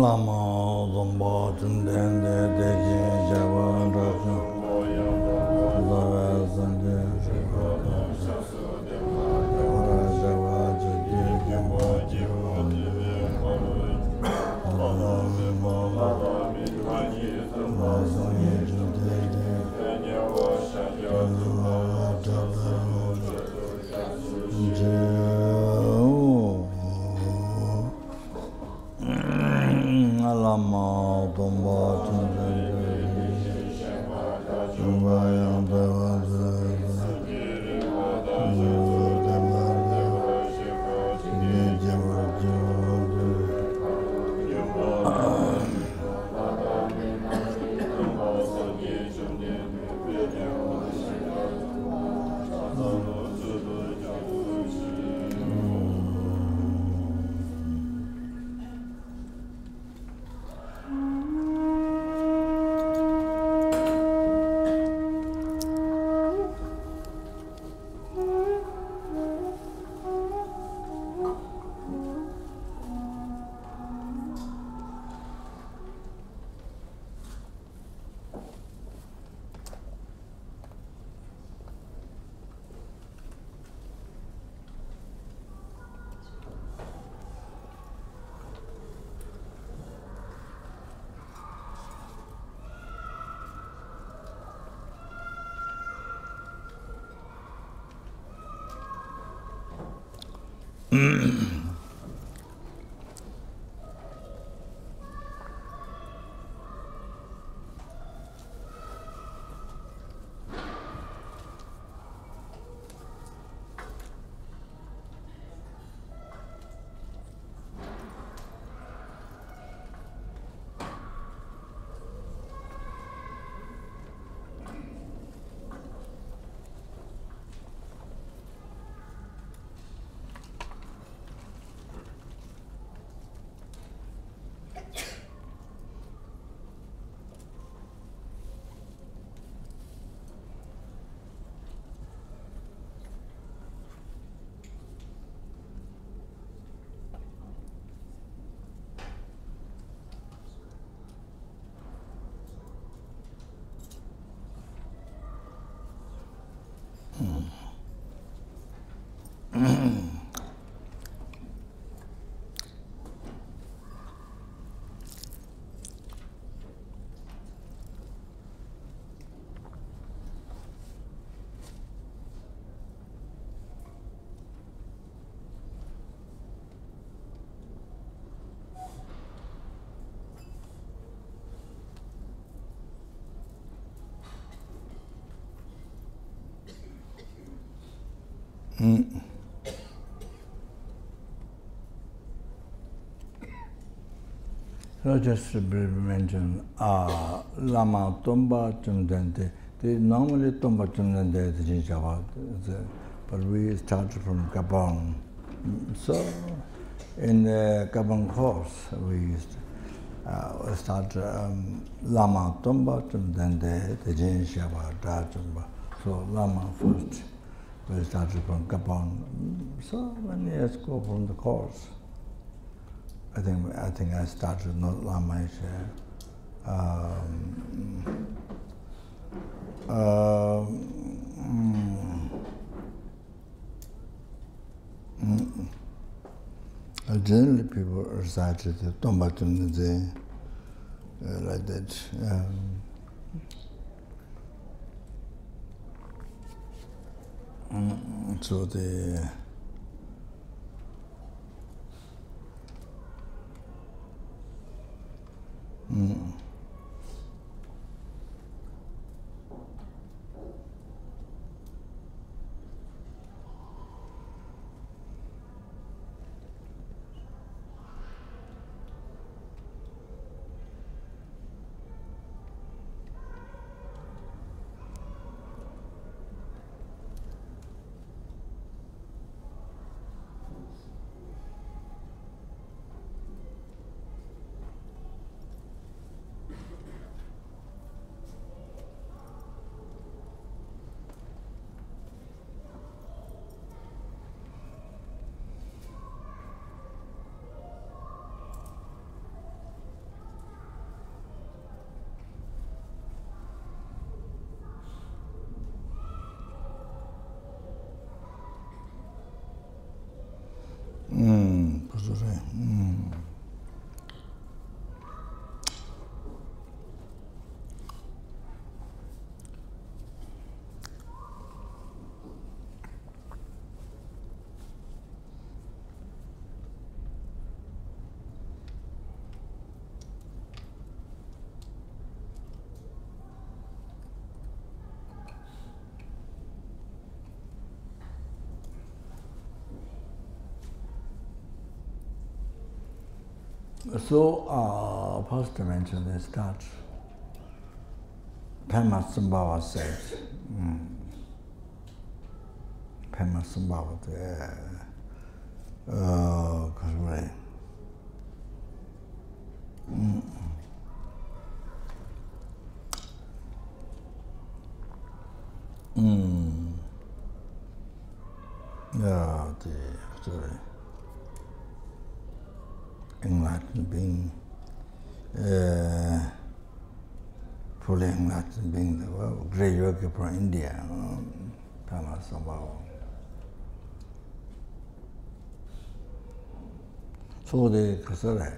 Lama Zopa So just to briefly mention, Lama Tomba Chumdente, they normally Tomba Chumdente is in Java, but we started from Gabon. So in the Gabon course, we start Lama Tomba Chumdente, the Jin Java, Da Chumba. So Lama first, we started from Gabon. So many years ago from the course. I think I started not Lama generally people recited the Tomba Chumdente like that. So the So, first dimension, they start. Pema Sambhava said, Pema Sambhava, Khor. Yeah, the enlightened being, fully enlightened being, the great yogi from India, Pema Sambhava. So the Khor.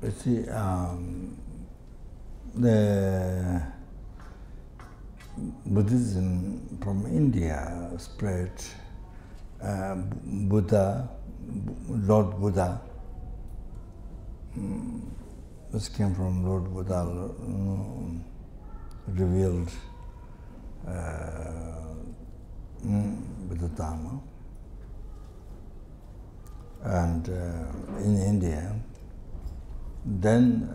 You see, the Buddhism from India spread. Buddha, Lord Buddha. This came from Lord Buddha, revealed Buddha Dharma. And in India, then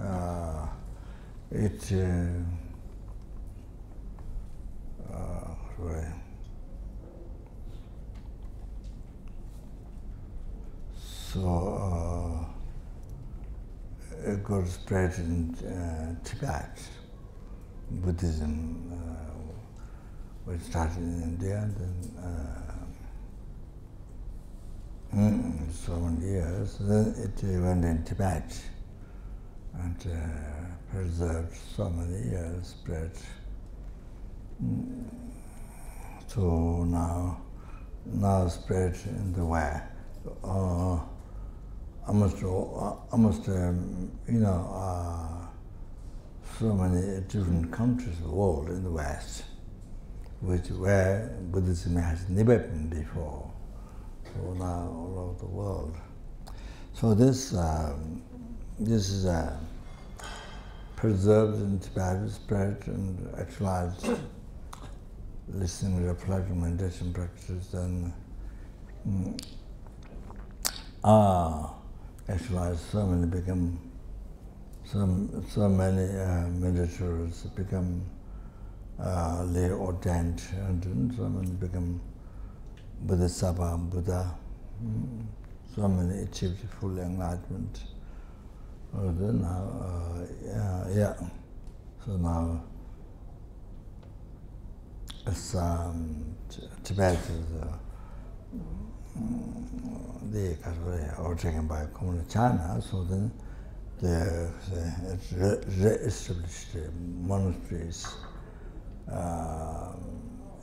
so it got spread in Tibet. Buddhism which started in India, then so many years, then it went in Tibet and preserved so many years, spread. So now spread in the West. Almost so many different countries of the world in the West, where Buddhism has never been before. So now all over the world. So this is preserved in Tibet, spread and actualized, listening, reflection, meditation practices, and actualized so many meditators become lay ordained, and so many become Bodhisattva, Buddha. So many achieved full enlightenment. So now it's Tibet is they are taken by communist China, so then they re-established monasteries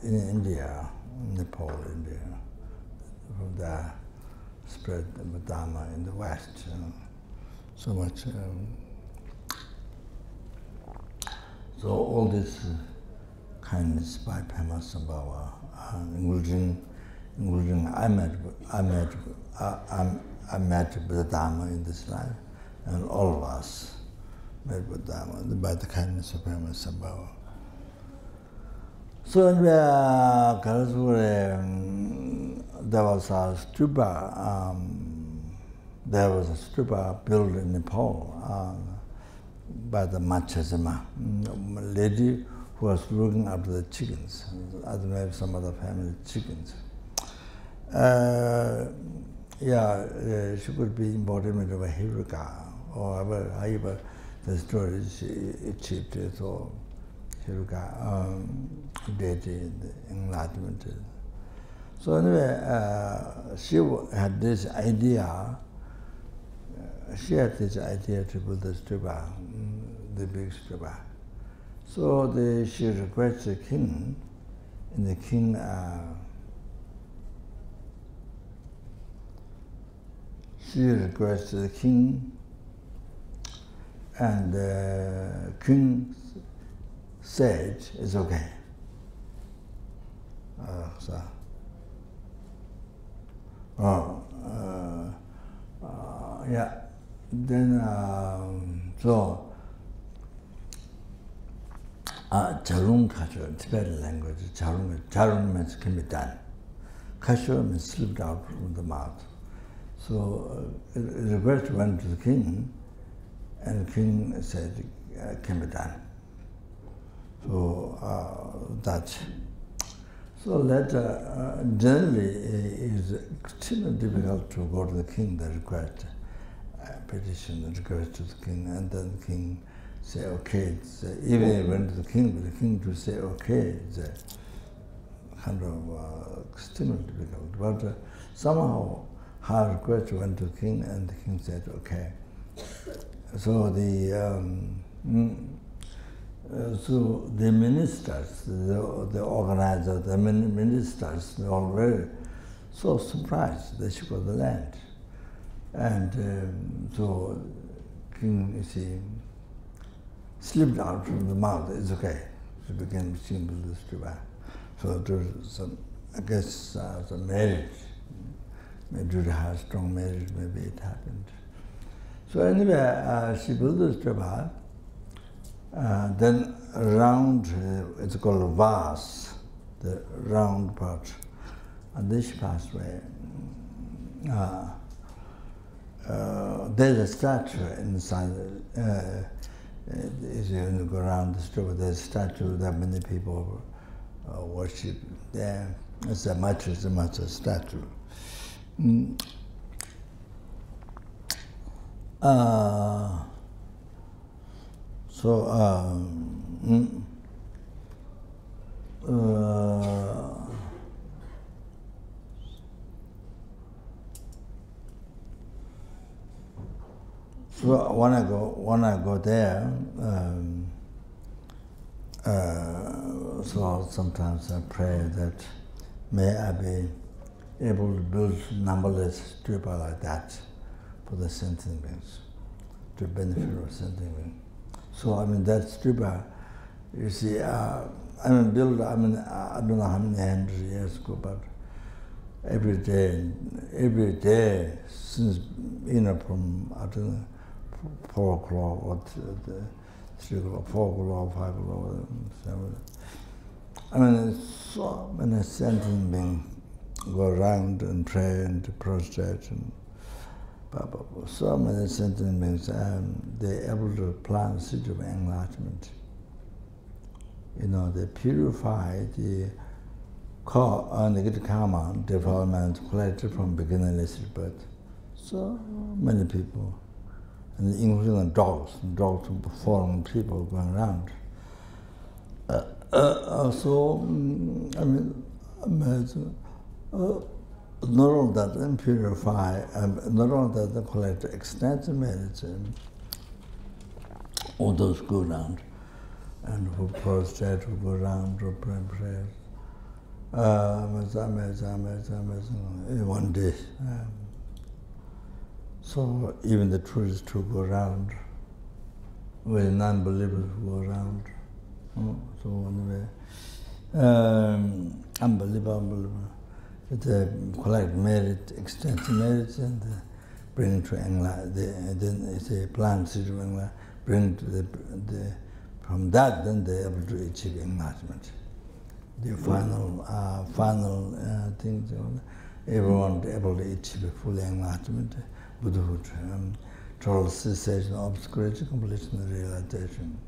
in India, Nepal, India. From there, spread the Dharma in the West. So much. So all this kindness by Pema Sambhava, including I met with the Dharma in this life, and all of us met with Dharma by the kindness of Pema Sambhava. So in Karlsruhe, there was a stupa. There was a stupa built in Nepal by the Machazima, lady who was looking after the chickens. I don't know if some other family chickens. She could be embodiment of a Hiruka, or however the story is achieved. So Hiruka, deity, enlightenment. So anyway, she had this idea. She had this idea to build the stupa, the big stupa. So she requests the king, and the king she requests the king, and the king said it's okay. Yeah. Then so Charung Kasho, Tibetan language, Charung means can be done. Kasho means slipped out from the mouth. So the request went to the king, and the king said, can be done. So that. So later, generally, it is extremely difficult to go to the king, the request, petition, the request to the king, and then the king say, okay. Even if it went to the king to say, okay, it's kind of extremely difficult. But somehow, her request went to the king, and the king said, okay. So the ministers, the organizers, the ministers, they all were so surprised that she got the land. And so king, you see, slipped out from the mouth. It's okay. She became symbol of Shiva. So there was some, I guess, some marriage. Maybe due to her strong marriage, maybe it happened. So anyway, she built the Shiva. Then around, it's called a vase, the round part. And then she passed away. There's a statue inside. If you go around the street, there's a statue that many people worship there. It's a much statue. So when I go there, so sometimes I pray that may I be able to build numberless stupa like that for the sentient beings, to benefit of sentient beings. So I mean that stupa, you see, I don't know how many hundred years ago, but every day since, from, I don't know, 4 o'clock or 3 o'clock, 4 o'clock, 5 o'clock, 7. I mean, so many sentient beings go around and pray and prostrate, and so many sentient beings, they're able to plant the seed of enlightenment. They purify the Khor and negative karma development collected from beginningless birth. So many people, and including dogs following people going around. Not only that they purify, not only that they collect extensive medicine, all those go around, and who prostrate, who go around, who pray prayers. One day. So even the tourists who go around, with non-believers who go around. So anyway, unbelievable. They collect merit, extensive merits, and bring it to enlightenment. Then it's a plant seed of enlightenment. Bring to from that, then they're able to achieve enlightenment. The final things, everyone able to achieve full enlightenment, Buddhahood, total cessation, obscurity, completion, and realization.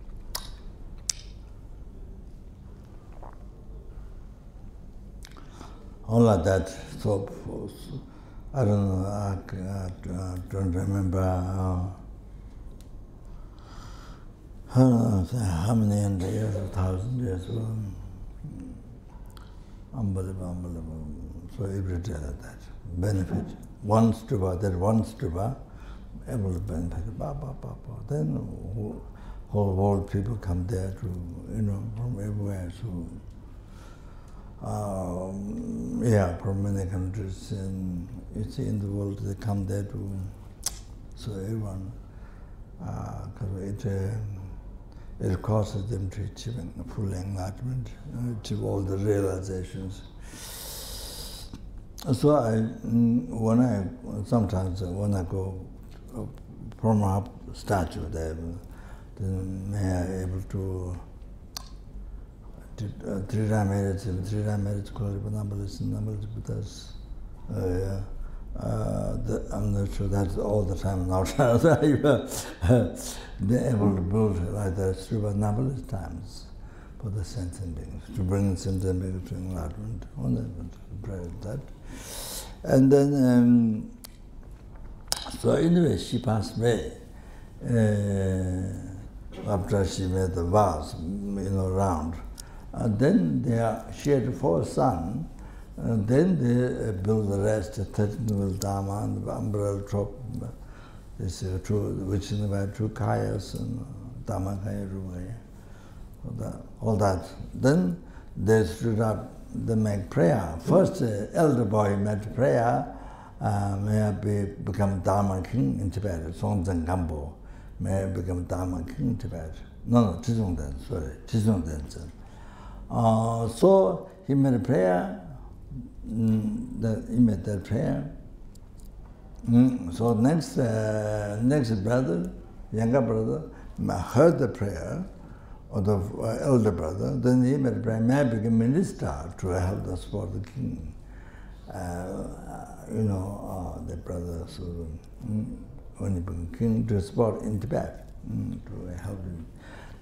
All like that. So I don't know. I don't remember how many hundred years, 1,000 years. Unbelievable. So every day like that. Benefit. One stupa, able to benefit. Then whole world people come there to, from everywhere. So, from many countries, and you see in the world they come there to. So everyone, because it causes them to achieve full enlightenment, achieve all the realizations. So sometimes when I go from up statue there, then may I able to 3 time marriage, because I'm not sure that's all the time now. They're able to build like that through numberless times for the sentient beings, to bring sentient beings to enlightenment. That. And then, so anyway, she passed away after she made the vows, round. Then she had 4 sons. Then they built the rest, 13 Dharma and the umbrella top, which is about 2 kayas and Dharma kaya, Rupakaya, all that. Then they stood up, they make prayer. First, elder boy made prayer, may I become Dharma king in Tibet, Tsong Gampo, may I become Dharma king in Tibet. No, Tsong Den, sorry, Tsong Den. So he made a prayer. He made that prayer. So next brother, younger brother, heard the prayer of the elder brother. Then he made a prayer, may I become minister to help the support the king. The brother, so when he became king, to support in Tibet, to help him.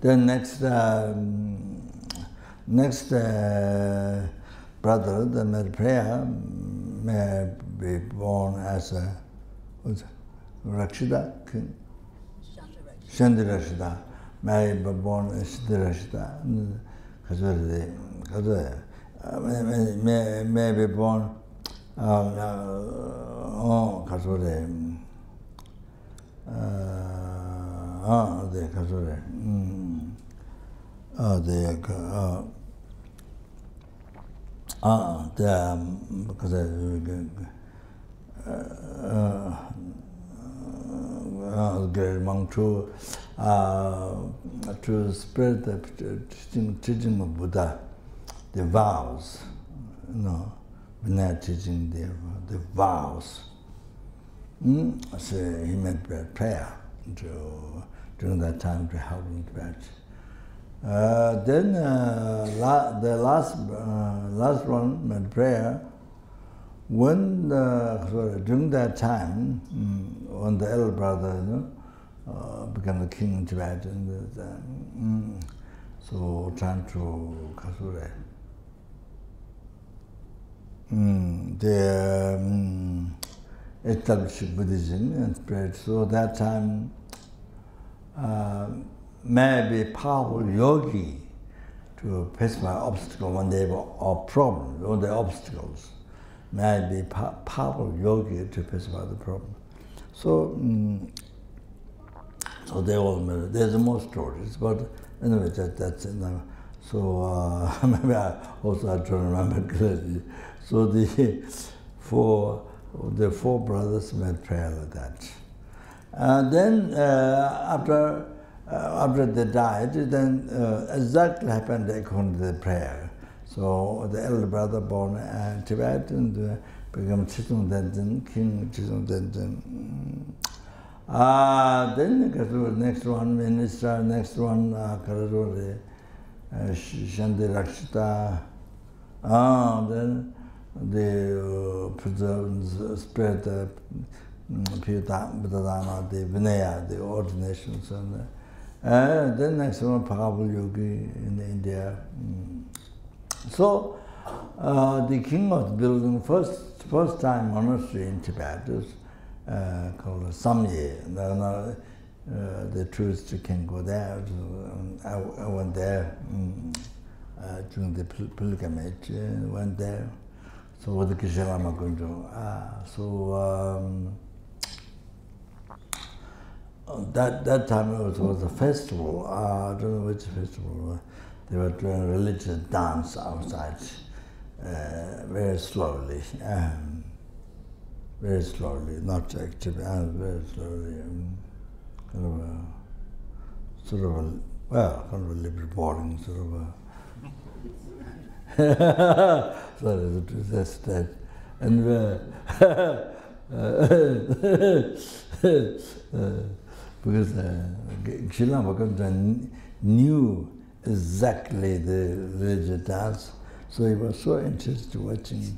Then next brother, the made prayer, may be born as a Rakshita king. Shandi Rakshita. May be born as the Rakshita. May be born among to spread the teaching of Buddha, the vows, Vinaya teaching the vows. So he made prayer during that time to help him Tibet. Then the last one made prayer. When during that time, when the elder brother became the king in Tibet, and so trying to they established Buddhism and spread. So that time, maybe powerful yogi to pacify obstacles when they were problems, or the obstacles. Maybe powerful yogi to pacify the problem. So, so they all made it. There's more stories, but anyway, that's enough. So maybe I don't remember clearly. So the four brothers made prayer like that. Then after they died, then exactly happened according to the prayer. So the elder brother born in Tibet and became Tsong Denten, King Tsong Denten. Then next one minister, next one Shandi Rakshita. Then they preserved, spread the Buddha, the Vinaya, the ordinations, and then next one powerful yogi in India. So the king was building first time monastery in Tibet. It was called Samye. The tourists can go there. I went there during the pilgrimage. Went there. So with the Kyabje Lama that time it was a festival. I don't know which festival. They were doing religious dance outside, very slowly, not active, very slowly, kind of a little bit boring, sorry, that's that. And because Srila knew exactly the religious dance, so he was so interested watching.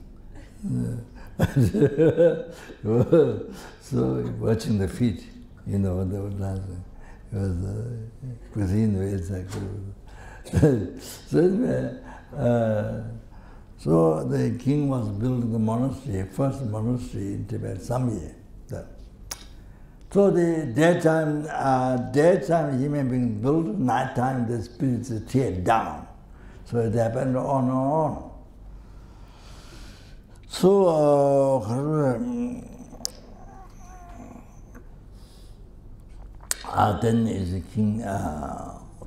So watching the feet, you know, when they were dancing, it was because he knew exactly. So anyway, so the king was building the monastery, first monastery in Tibet, Samye. So the daytime human beings built, nighttime the spirits tear down. So it happened on and on. So then is the king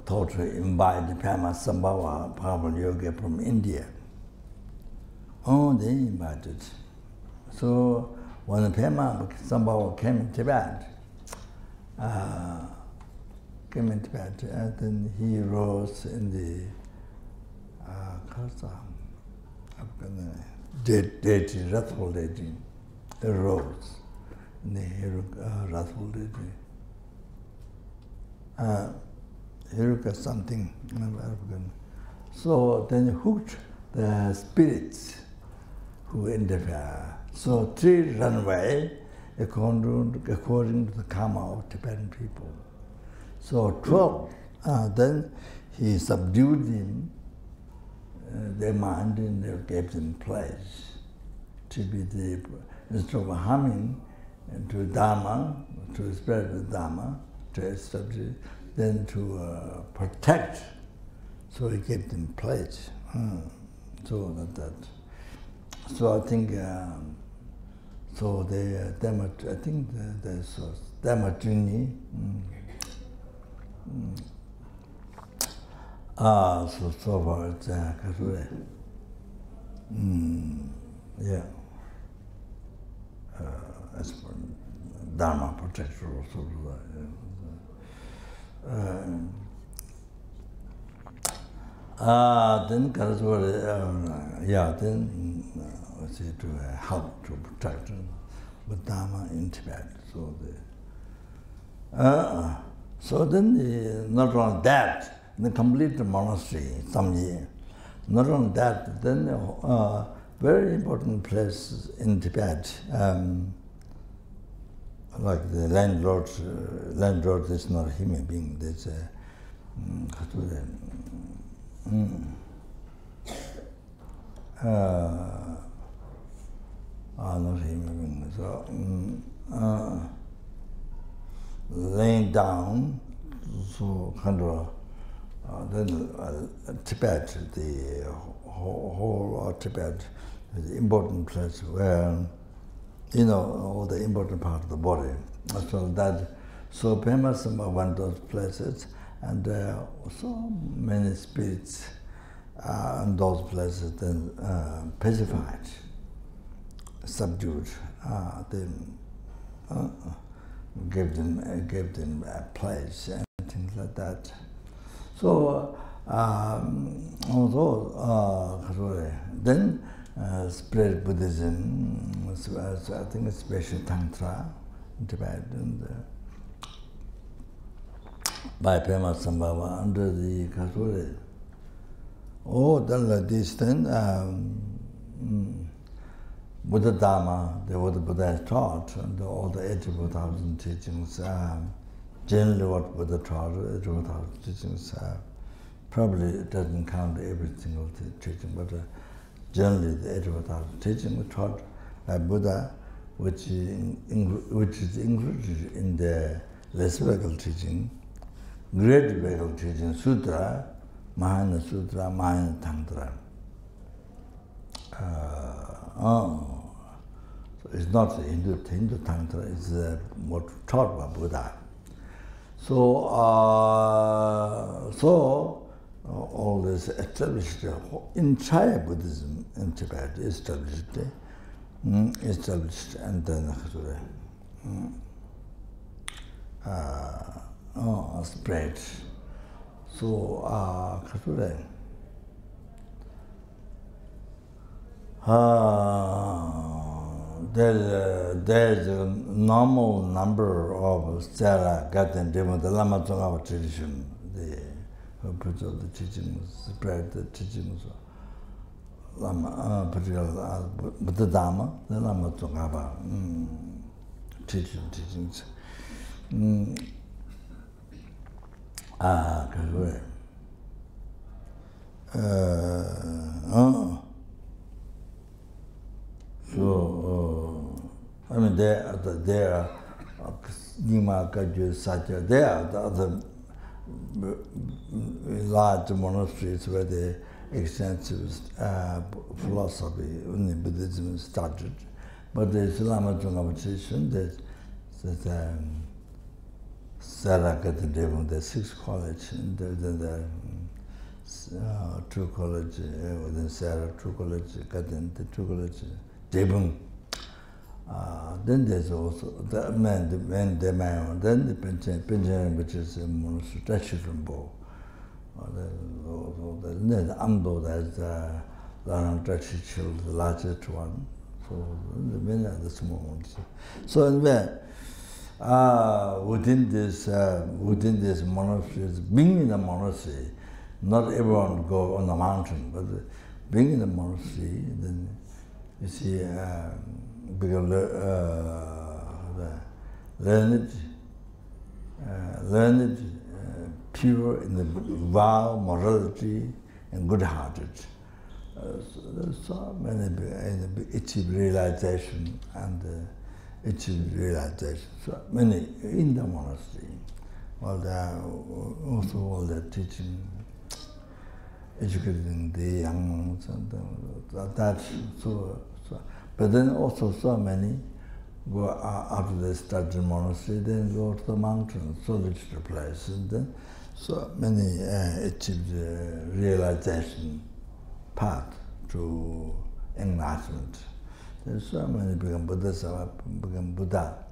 thought to invite Pema Sambhava powerful yogi from India. Oh, they invited. So when Pema Sambhava came in Tibet, and then he rose in the deity, wrathful deity, rose in the wrathful deity. Hiruka something. So then hooked the spirits who interfere. So 3 run away according to the karma of Tibetan people. So 12, then he subdued them, their mind, and gave them place to be the, instead of harming to Dharma, to spread the Dharma, to establish, then to protect. So he gave them place. So So I think so they I think there's Dharma Juni. So far it's Kasure. Yeah. As for Dharma protector also. Then Kasure, yeah, then to help to protect with Dharma in Tibet. So then not only that, the complete monastery, some year. Not only that, then very important places in Tibet, like the landlord is not a human being, there's a, not human being, so laying down, so kind of then Tibet, the whole of Tibet is an important place where, you know, all the important part of the body. So Pema Sambhava went to those places, and so many spirits in those places then pacified, subdued, then gave them a place and things like that. So then spread Buddhism, I think especially Tantra in Tibet, and by Pema Sambhava under the Kasure. Oh, then like this, then Buddha Dharma, what the Buddha has taught, and all the 84,000 teachings, generally what Buddha taught, 84,000 teachings, probably it doesn't count every single teaching, but generally the 84,000 teachings were taught by Buddha, which is included in the less vehicle teaching, great vehicle teaching, Sutra, Mahayana Sutra, Mahayana Tantra. So it's not the Hindu Tantra, it's what taught by Buddha. So, all this established, entire Buddhism in Tibet established, and then spread. So, Khasure. there's a normal number of Sara Gatan Devon, the Lama Zopa tradition, who puts all the teachings, spread the teachings. Lama, particularly Buddha Dhamma, the Lama Zopa teachings. Correct. So, I mean, there are Nima, Kaju, Satya, there are the other large monasteries where the extensive philosophy in Buddhism started. But there's Lama Zopa tradition, there's Sarakata Devon, the 6th college, and the 2 college, within Sarah, 2 college, Katan, the 2 college, Devon. Then there's also the man, then the Pension, which is a monastery, Tashirumbo. Then the Amdo, that's the Larang Tashichil, the largest one. So the many other small ones. So anyway, within this monasteries, being in a monastery, not everyone go on the mountain, but being in a monastery, then you see become learned, pure in the vow, morality, and good-hearted. So there's so many achieve realization and achieve realization. So many in the monastery. Well, they are also all the teaching, educating the young ones, and that's so. But then also so many go after they start the monastery, then go to the mountain, solitary place, and then so many achieve the realization path to enlightenment. There's so many become Buddhas, become Buddha.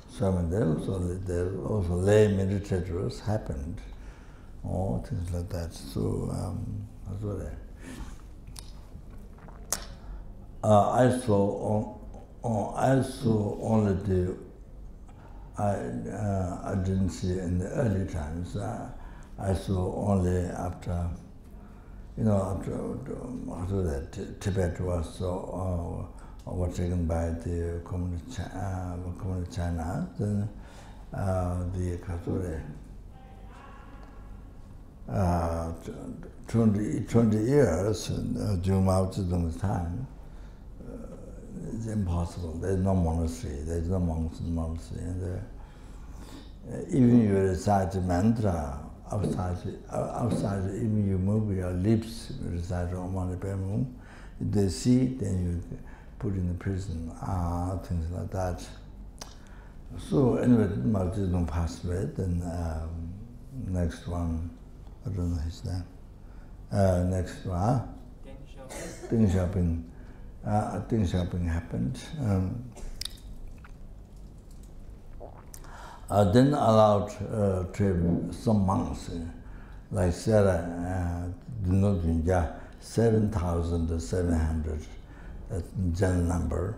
So many there also lay meditators happened, or things like that. So that's what I saw only the I didn't see in the early times. I saw only after. After that, Tibet was overtaken by the communist China, then the Khor 20 years during Mao Zedong's time, it's impossible. There's no monastery, there's no monks in monastery. And even you recite the mantra, outside, even you move your lips, recite Om Mani Padme Hum, if they see, then you put in the prison, things like that. So anyway, Mao Zedong passed away, then next one, I don't know his name. Next one, Deng Xiaoping happened. Then allowed some monks, like Sarah, 7,700, that's the general number.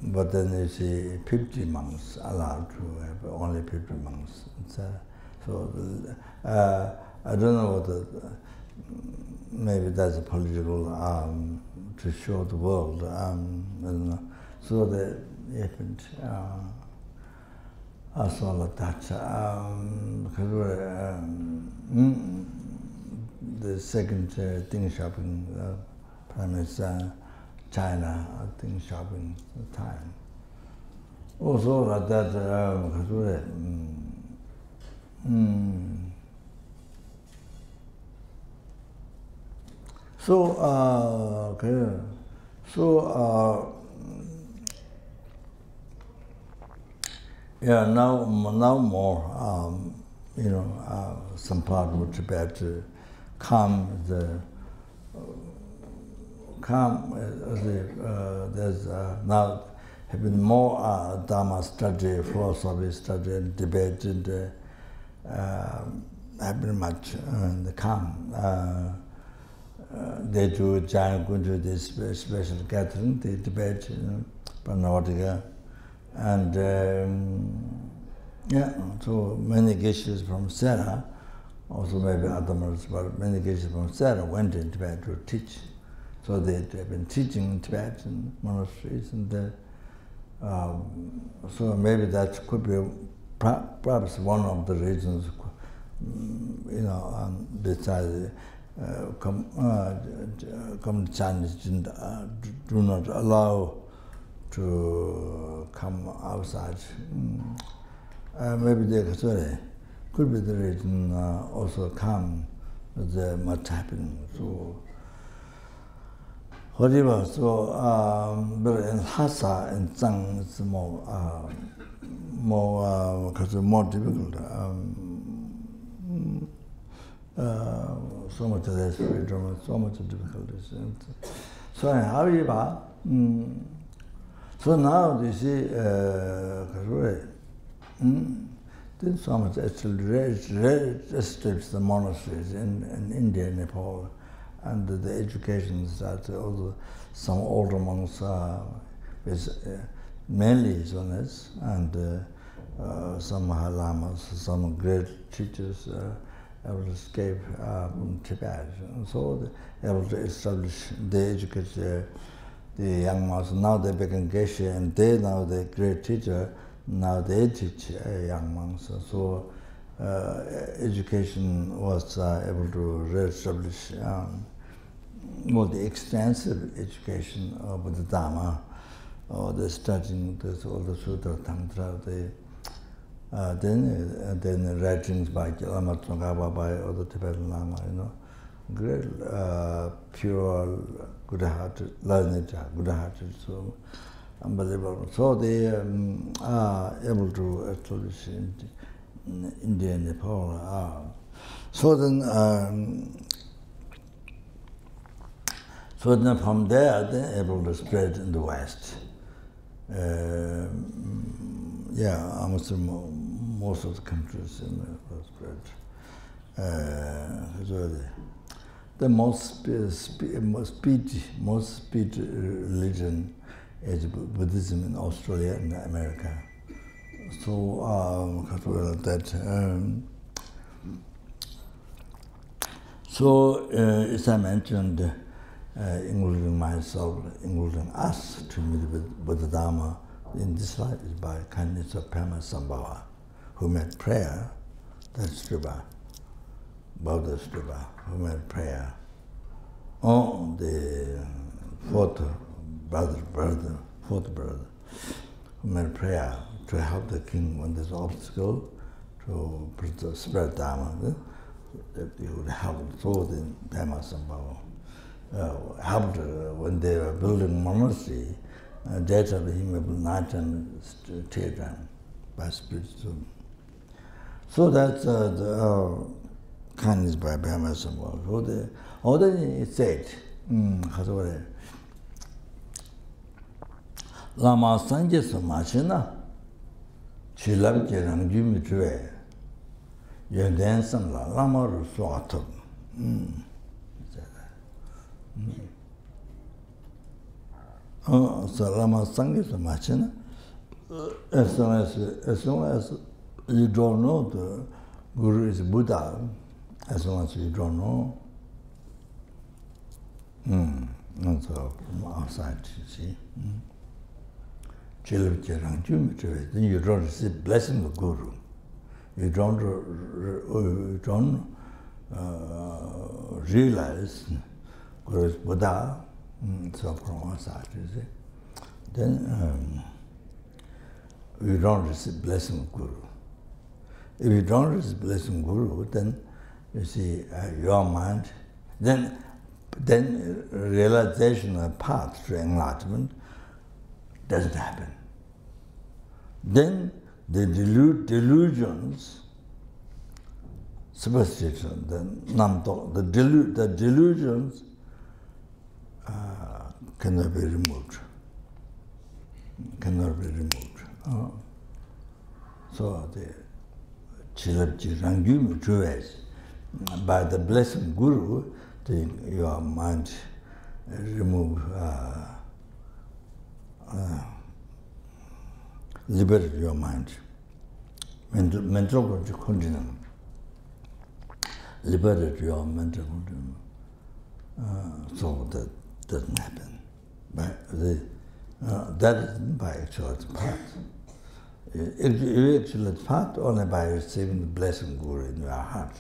But then you see 50 monks allowed to have only 50 monks. So I don't know what maybe that's a political to show the world. I don't know. So that happened. I saw like that. The second Deng Xiaoping Prime Minister, China, Deng Xiaoping time. Also like that. Yeah, now more, some part of Tibet there's now have been more Dharma study, philosophy study, and debate, and have been much in the calm. They do giant go to this special gathering, they debate, Panawatika, and yeah, so many geshes from Sarah, also maybe others, but many geshes from Sarah went in Tibet to teach. So they have been teaching in Tibet in monasteries, and so maybe that could be perhaps one of the reasons, besides communist Chinese do not allow to come outside. Maybe they could be the reason also come the much happening. So whatever, so but in Lhasa and Tsong it's more difficult. So much less freedom, so much difficulties. So however, so now you see, then so much actually restricts the monasteries in India and Nepal, and the education that also some older monks mainly Zonas, and some Lamas, some great teachers able to escape from Tibet. And so they able to establish, they educate the young monks. Now they become geshe, and they now the great teacher. Now they teach young monks. So education was able to re-establish the extensive education of the Dharma, or the studying all the Sutra, Tantra, then writings by Lama Tsong, by other Tibetan Lama, great, pure, good-hearted, learned, good-hearted, so unbelievable. So they are able to establish in India and Nepal. So then from there, they're able to spread in the West. Almost most of the countries were spread. The most speed religion is Buddhism in Australia and America. So as I mentioned, including myself, including us, to meet with Buddha Dharma in this life is by kindness of Pema Sambhava, who made prayer, that's Sriba, Buddha Sriba, who made prayer on the fourth brother, who made prayer to help the king when there's obstacle to spread Dharma, that he would help. So the Pema Sambhava helped when they were building monastery, daytime him able nighttime daytime by spiritual. So that's the kindness by Pema Sambhava. So the other thing it said, Lama Sanje Samachina, Kyabje Lama Zopa Rinpoche, Lama Rusuatum. So Lama Sanje Samachina, as long as you don't know the Guru is Buddha, as long as you don't know, not so from outside, you see. Then you don't receive blessing of Guru. You don't realize Guru is Buddha, so from outside, you see. Then you don't receive blessing of Guru. If you don't receive blessing of Guru, then you see your mind, then realization of path to enlightenment doesn't happen. Then the delusions, superstition, the delusions cannot be removed. So the Kyabje Lama Zopa Rinpoche, by the blessed Guru, your mind remove liberate your mind. Mental continuum. Liberate your mental continuum. So that doesn't happen. That isn't by actual path. You actually path only by receiving the blessing Guru in your heart.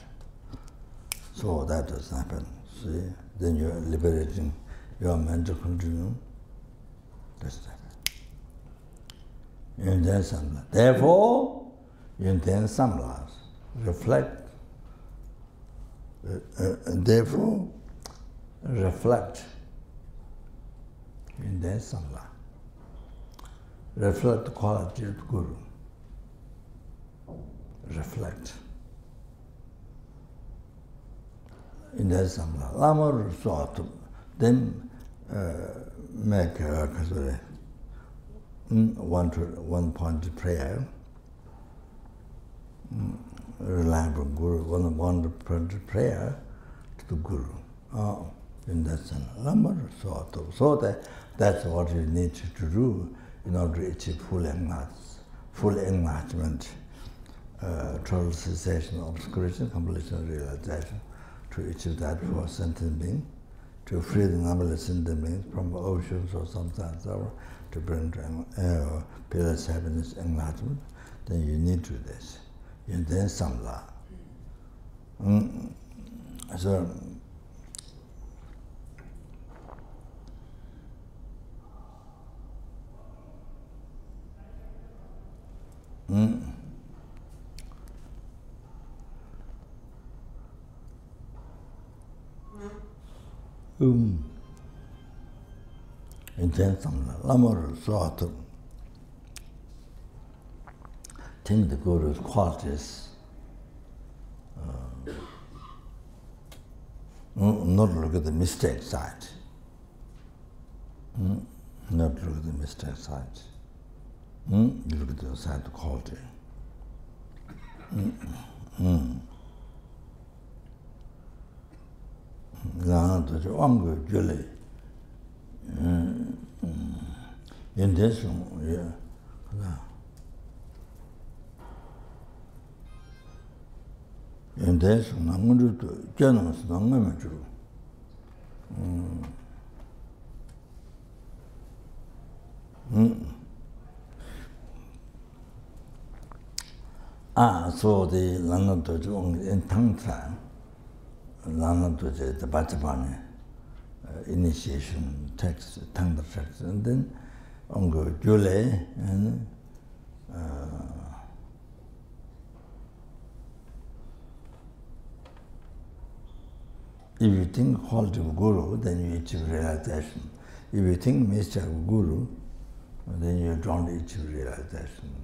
So that doesn't happen. See? Then you're liberating your mental continuum. Doesn't happen. Therefore, you then samlas. Reflect. Therefore, reflect. You then samla. Reflect the quality of the Guru. Reflect. In that samla. Lama resort. Then make one point prayer. Reliable Guru, one point prayer to the Guru. In that sense, Lama resort. So that's what you need to do in order to achieve full enlightenment, total cessation of obscuration, completion, realization. To achieve that for sentient being, to free the numberless sentient beings from oceans or sometimes to bring peerless happiness, enlightenment, then you need to do this. You then samla. So, intensamla, lamar sort think the Guru's qualities, not look at the mistake side. Not look at the mistake side. You look at the side of quality. That's one good in this one, yeah. In this one, I'm going to generous, I'm going to so the Lana Dojo in Tangtra, Lana Dojo, the Bachapane initiation text, Tangtra text, and then Ongo Jule and if you think quality of Guru, then you achieve realization. If you think mistake of Guru, then you don't achieve realization.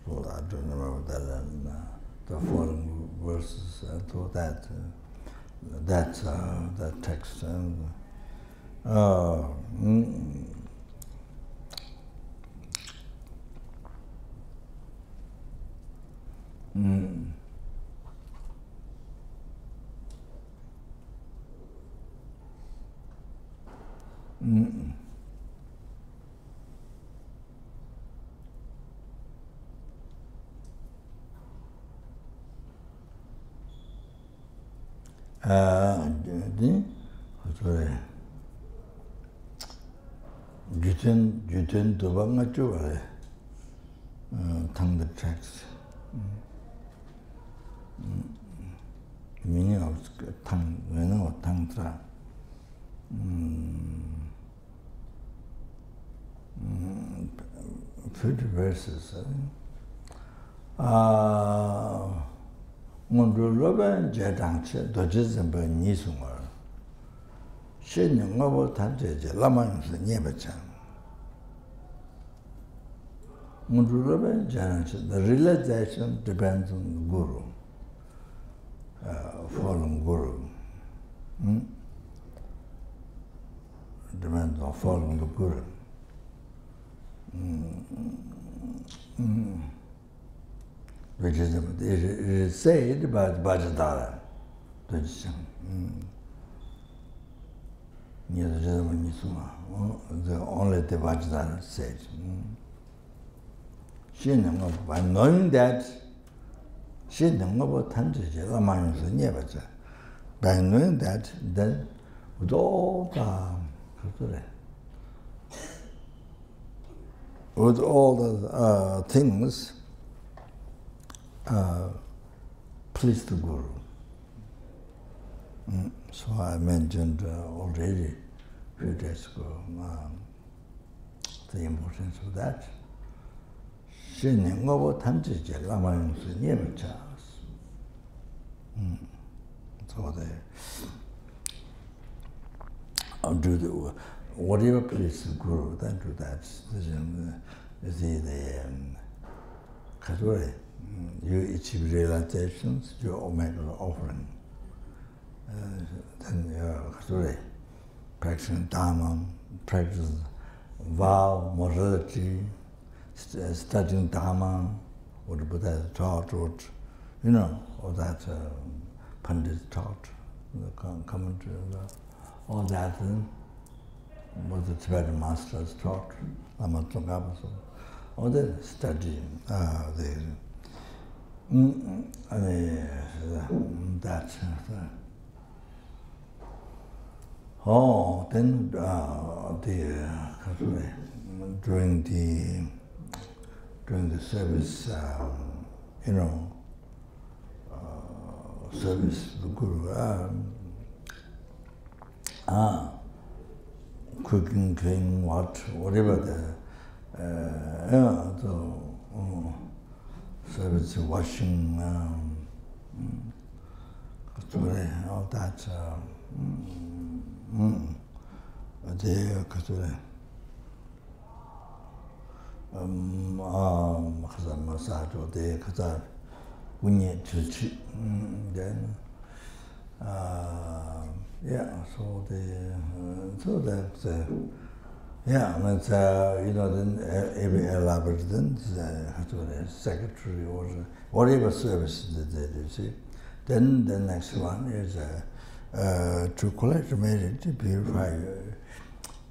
So I don't remember that and the following verses to that text and Juten Dubanga Choe, Tang the text. Meaning of Tang, you know, Tantra. 50 verses. Munduloban Jedangche, Dojizamba Nisumar. Shenyang Noble Tanjeje, Laman Nebachan. Munduloban Jedangche, the realization depends on the Guru, following Guru. Depends on following the Guru. Which is it is said by Bajadara. the only the Vajradhara said. By knowing that, by knowing that, then with all the things please the Guru. So I mentioned already a few days ago the importance of that. So do whatever please the Guru, then do that. You achieve realizations, you make an offering. Then you practice Dharma, practice vow, morality, studying Dharma, what the Buddha taught, all that Pandit taught, the commentary, all that what the Tibetan masters taught, Lama Tsong, all that study, then during the service, service the Guru, cooking, cleaning, whatever the service, washing, all that. Massage or then so that's then every elaborate then secretary or whatever service they do, see. Then the next one is to collect merit, to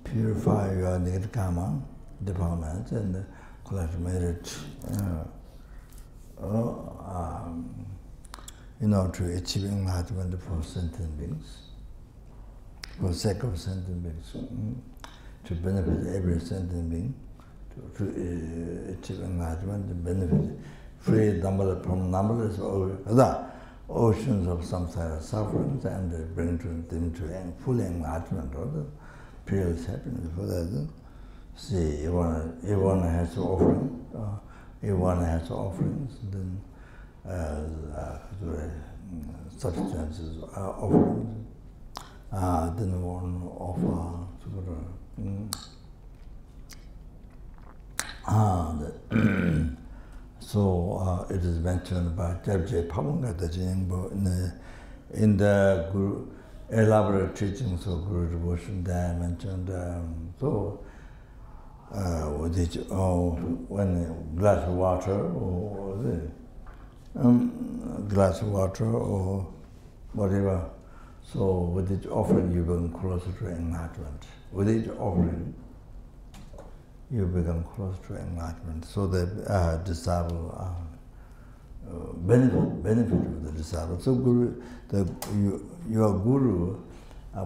purify your negative karma department and collect merit, to achieve enlightenment for sentient beings, for the sake of sentient beings, to benefit every sentient being, to achieve enlightenment, to benefit free from numberless oceans of samsara sufferings and bring them to full enlightenment or the peerless happiness. For that, see, everyone has offering, everyone has offerings, then substances offerings, then one offer so it is mentioned by Kyabje Lama in the Guru, elaborate teachings of Guru devotion. They mentioned when glass of water or whatever. So with each offering you become closer to enlightenment. With each offering you become closer to enlightenment. So the disciple benefit of the disciple. So your Guru,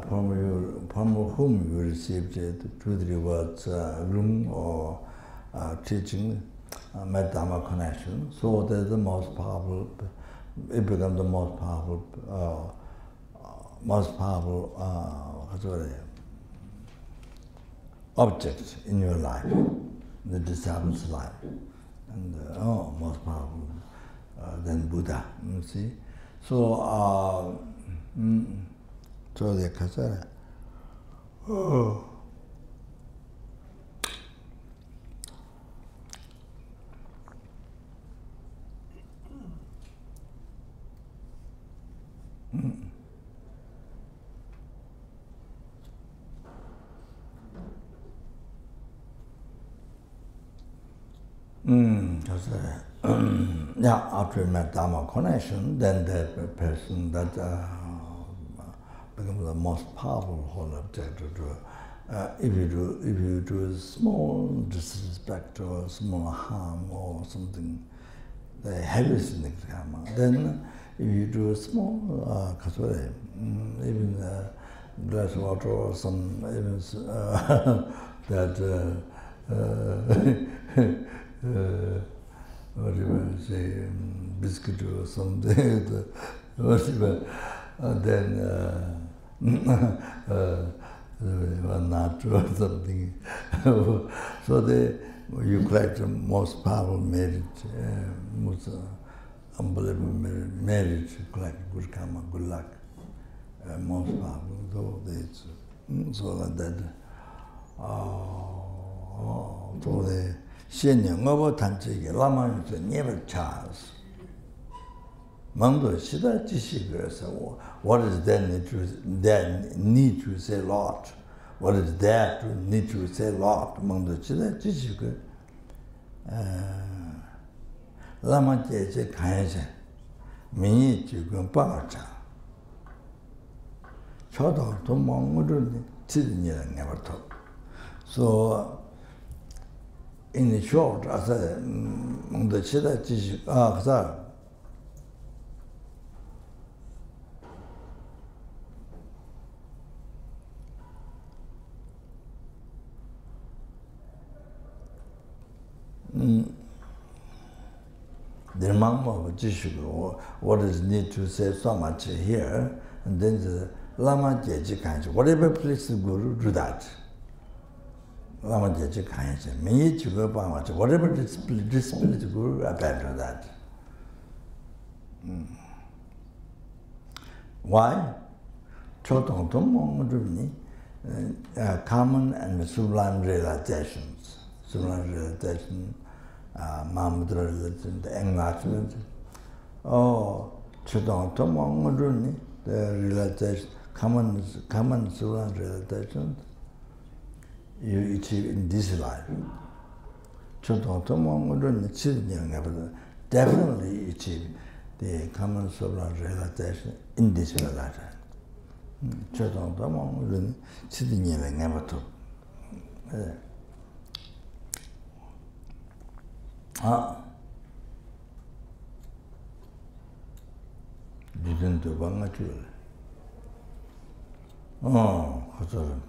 from whom you received 2-3 words, room or teaching, Dhamma connection. So they're the most powerful. It becomes the most powerful object in your life, the disciple's life, and most powerful than Buddha. You see, so so the kasara. After Dhamma connection, then the person that becomes the most powerful whole object to if you do small disrespect or small harm or something, the heaviest in the karma, then if you do a small even a glass of water or some even that whatever say biscuit or something, whatever, then nut or something. So you collect the most powerful merit, most unbelievable merit, collect good karma, good luck, most powerful. So like that. So the Xianyang over Tanchiki, Lama never chance. Mando Shida Jishigurasa, what is there need to say Lord? What is there to need to say Lord? Mando Shida Jishigur. Lama Jeje Kanyase, Mini Jugun Pacha. Chodo to Monguru Tidney never talk. So, in the short, I said, Mando Shida Jishig, the Mama of Jishugu, what is need to say so much here, and then the Lama Jeji Kanchi, whatever please the Guru, do that. Lama Jeji Kanchi, me to go by much, whatever display the Guru, I better that. Why? Chotong Tomong common and sublime realizations. Sublime realization, Mahamudra religion, the enlightenment. Oh, Chotong Tomong the realization, common sublime realization you achieve in this life. Chotong Tomong definitely achieve the common sublime realization in this lifetime. Chotong Tomong never took. Didn't do Bangalore. Oh, Khor.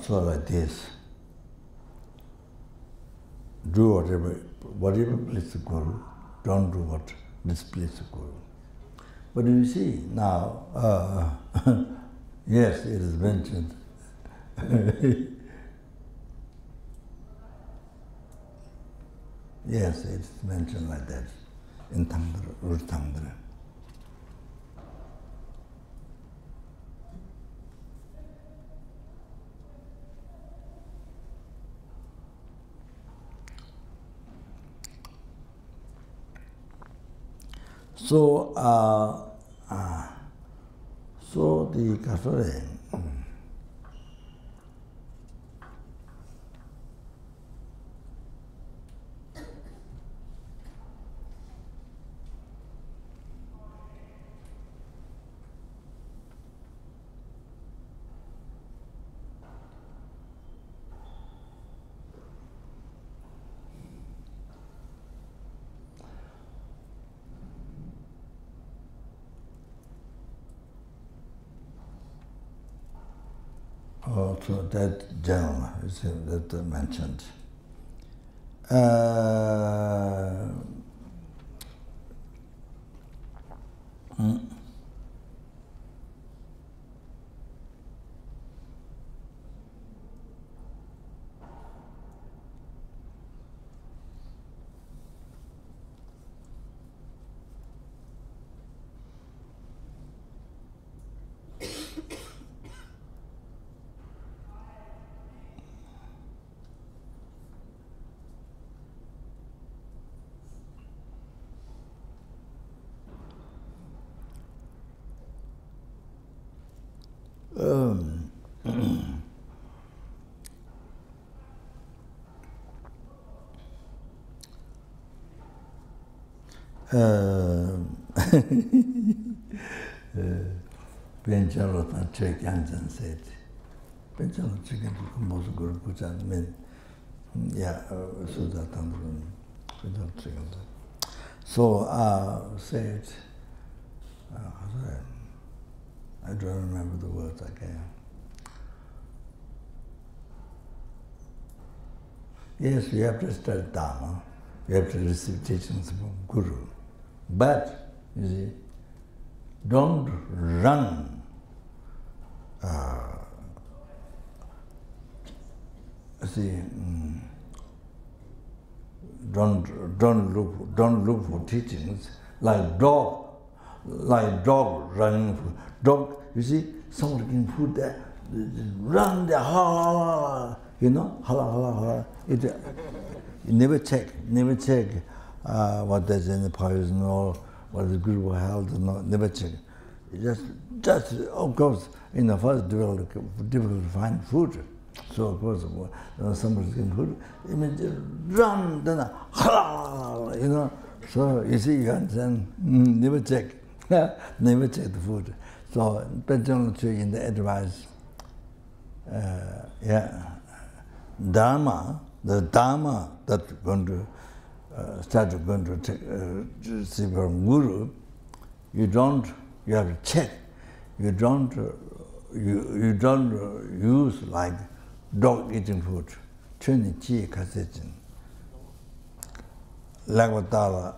So like this. Do whatever please the Guru. Don't do what displeases the Guru. But you see now, yes, it is mentioned. Yes, it is mentioned like that in Tangdra, Ur Tangdra. So, so the Khor, also that general is that mentioned. Benjalo check Yanzen said. Benjalo chicken to compose guru puja men. Yeah, so that without chicken. So said I don't remember the words again. Yes, you have to study Dharma, you have to receive teachings from Guru. But, you see, don't run. Don't look for teachings like dog running. Dog, you see, someone can put that, run there, you know, hala. You never check what there's in the poison or what is good for health, never check. Just of course, in the first difficult to find food. So of course, somebody can put, run, then you know. So you see, you understand, never check, never check the food. So Benjamin in the advice, Dharma, the Dharma that going to start going to receive from Guru, you have to check. You don't use like dog eating food. Chuni chi kasechin. Lagwatala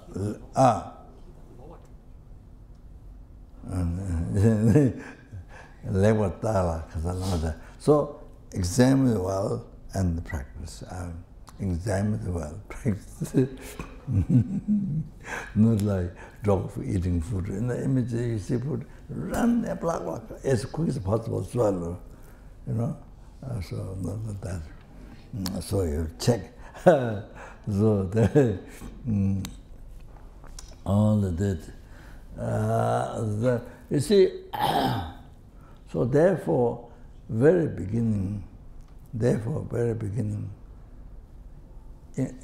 Lagwatala kasalada. So examine well and practice. Examine well, practice. Not like dog for eating food. In the image you see food, run as quick as possible, swallow. You know? So not like that. So you check. So all of that. You see, so therefore, very beginning,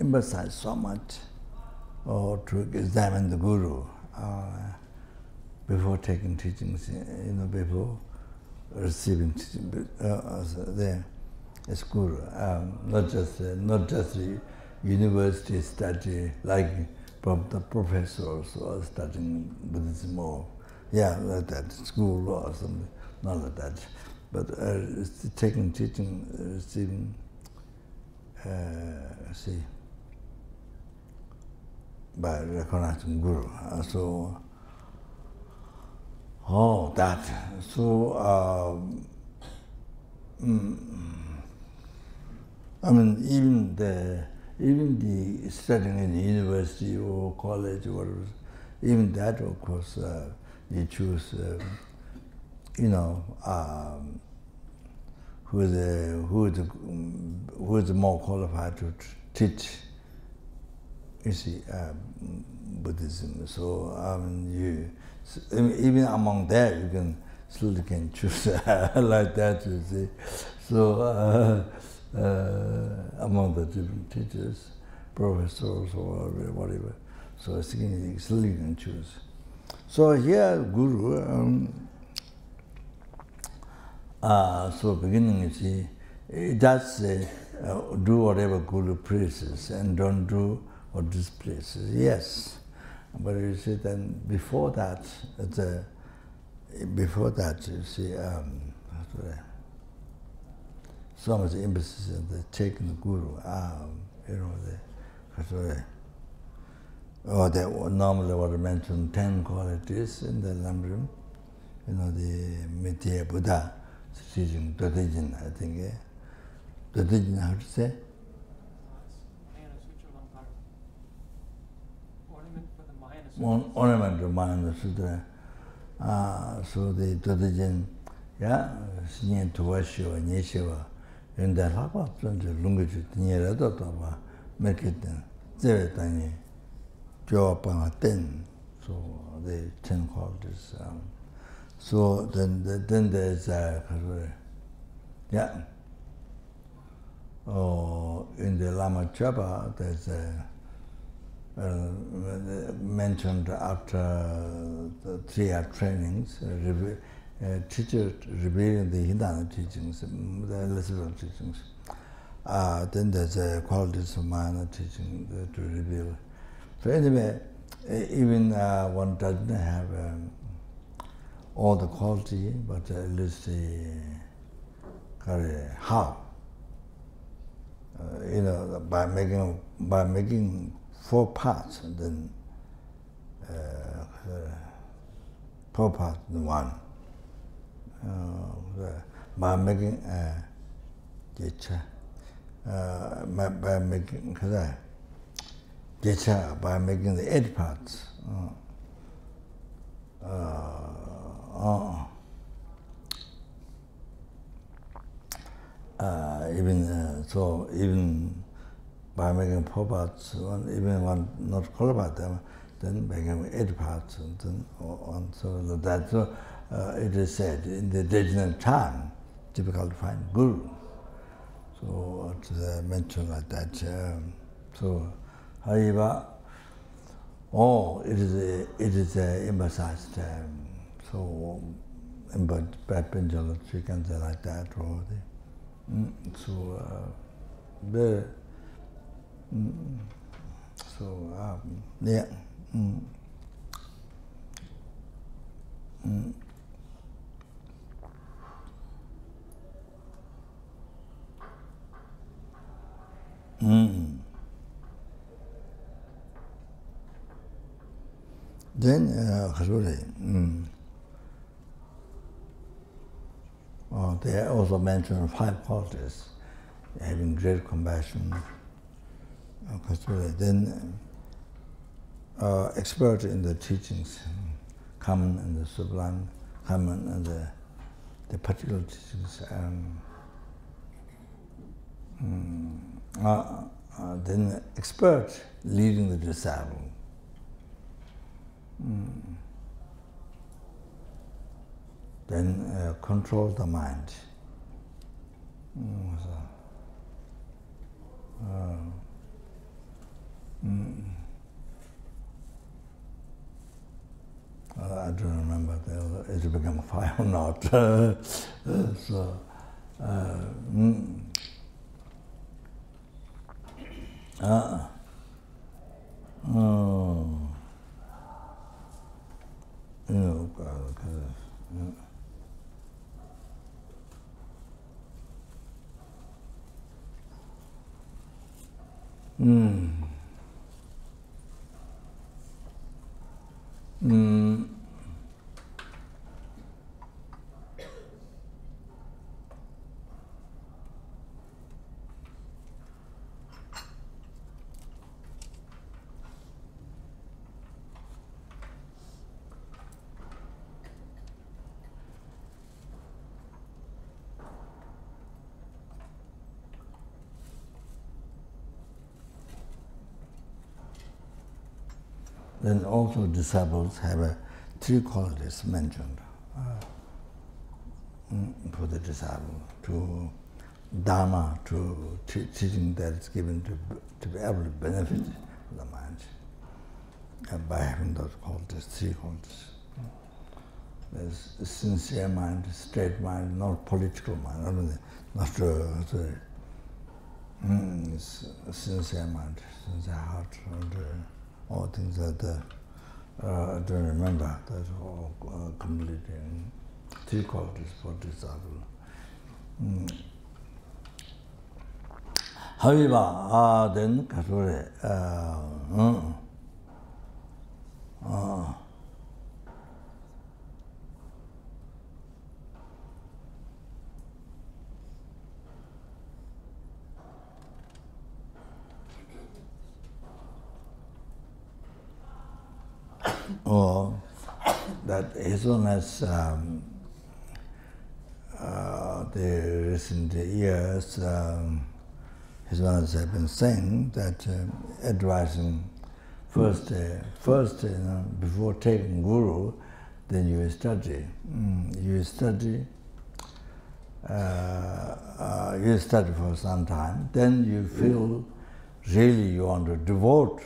emphasize so much to examine the Guru before taking teachings, you know, before receiving teaching there as Guru. Not just the university study like from the professors or studying Buddhism or like that, school or something, not like that. But taking teaching, receiving, by recognizing Guru. That. So, I mean, even the studying in the university or college or whatever, even that, of course, you choose, you know, who is more qualified to teach, you see, Buddhism. So even among that, you can still choose like that, you see. So among the different teachers, professors or whatever, so still you can choose. So here, Guru. So beginning, you see, it does say, do whatever Guru pleases and don't do what displeases. Yes, but you see, then before that, you see, so much emphasis on the taking the guru. They normally what I mentioned 10 qualities in the Lamrim. The Mitya Buddha teaching Dodijin, I think. Dodijin, how to say? Ornament of Mahayana Sutra. So the Dodijin, Sinyan Tuwashiwa, Nyeshiwa, in the Khapa, Lunguju, Nyerado, make it Zeretani, Joapanga 10. So the 10 qualities. So then there's in the Lama Chapa, there's mentioned after the 3-hour trainings, teacher revealing the Hindana teachings, the Elizabeth teachings. Then there's qualities of minor teaching to reveal. So anyway, even one doesn't have all the quality, but at least how. By making 4 parts, and then 4 parts in 1. By making by making by making the 8 parts. Even by making 4 parts, even one not qualified them, then making 8 parts, and then on so that. So it is said in the original time, difficult to find guru. So it's mentioned like that. So, however, it is emphasized. So, but Bangalore, you can say like that, or so the so yeah. Then they also mentioned 5 qualities: having great compassion, then expert in the teachings, common and the sublime, common and the particular teachings. Then expert leading the disciple. Then control the mind. I don't remember if it became 5 or not. So. Then also disciples have 3 qualities mentioned for the disciple: to Dharma, to teaching that is given to be able to benefit the mind, and by having those qualities, 3 qualities. There's a sincere mind, straight mind, not political mind, not a sincere mind, sincere heart, and all things that I don't remember. That's all completely 3 qualities for disciple. However, then Kasure, or that His Holiness, the recent years, His Holiness have been saying that advising first, before taking Guru, then you study. You study for some time. Then you feel really you want to devote.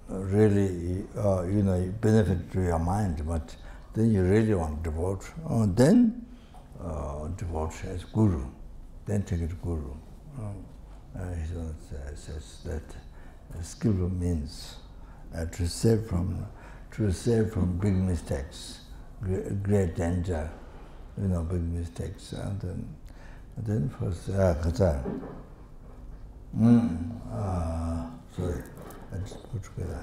Really, benefit to your mind, but then you really want to devote. Then devote as Guru. Then take it Guru. He says that skillful means to save from big mistakes, great danger, big mistakes, and then first sorry. I just put together.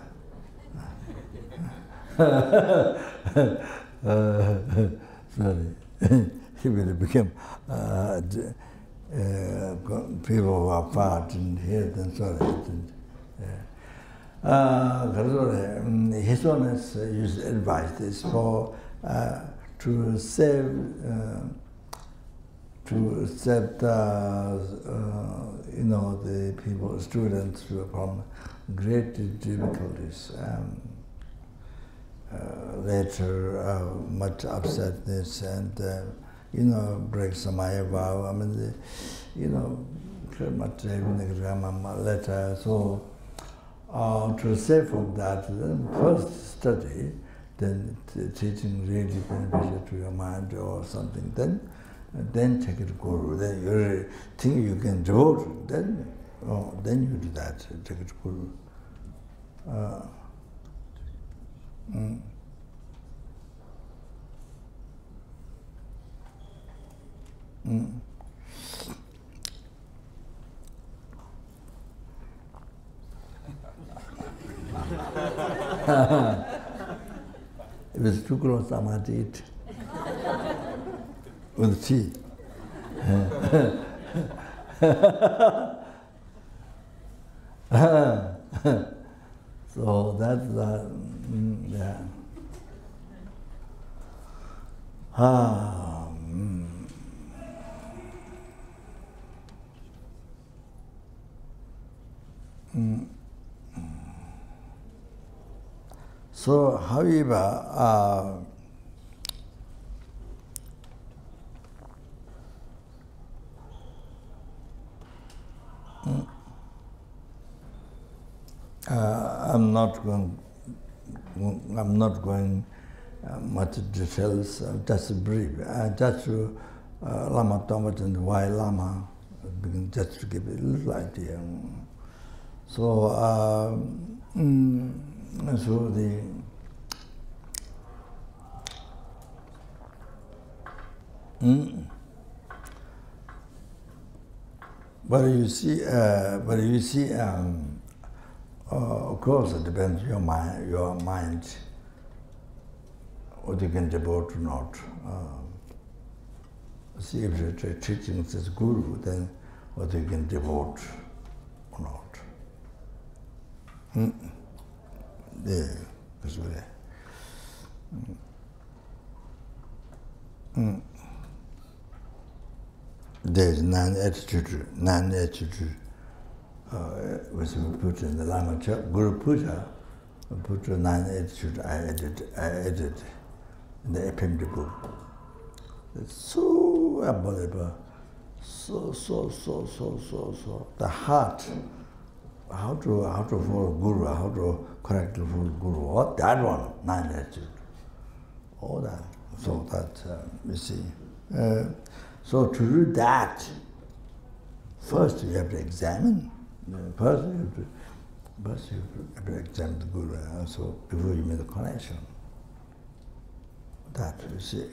Sorry, he will become people who are far didn't hear. Then sorry. His Holiness used advice this for to save the people, students from great difficulties. Later, much upsetness and break some vow. I mean, much letter. So to save from that, then first study, then teaching really beneficial to your mind or something. Then take it to Guru. Then you really think you can devote. Then you do that. Take it to Guru. It was too close, I might eat. With tea. So that's yeah. So, however, I'm not going much details. Just brief. Just to Lama Thomas and why Lama, just to give a little idea. So, but you see, of course, it depends on your mind, what you can devote or not. See, if the teaching says Guru, then what you can devote or not. Yeah, that's right. There's non-attitude, which we put in the Lama Guru Puja, we put a non-attitude I added in the FPMT book. It's so unbelievable, so. The heart, how to follow Guru, how to correctly follow Guru, what that one, non-attitude, all that. So that, you see. So to do that, first you have to examine. First you have to examine the Guru, so before you make the connection. That, you see.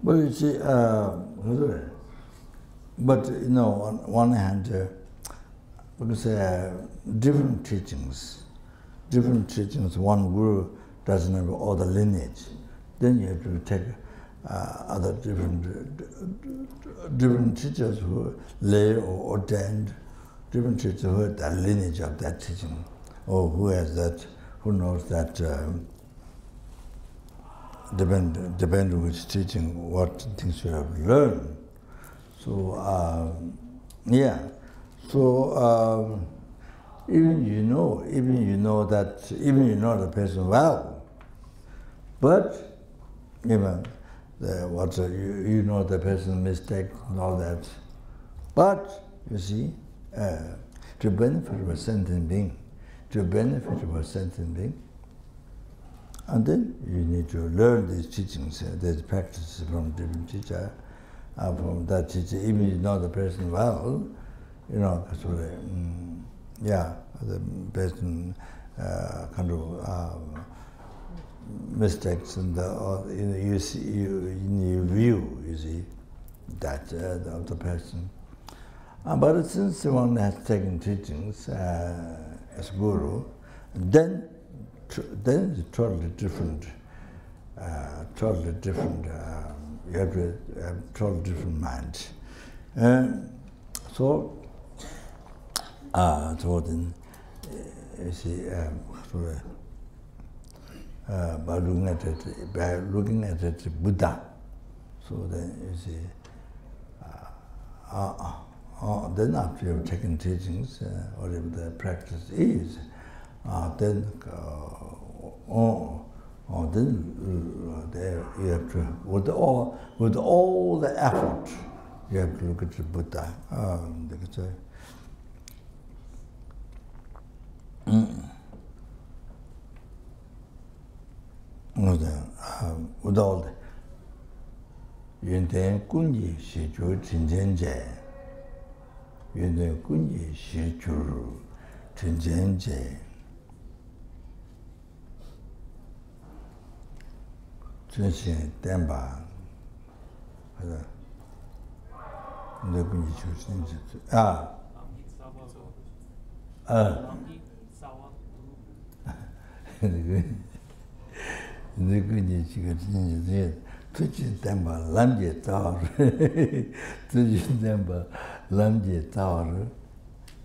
But you see, but you know, on one hand, because different teachings, one guru doesn't have all the lineage. Then you have to take other different teachers who lay or ordained, different teachers who have that lineage of that teaching, or who has that, who knows that. Depend on which teaching, what things you have learned. So yeah. So even you know the person well, but even you know the person's mistake and all that. But you see, to benefit of a sentient being, and then you need to learn these teachings, these practices from different teacher, from that teacher. Even if you know the person well, you know, the person kind of mistakes and you see in your view, you see that of the person. But since one has taken teachings as guru, then it's totally different. You have to have totally different mind. So then, you see, by looking at it, Buddha. So then you see, then after you have taken teachings, whatever the practice is, then there you have to, with all the effort, you have to look at the Buddha. With all the Yunten Kunji Shichu Chinjenje, Yunten Kunji Shichu Chinjenje. Chinchen Temba, the Kunji Chinjenje. Tuchin Temba Lamje Tower, Tuchin Temba Lamje Tower,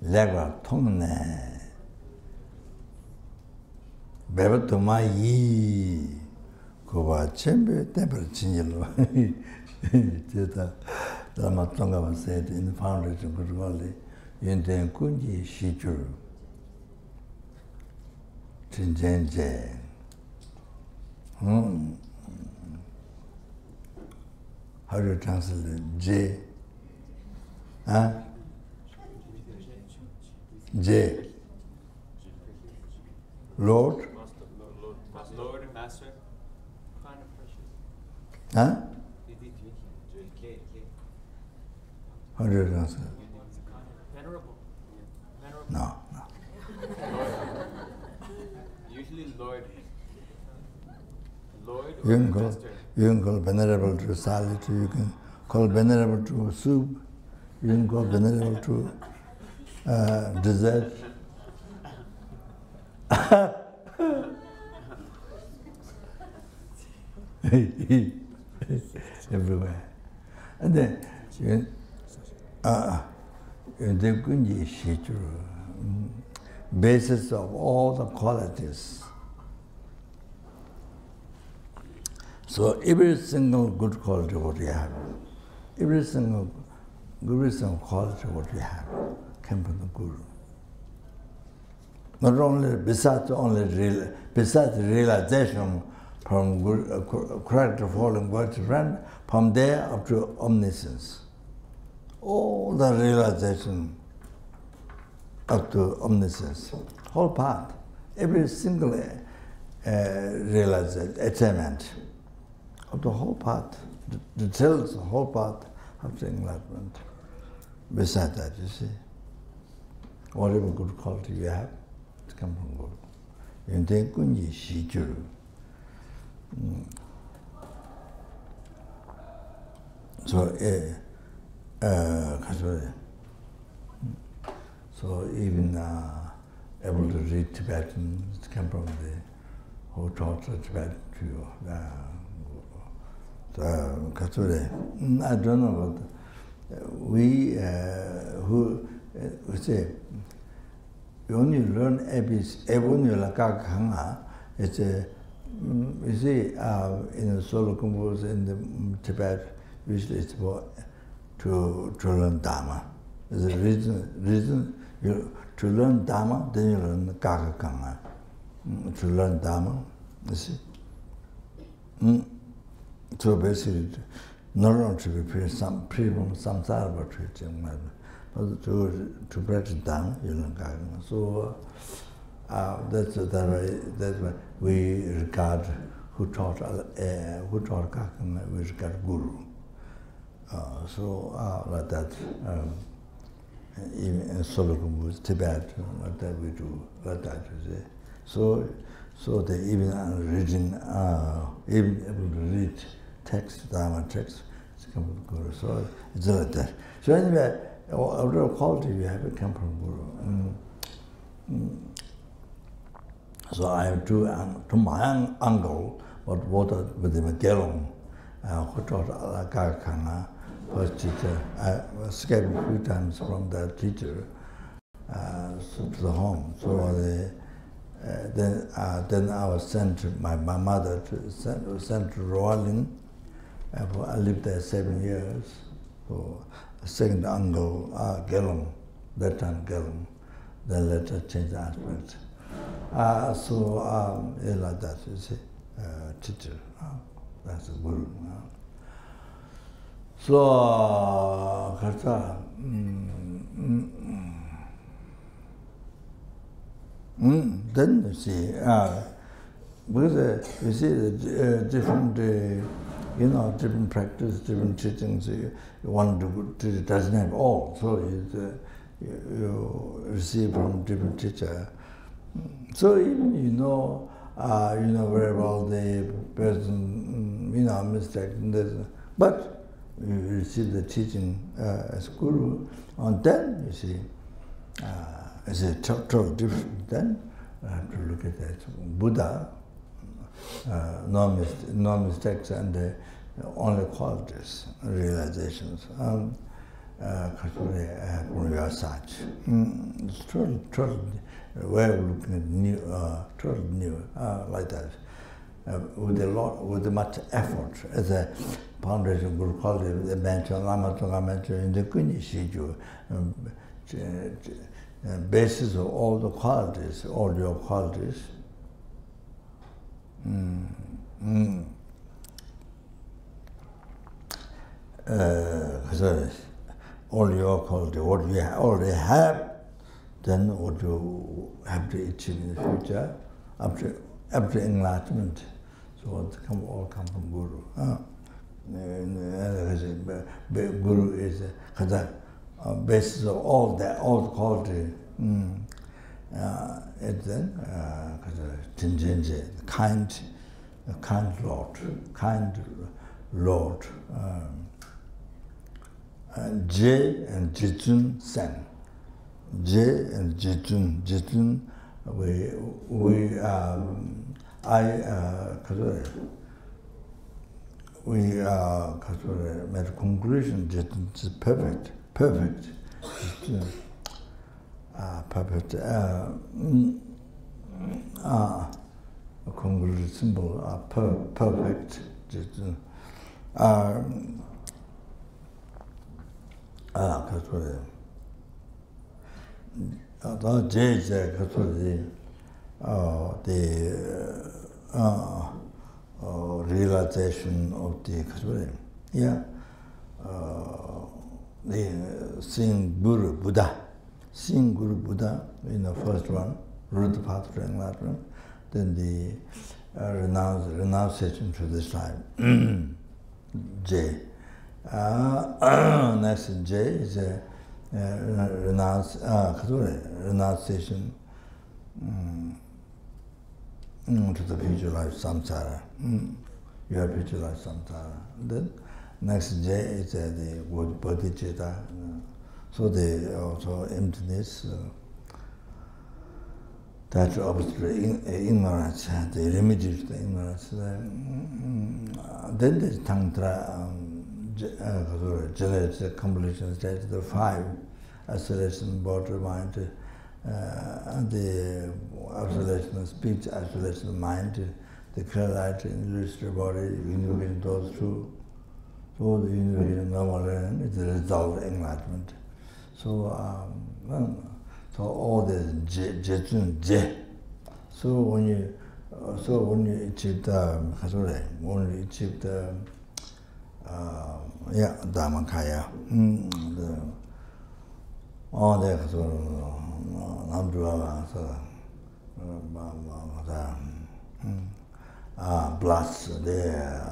Legua Tongne, Bebatoma Yi, Koba Chembe, Temper Chinjilo. Lama Tonga was said in the foundation of Guruvali, Yunten Kunji Shichuru, Chinjenje. How do you translate J? Huh? J. Lord? Lord, Master. Huh? How do you translate? Venerable. No. Usually Lord. Lord You or can call, Master. you can call venerable to salad, you can call venerable to soup, you can call venerable to dessert. Everywhere. And then the Kunji Shichuru, basis of all the qualities. So every single good quality what we have, every single quality what we have came from the Guru. Not only besides the realization from correct following words friend, from there up to omniscience. All the realization up to omniscience, whole path, every single realization, attainment of the whole path, the tells the whole path of the enlightenment. Beside that, you see, whatever good quality you have, it comes from Guru. You think kunji shijuru. So even able to read Tibetan, it comes from the who taught the Tibetan to you. I don't know, but we who say when you learn ABC, when you learn it's a you see in the solo compose in the Tibet usually it's about to learn Dharma. There's a reason you to learn Dharma, then you learn Kakakanga. To learn Dharma, you see. So basically, not only to be free from samsara, but to practice Dharma, you learn Kakakanga. So that's why we regard who taught Kakakanga, we regard Guru. Like that. Even in Solomon, Tibet, like that we do, like that, you see. So they even reading, even able to read text, Dharma text, it's come from Guru. So it's like that. So anyway, whatever quality you have, it comes from Guru. So I have to my uncle, what with him a Gelong, who taught Kakakanga. First teacher, I escaped a few times from that teacher to the home. So then I was sent to my mother sent to Ling. I lived there 7 years. So the second uncle, Gelong, that time Gelong, then later changed the aspect. Like that, you see, teacher, that's a guru. So, then you see, because you see the different, different practice, different teachings. You want to doesn't have all, so you receive from different teacher. So even you know very well the person, mistake, but you receive the teaching as Guru, and then you see, it's a total different. Then I have to look at that. Buddha, no mistakes and only qualities, realizations. Such. It's total way of looking at new, total new, like that. With much effort, as a foundation group called the mention, Lama Zopa Rinpoche in the Kunyi Shiju, basis of all the qualities, all your qualities. All your quality, what you already have, then what you have to achieve in the future, after enlightenment. So it all come from Guru. Guru is the basis of all the quality. And then kind Lord. J and Jitun Sen. J and Jitun. We made a conclusion that it's perfect. Perfect. A conclusion symbol, perfect. Realization of the the seeing Guru Buddha, in the first one, root path to enlightenment. Then renunciation to this life. J. Next J is renunciation to the future life samsara. Your future life samsara. Then next J is the word bodhicitta. So the also emptiness. That obscure ignorance, the remedy to the ignorance. Then the Tantra generates the completion state, the 5 isolation, border mind, the isolation of speech, isolation of mind, the clarity in the illusory body, unification those two. So the unification normal learning is the result of enlightenment. So all the J. So when you achieve the Dhammakaya, all the plus there,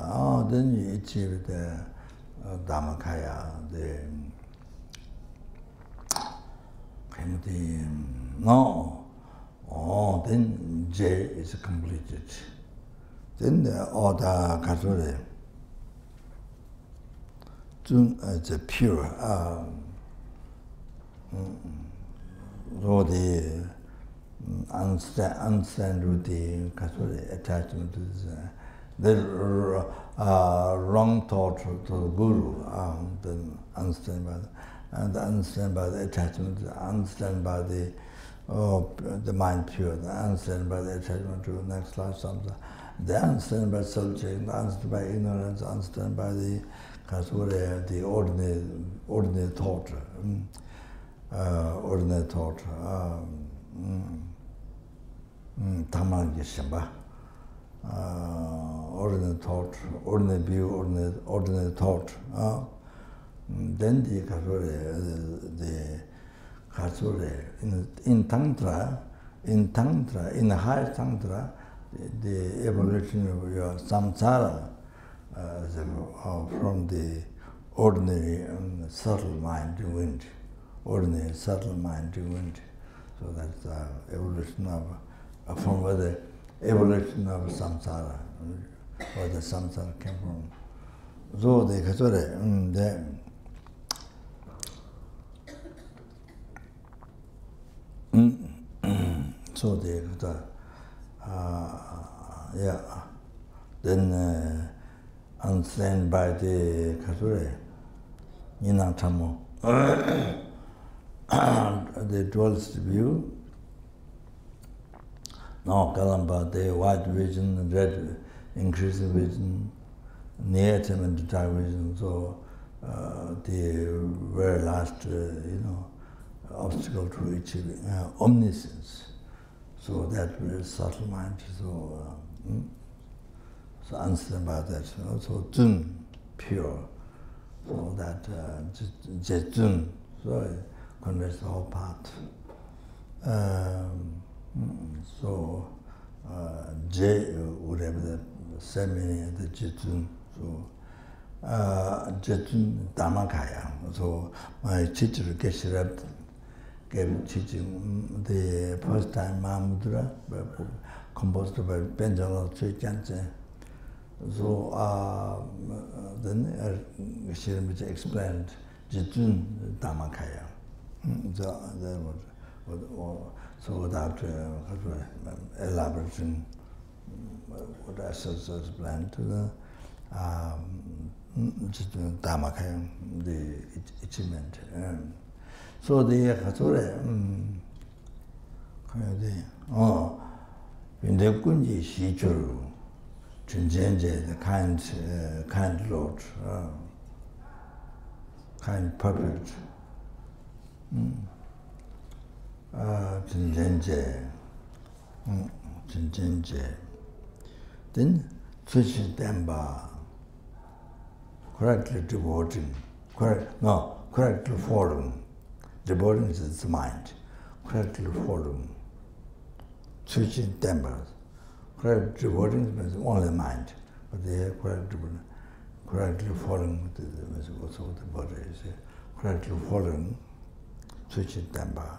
then you achieve the Dhammakaya, then J is completed. Then the order Kasure, Jun is pure. So the understand with the Kasure attachment to the wrong thought to the Guru, then understand by understand by the attachment, understand by the mind pure, understand by the attachment to the next life samsara, they understand by subject, understand by ignorance, understand by the Kasura, the ordinary thought, Tamagishamba, ordinary thought, ordinary view, ordinary thought. Then the Kasure, in Tantra, in the higher Tantra, the evolution of your samsara from the ordinary subtle mind to wind, ordinary subtle mind to wind. So that's the evolution of, from where the evolution of samsara, where the samsara came from. So the Kasure, so then understand by the Kasure, Ninatamo, the dualist view. Now Kalamba, the white vision, red increasing vision, near term and dark vision. So the very last, obstacle to achieving omniscience. So that very subtle mind. So understand about that. So Jun, pure. So that Jun, so it conveys the whole path. So J would have the same meaning as the Jitun. So Jitun Dhammakaya. So my teacher Geshe gave teaching the first time Mahamudra, composed by Bangalore, Choe. So then she explained Jitun Dhammakaya. So without elaborating what I just explained to the Jitun Dhammakaya, the achievement. So the Kasure, in the Kunji Shichuru, Chinjenje, the kind Lord, kind perfect. Chinjenje, then Tsuchi Demba, correctly devoting, correctly following. Devoting is its mind, correctly following. Switching tempers, correctly wording means only mind. But they are correctly following also the body is correctly following switch it temper.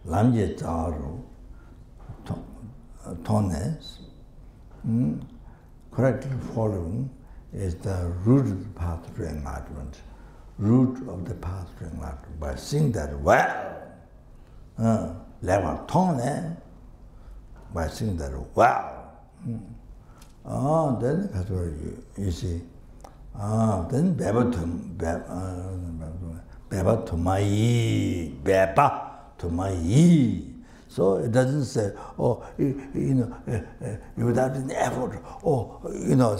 Lamje Taru Tones correctly following is the root of the path to enlightenment. Root of the path to enlightenment. By seeing that well, level tone, by seeing that well, then that's where you see. Then beba to my. So it doesn't say, without any effort,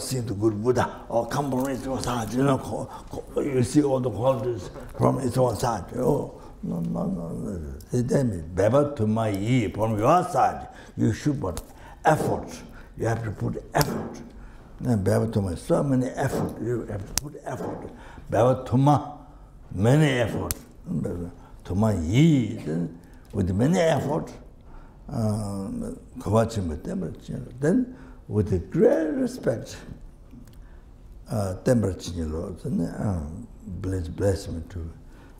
see the good Buddha, or come from its own side, you see all the qualities from its own side. Oh, no. Beba to my, from your side, you should put effort. You have to put effort. Beba to my, so many effort, you have to put effort. Beba to my, many effort. To my with many effort, then with a great respect,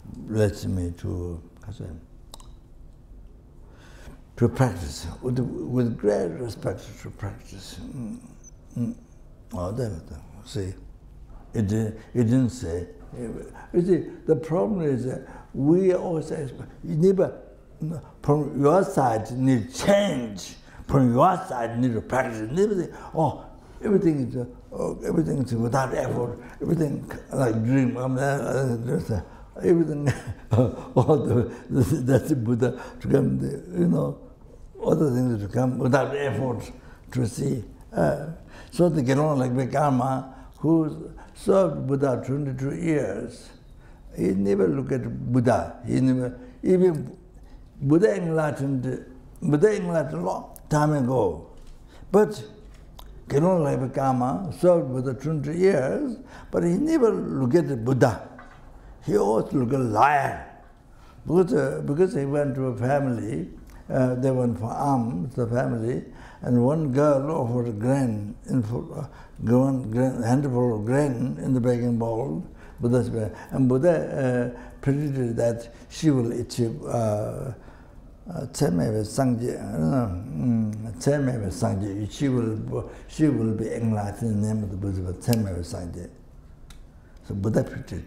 bless me to practice with great respect to practice. See, it didn't say. You see, the problem is that we always expect, from your side need change, from your side need to practice, everything is without effort, everything like dream, everything, that's the Buddha to come, other things to come without effort to see. So they get on like Karma, who served Buddha 22 years. He never looked at Buddha. He never, even Buddha enlightened a long time ago. But Gelon Labakama served Buddha 20 years, but he never looked at Buddha. He always looked at a liar. Because he went to a family, they went for alms, the family, and one girl offered a grain, handful of grain in the begging bowl, Buddha's way. And Buddha predicted that she will achieve she will be enlightened in the name of the Buddha. So Buddha predicted.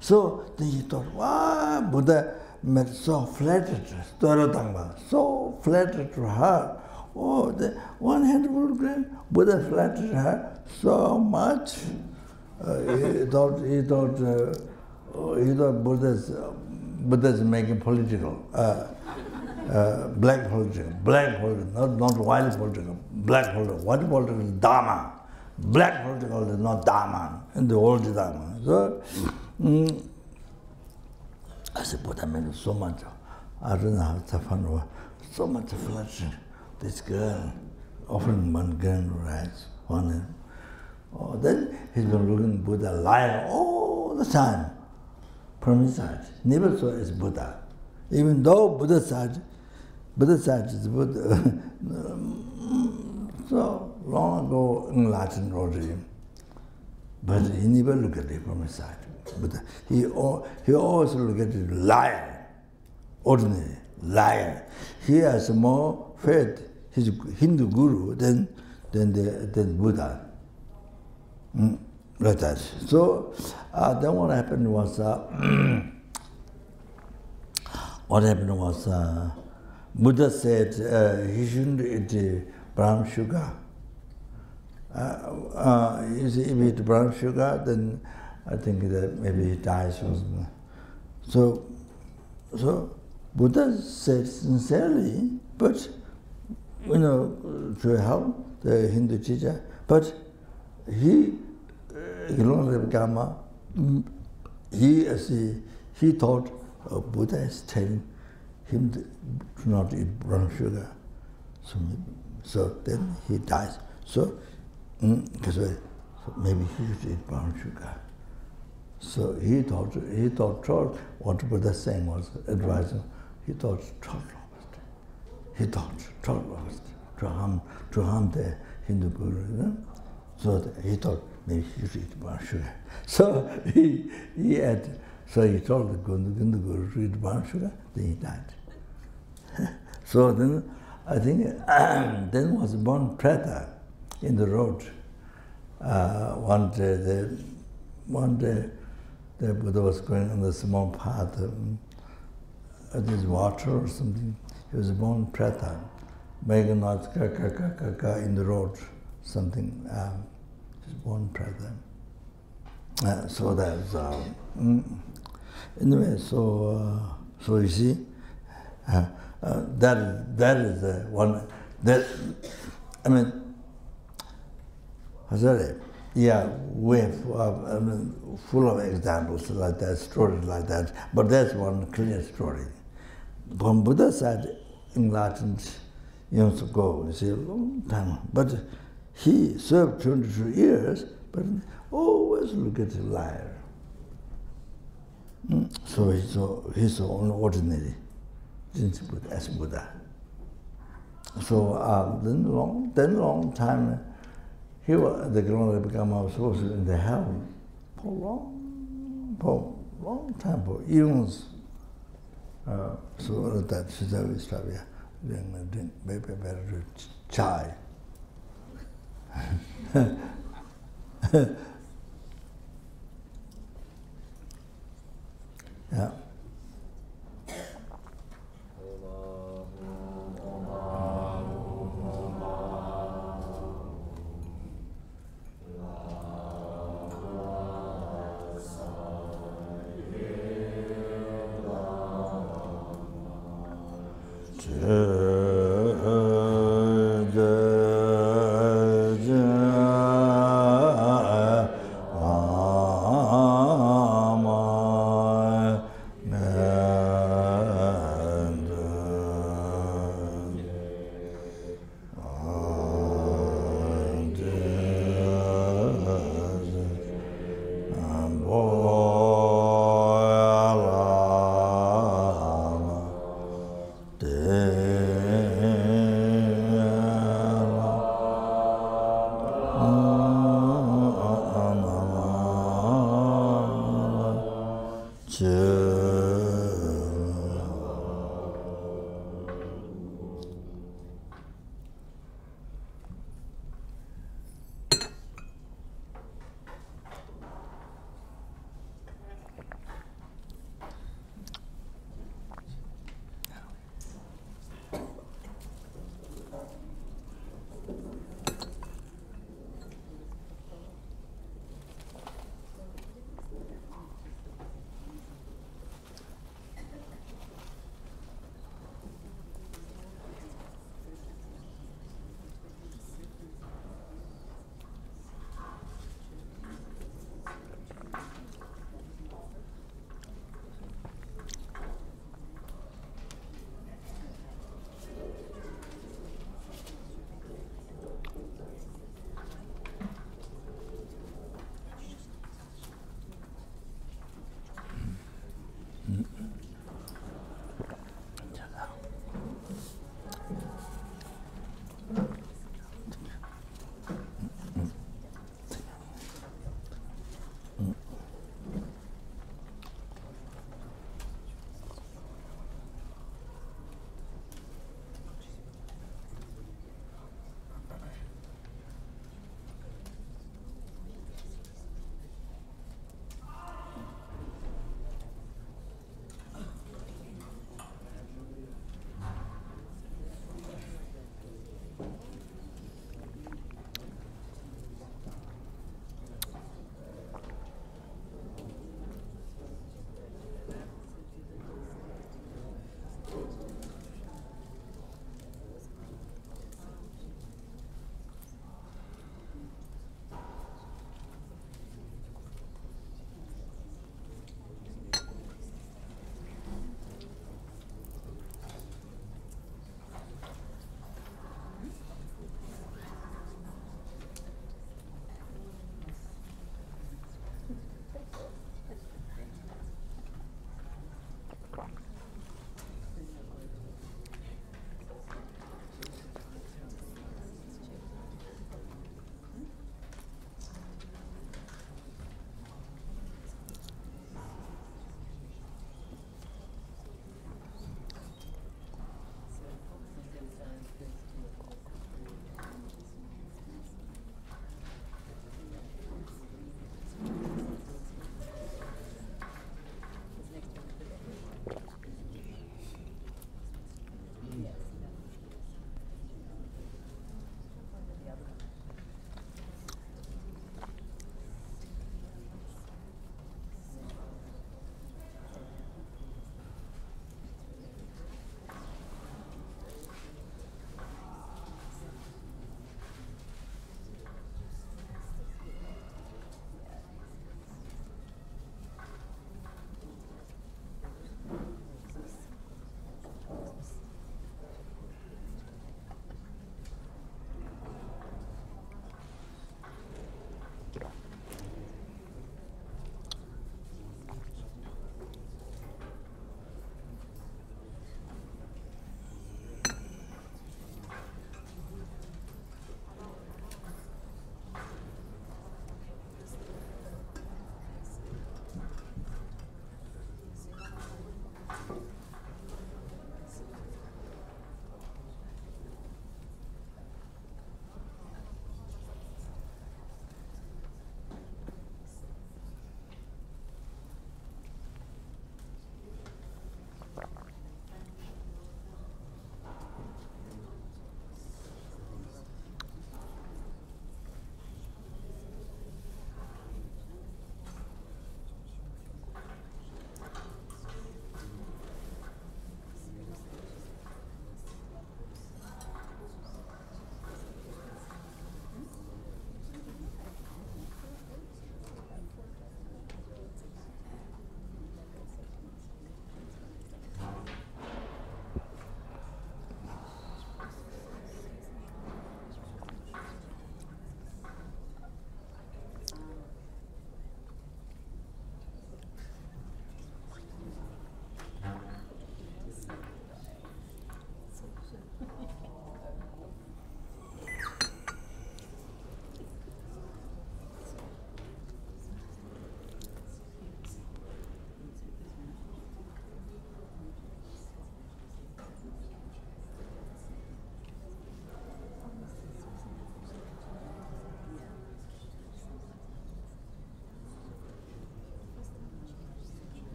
So then he thought, wow, Buddha met so flattered, so flattered to her. Oh, the one handful of grain, Buddha flattered her so much. He thought Buddha's making political, black political, not white political, black political. White political is Dharma, black political is not Dharma, in the old Dharma. So I said, Buddha made so much. I don't know how to find so much flattery. This girl offering one grain of rice, one. Then he's been looking Buddha lying all the time from his side. Never saw as Buddha. Even though Buddha's side is Buddha. So long ago enlightened already. But he never looked at it from his side. Buddha. He always looked at it liar, ordinary liar. He has more faith, his Hindu guru, than Buddha. Like that. So then what happened was Buddha said he shouldn't eat brown sugar. You see, if he eat brown sugar, then I think that maybe he dies or something. So Buddha said sincerely, but to help the Hindu teacher, but he thought Buddha is telling him to not eat brown sugar. So then he dies. So maybe he should eat brown sugar. So he thought what Buddha saying was advising. he thought to harm the Hindu Guru. So he thought maybe he should eat one sugar. So he had, so he told the Hindu Guru to eat one sugar, then he died. So then I think then was born Preta in the road. One day the Buddha was going on the small path, there's water or something. He was born Preta, making noise in the road, something. He was born Preta. So that's anyway. So you see, that is the one that I mean. Yeah, we have full of examples like that, stories like that, but that's one clear story. From Buddha's side, enlightened years ago, you see, a long time. But he served 22 years, but always look at the liar. So he's only ordinary, as Buddha. So then long time, he was the grown become supposed in the hell for long time, for eons. So that she said we stop here. Drink maybe better chai. Yeah.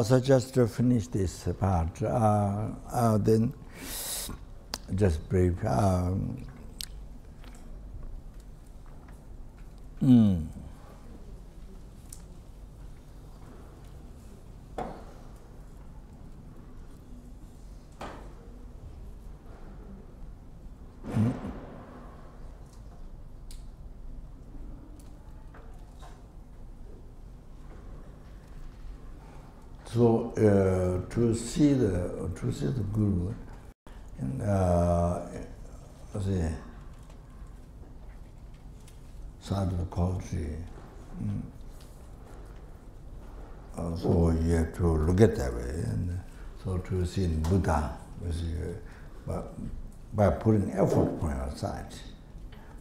So just to finish this part, then just brief. So to see the Guru, the side of the culture, so you have to look at that way, and so to see Buddha, by putting effort from your side,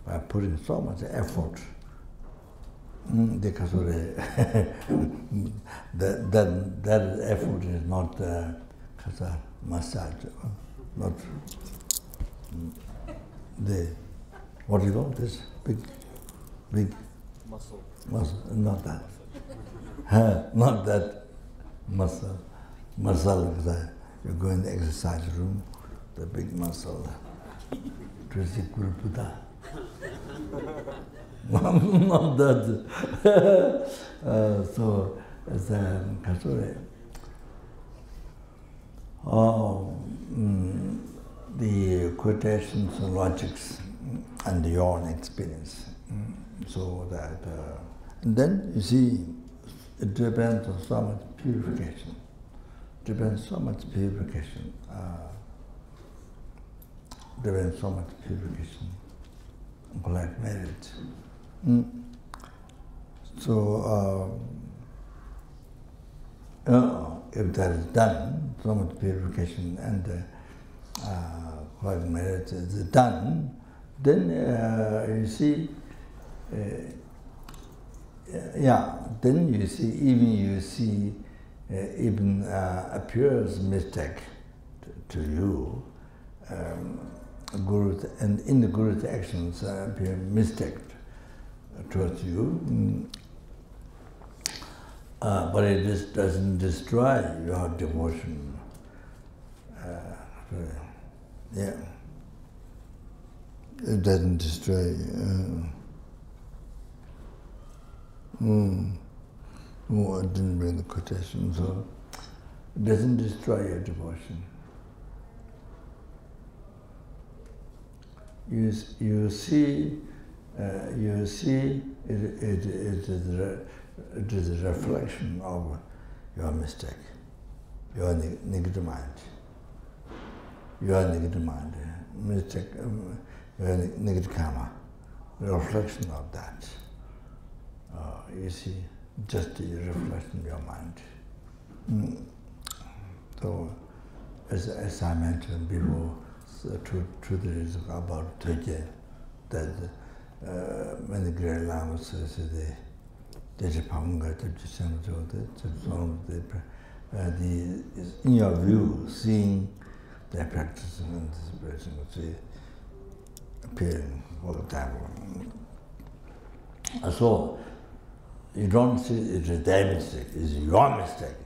by putting so much effort. Because that effort is not massage, not the what do you call this big muscle, not that, not that muscle. Because you go in the exercise room, the big muscle to see Guru Buddha. Not that. So, as a Kasure, the quotations and logics and your own experience. So that, and then you see, it depends on so much purification. Depends so much purification. Depends so much purification. Like merit. So, if that is done, so much purification and like merit is done, then you see, then you see, even appears mistake to you. Guru and in the Guru's actions appear mistake towards you, but it just doesn't destroy your devotion. It doesn't destroy. I didn't bring the quotation, so it doesn't destroy your devotion. You see, it is a reflection of your mistake, your negative mind. Your negative mind, mistake, your negative karma, reflection of that. You see, just a reflection of your mind. So, as I mentioned before, truth is about Choe, that many great lamas say in your view, seeing their practice and this appearing all the time. So you don't see it is their mistake, it's your mistake.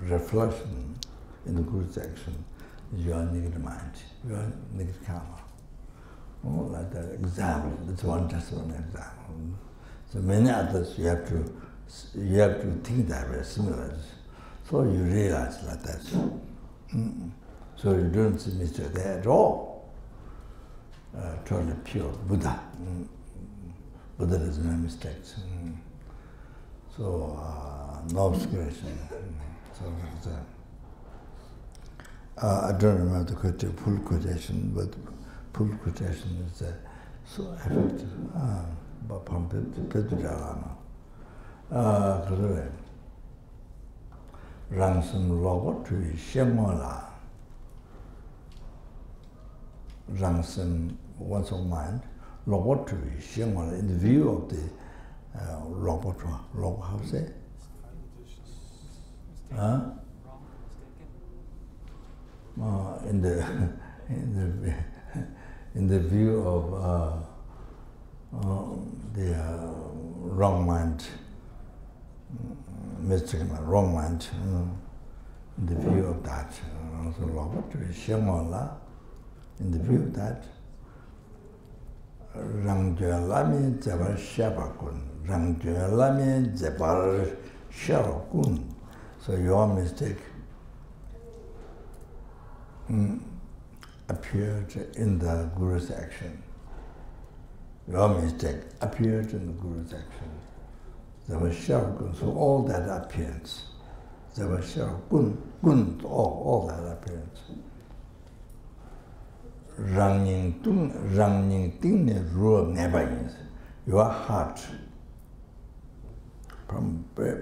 Reflection in the Guru's action is your negative mind, your negative karma. Oh, like that example. That's just one example. So many others you have to think that way, similar. So you realize like that. So you don't see mistake there at all. Totally pure Buddha. Buddha has no mistakes. So no obscuration. So I don't remember the full quotation, but full quotation is so effective. But from Kyabje Lama. 그래. ransom logo to Shemola. Ransom once of mind, logo to Shemola in the view of the robot, how to say? In the view of the wrong mind, mistaken wrong mind, in the view of that, in the view of that, Rangjö Lami Zebar Shabakun, Rangjö Lami Zebar Shabakun. So your mistake appeared in the Guru's action. Your mistake appeared in the Guru's action. There was Shabakun, so all that appearance. There was Shabakun, all that appearance. Rangning Ting ne Ruo never is. Your heart from very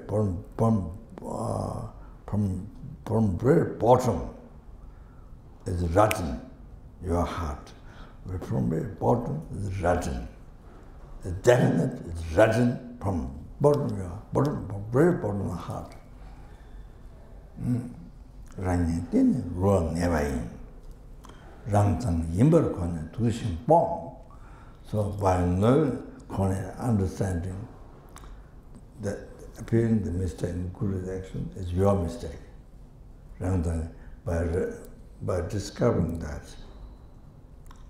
bottom is rotten. Your heart from very bottom is rotten. The definite is rotten from very bottom of the heart. Rangning Ting ne Ruo never in. Rangzang Yimber Kone Tuishin Bong. So by no understanding that appearing the mistake in Guru's action is your mistake. Rangzang, by discovering that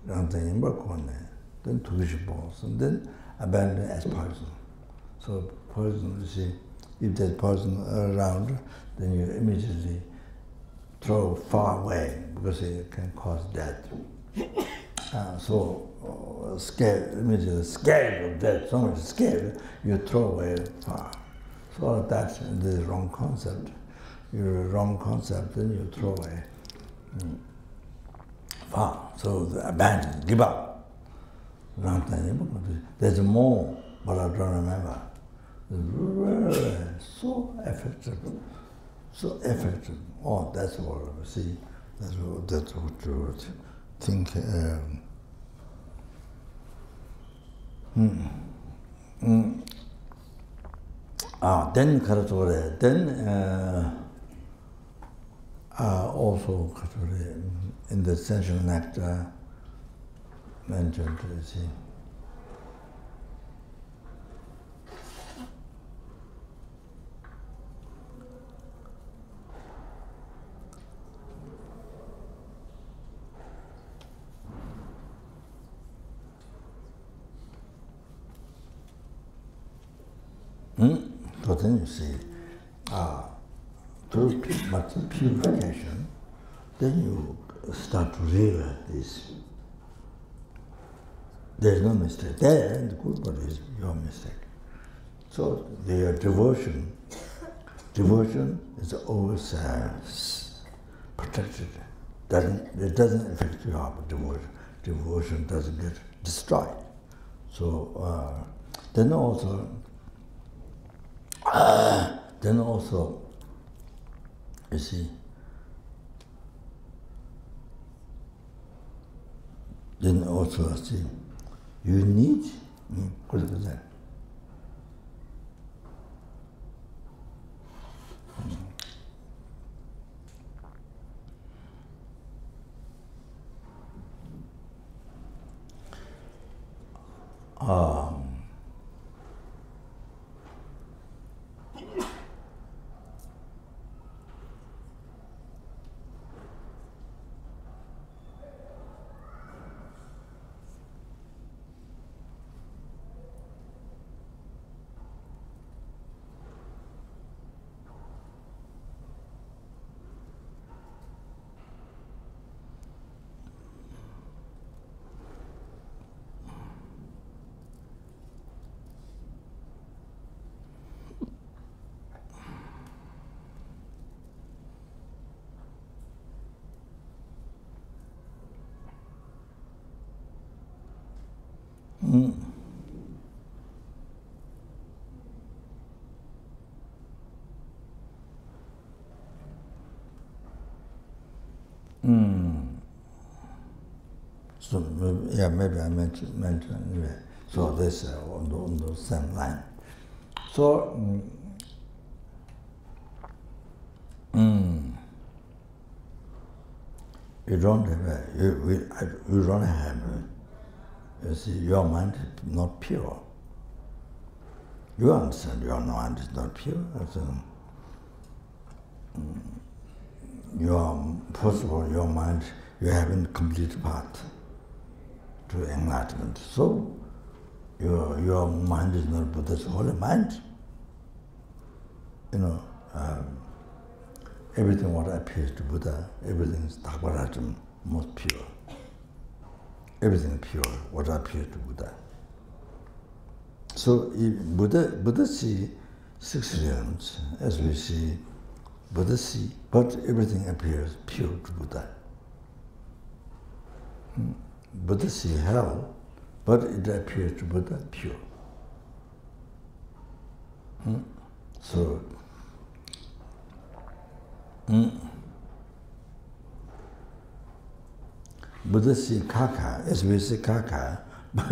Rangzang Yimber Kone, then Tuishin Bong, and then abandon as person. So person, you see, if there's person around, then you immediately throw far away because it can cause death. Immediately scared of death, so much scared, you throw away far. So that's the wrong concept. You're a wrong concept, then you throw away far. So abandon, give up. There's more, but I don't remember. So effective. So effective. Oh, that's what I see. That's what you would think. Then Karatore. Then also Karatore in the essential nectar mentioned. You see. So then you see, through much purification, then you start to realize this. There's no mistake there, and the good body is your mistake. So the devotion is always protected. It doesn't affect your devotion. Devotion doesn't get destroyed. So then also, you see, you need, what is that? So yeah, maybe I mentioned anyway. So this on the same line. So you don't have you don't have you see your mind is not pure. You understand your mind is not pure. So, first of all, your mind, you haven't complete path to enlightenment. So your mind is not Buddha's holy mind. You know, everything what appears to Buddha, everything is Thaparajam, most pure. Everything pure, what appears to Buddha. So Buddha see 6 realms, as we see, Buddha see, but everything appears pure to Buddha. Buddha see hell, but it appears to Buddha pure. So, Buddha see kaka, as we see kaka, but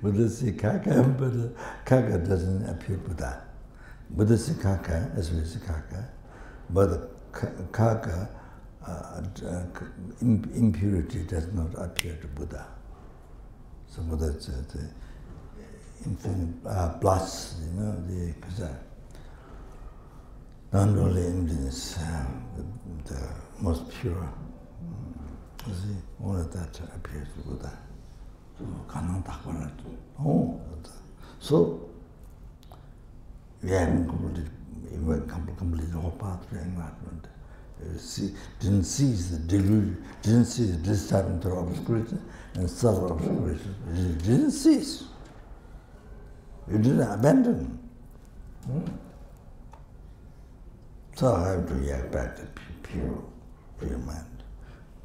Buddha see kaka, but kaka doesn't appear Buddha. Buddha see kaka, as we see kaka, but kaka impurity does not appear to Buddha. So Buddha said the infinite plus, you know, the not only emptiness, the most pure. You see, all of that appears to Buddha. So kanang takparat. Oh, so we haven't completed the whole path to enlightenment. Didn't seize the delusion, didn't seize the disturbing through obscurity and subtle obscurity. You didn't cease. You didn't abandon. So I have to get back to pure mind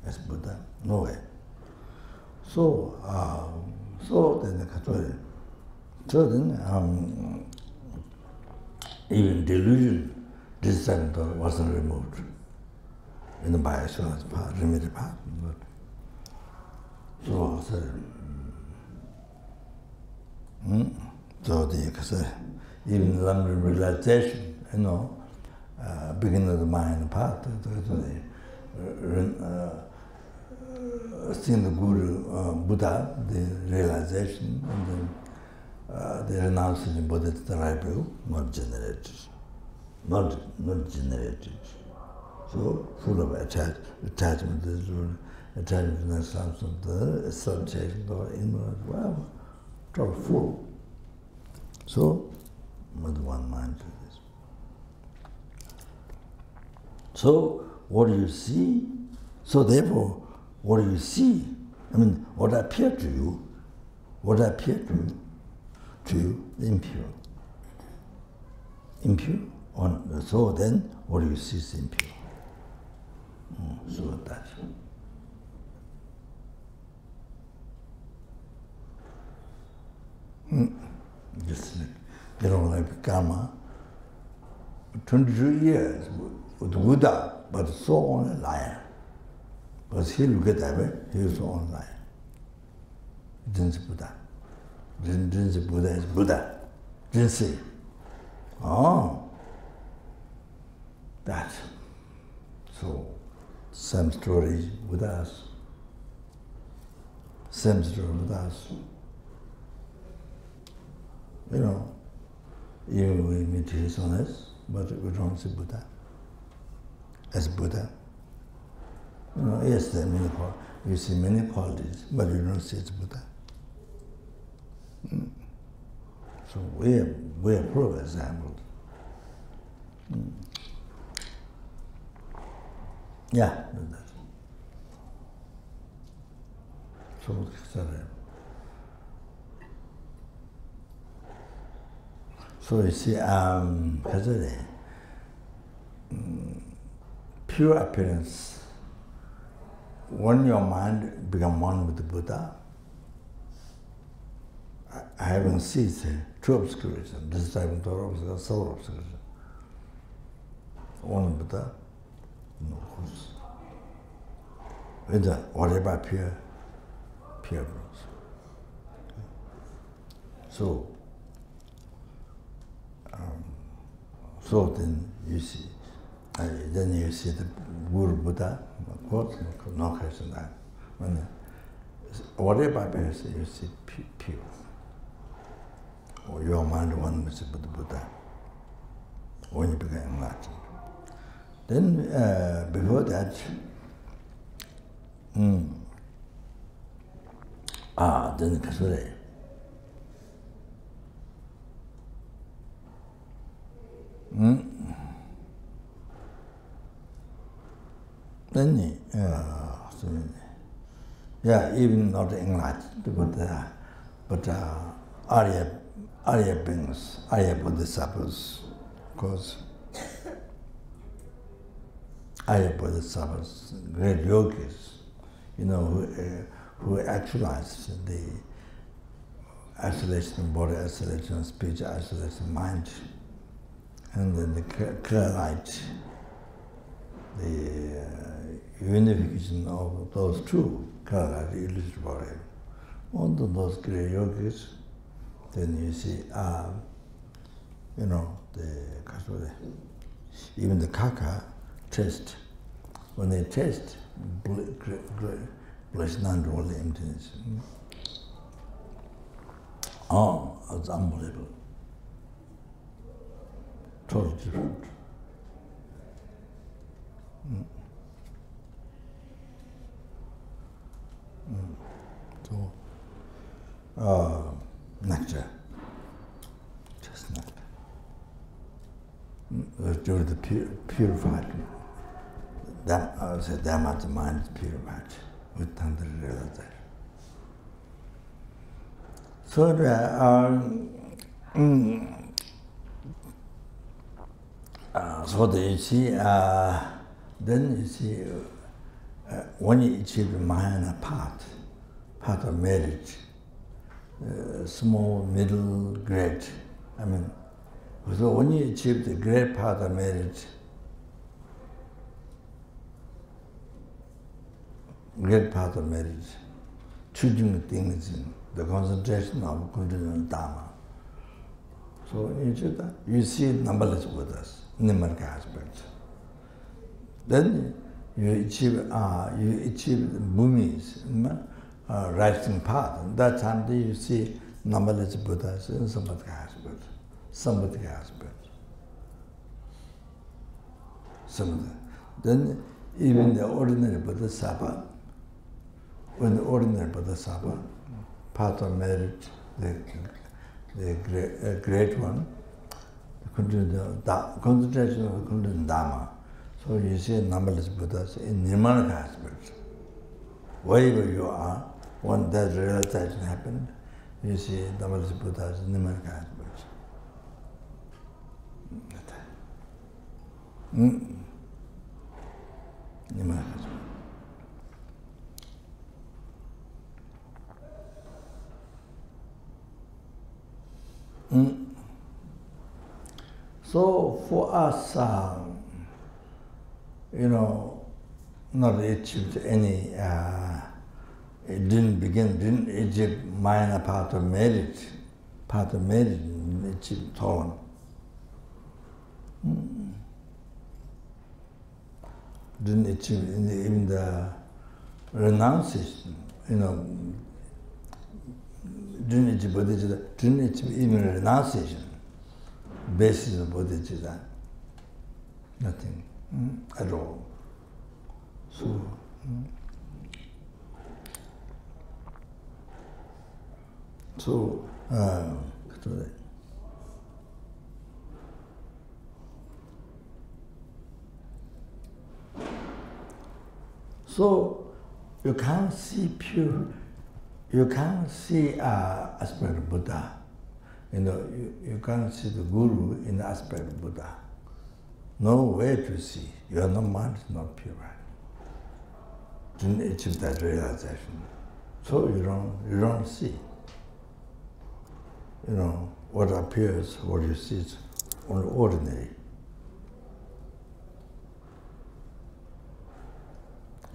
as Buddha. No way. So then the Catholic. So then even delusion, disturbing thought wasn't removed in the Biasura's part, limited part. But so the even London realization, you know, beginning of the mind part, seeing the Guru, Buddha, the realization, and then the renouncing of Buddha to the right way, not generated. Not generated. So full of attachment to this world, attachment to the substance, the association, or ignorance, whatever, total full. So, with one mind to this. So, what do you see? So therefore, what do you see? I mean, what appeared to you, impure. Impure. So then, what do you see is impure? So that. Just like Karma, 22 years with Buddha, but so on a liar. Because he looked at that way, he was so on a liar. Didn't say Buddha. Didn't say Buddha is Buddha. Didn't say. Oh, that. So, same story with us. Same story with us. You know, even we meet his honest, but we don't see Buddha as Buddha. You know, yes, there are many you see many qualities, but you don't see it's Buddha. So we are full of examples. Yeah, that's so sorry. So you see, pure appearance, when your mind becomes one with the Buddha, having ceased true obscuration, this time Torah obscuration, soul obscuration. Only Buddha knows. With whatever appear grows. So, so then you see, the Guru Buddha, of course, no question that. When whatever appears, you see pure. Or your mind one with the Buddha. When you become enlightened. Then before that, then Kasure. Then, even not enlightened, but Arya beings, Arya Bodhisattvas, of course. Arya Bodhisattvas, great yogis, who actualize the isolation of body, isolation of speech, isolation of mind, and then the clear light, the unification of those two, clear light, illusory body. All of those great yogis, then you see, even the kaka test. When they test, bliss, non-dual emptiness. Oh, it's unbelievable. Totally different. So, nectar. Just nectar. During the purified, that I would say that much the mind is purified with Tantra realization. So you see, then you see, when you achieve the Mahayana part of marriage, small, middle, great. So when you achieve the great part of marriage, choosing things, the concentration of continuing Dharma. So you see numberless Buddhas, numerical aspects. Then you achieve Bhumi's rising path. That time you see numberless Buddhas in Samvadika aspects. Then even the ordinary Bodhisattva, when the ordinary Bodhisattva, part of marriage, the great one, the concentration of the Dharma. So you see numberless Buddhas in Nirmanic aspects. Wherever you are, when that realization happened, you see numberless Buddhas in Nirmanic aspects. Nirmanic aspects. So for us, not achieved any, it didn't achieve minor part of marriage, achieved Tsong. Didn't achieve even the renunciation, didn't achieve bodhicitta, didn't achieve even renunciation, basis of bodhicitta, nothing at all. So you can't see pure, you can't see aspect of Buddha. You can't see the Guru in the aspect of Buddha. No way to see. Your mind is not pure. Didn't achieve that realization. So you don't see. you know, what appears, what you see is only ordinary.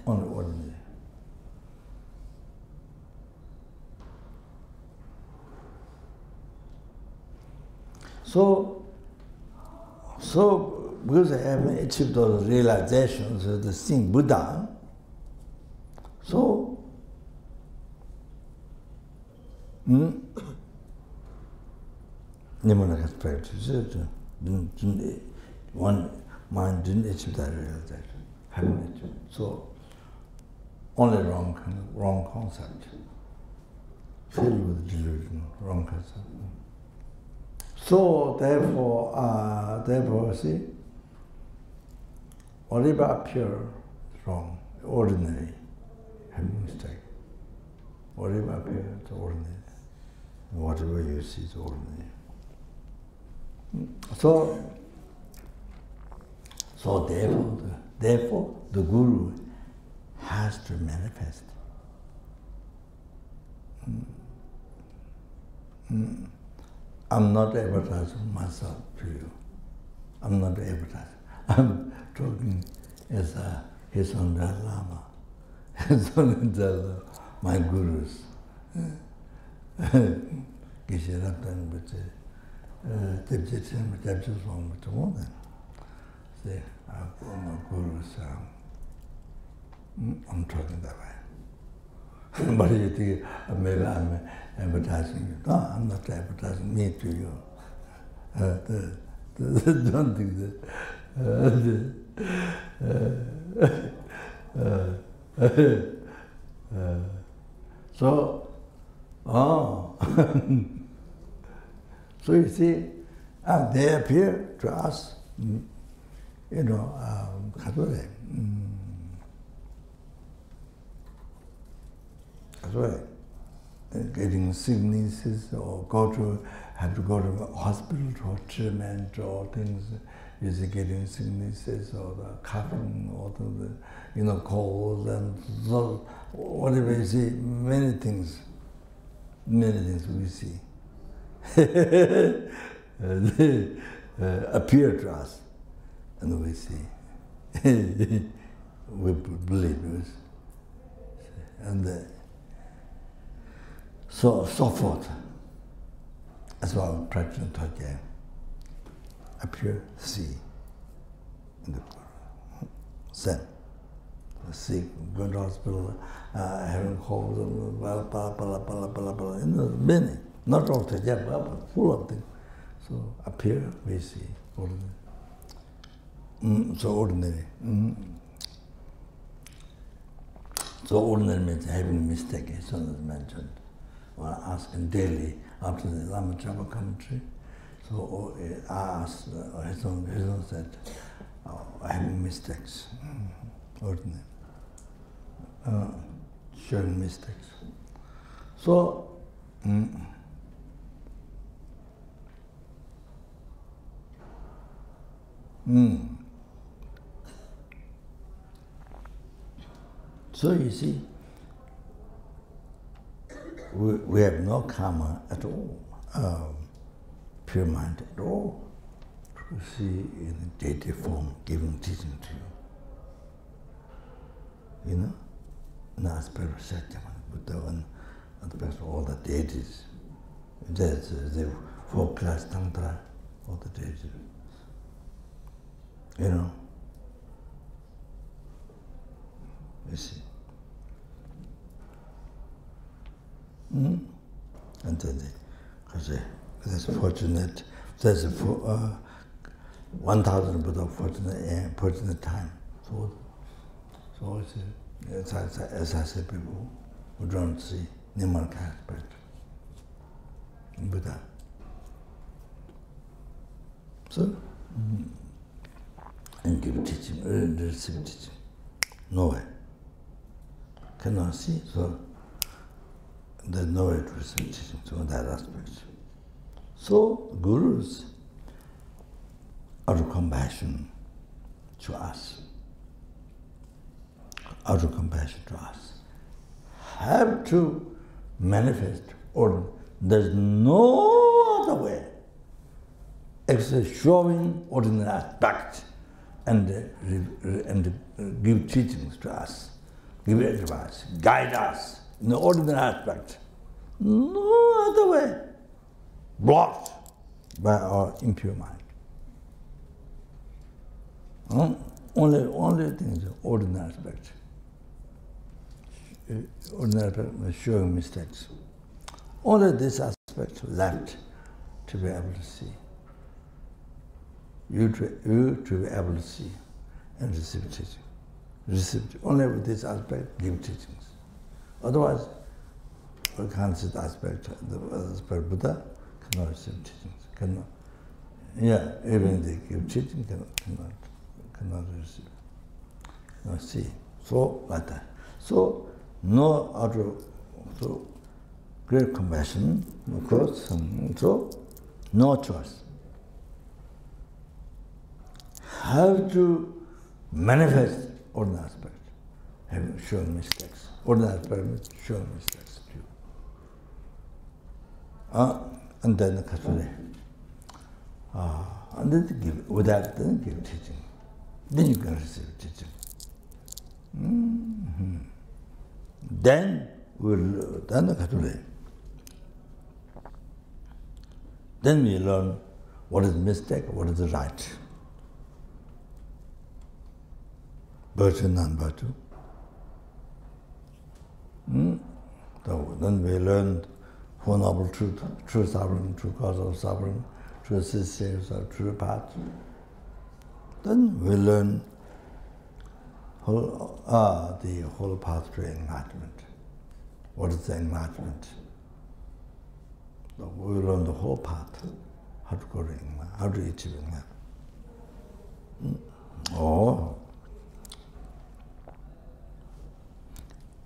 Only ordinary. So because I haven't achieved those realizations of the thing Buddha, so one mind didn't achieve that realization, haven't achieved. So only wrong concept, filled with delusion, wrong concept. So therefore, see, whatever appears wrong, ordinary, having mistake. Whatever appears ordinary, whatever you see is ordinary. So therefore, the Guru has to manifest. I'm not advertising myself to you. I'm not advertising. I'm talking as His Honorable Lama, His Honorable my gurus. See, my gurus, I'm talking that way. But you think maybe I'm advertising you. No, I'm not advertising me to you. Don't think that. So you see, they appear to us, you know, getting sicknesses or have to go to the hospital for treatment or things, is getting sicknesses or the coughing or the, you know, colds and so, whatever you see, many things we see. They appear to us and we see. We believe it. And so forth. That's why I'm practicing again. Appear, see. In the Zen. Sick, go to hospital, having colds, many. Not all together, but full of things. So appear, we see. Ordinary. So ordinary. So ordinary means having mistake, as soon as mentioned. Well, asking daily after the Lama Zopa commentary. So I asked, his own said, having mistakes, ordinary, showing mistakes. So, so you see, we have no karma at all, pure mind at all, to see in deity form giving teaching to you. You know? In the aspect of Satyaman, Buddha, and the best of all the deities. There's the 4-class tantra, all the deities. You know? You see. And then that's fortunate. That's 1,000 Buddha fortunate time. So it's, as I said before, we don't see Nimarka aspect in Buddha. So, and give teaching, receive teaching. No way. Cannot see, so there's no way to receive teaching from that aspect. So, gurus, out of compassion to us, have to manifest, or there's no showing ordinary aspect and give teachings to us, give advice, guide us in the ordinary aspect. No other way, blocked by our impure mind. Only thing is ordinary aspect. Ordinary aspect showing mistakes. Only this aspect left to be able to see. You to be able to see and receive teaching. Only with this aspect, give teachings. Otherwise, we can't see the aspect, Buddha cannot receive teachings. Cannot. Yeah, even they give teaching, cannot receive. Cannot see. So, like that. So, no other, so great compassion, of course, so no choice. Have to manifest ordinary aspect, have shown mistakes. Ordinary aspect showing mistakes to you. And then the and then give, without then give teaching. Then you can receive teaching. Then then we learn what is mistake, what is the right. Virtue, non-virtue. So then we learn Four Noble Truth, true suffering, true cause of suffering, true sisters of true path. Then we learn the whole path to enlightenment. What is the enlightenment? So we learn the whole path, how to go to enlightenment, how to achieve enlightenment.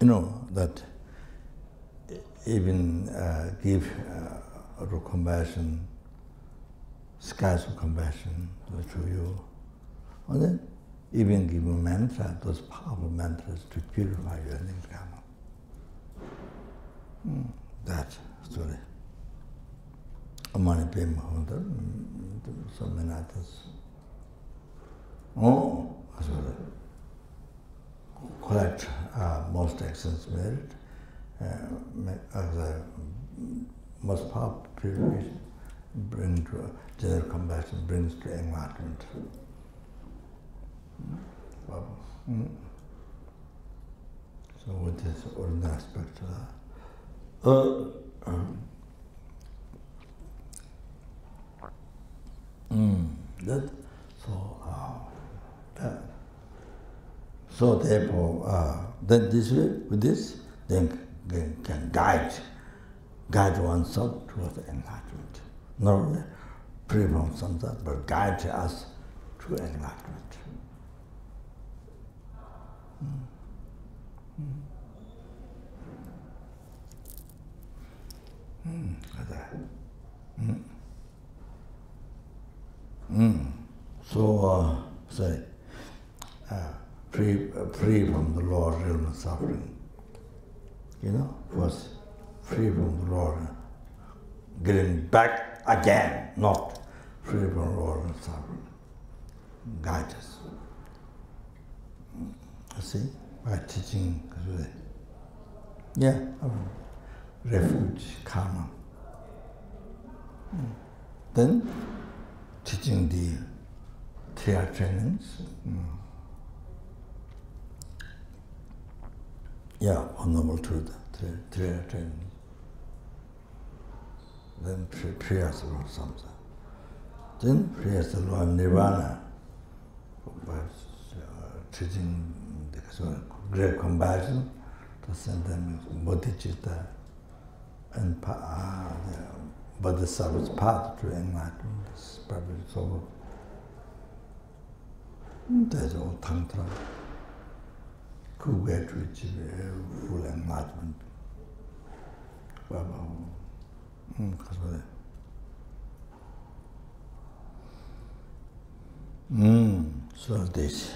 You know that even give compassion, skies of compassion to you, and then even give a mantra, those powerful mantras to purify your karma. That story. Amani Pema, so many others. Sorry. Collect most excellence merit, most powerful purification, bring to general compassion, brings to enlightenment. So with this ordinary aspect so therefore, then this way, with this, then can guide oneself towards enlightenment. Not only free from samsara, but guide us to enlightenment. So, say, free from the lower realm of suffering. First, free from the lower, getting back again, not free from lower realm of suffering. Guide us. See, by teaching, refuge, karma. Then, teaching the 3 trainings. Honorable Truth, 3 trainings. Then prayers about samsara. Then prayers about nirvana, by teaching the great compassion, to send them bodhicitta and bodhisattva's path to enlightenment. This is probably so. That's all tantra. Could get to achieve full enlightenment. So this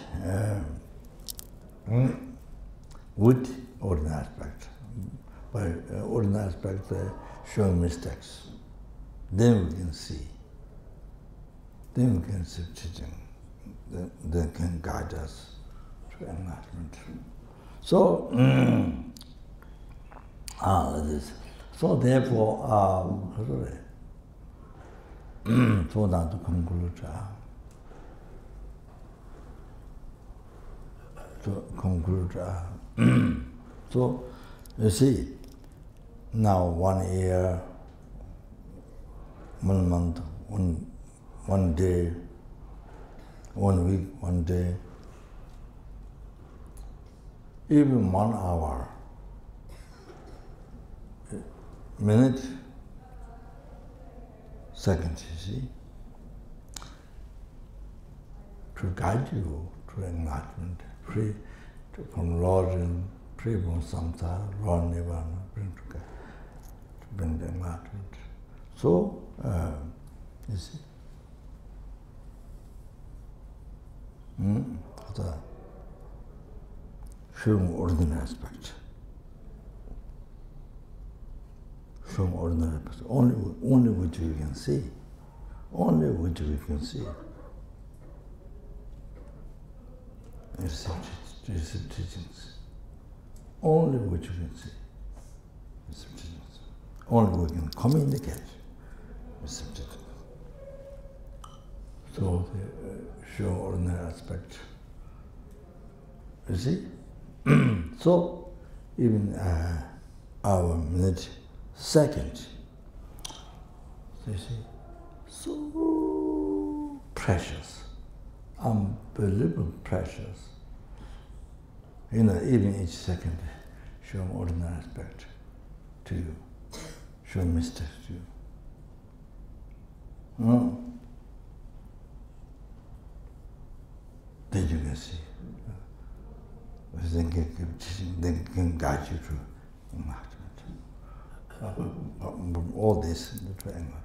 with ordinary aspect, by ordinary aspect showing mistakes, then we can see. then we can see teaching, then can guide us to enlightenment. So, this. So therefore, so that to conclude, so you see, now 1 year, 1 month, one day, 1 week, 1 day, even 1 hour, minute, second, you see, to guide you to enlightenment, free from lording, free from samsara, Lord Nirvana, to bring the enlightenment. So, you see, the showing ordinary aspect. Showing ordinary aspect. Only which we can see. Only which we can see. Receive teachings. Only which we can see. Receive teachings. Only we can communicate. Receive teachings. So the show ordinary aspect. You see? So even our minute, second, you see, so precious, unbelievable precious. You know, even each second show ordinary aspect to you, show mistakes to you. Then you can see. They can guide you to enlightenment. All this to enlightenment.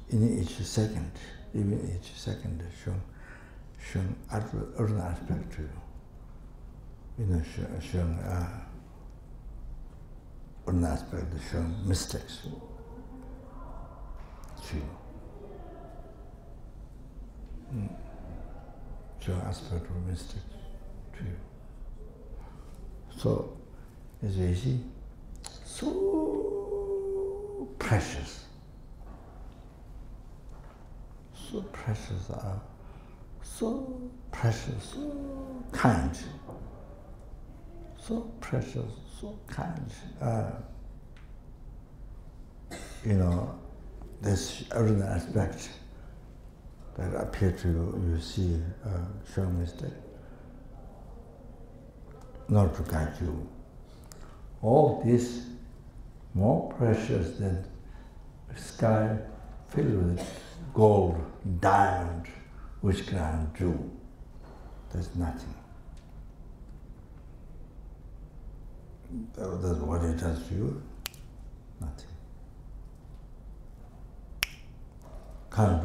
In each second, even each second, showing ordinary aspect to you. You know, showing ordinary aspect, showing mistakes to you. Showing aspect of mistakes to you. So, as you see, so precious, so kind, so precious, so kind. You know, this ordinary aspect that appear to you, you see, show mistake, not to guide you. All this more precious than sky filled with gold, diamond, witchcraft, jewel. There's nothing. That's what it does to you. Nothing. Can't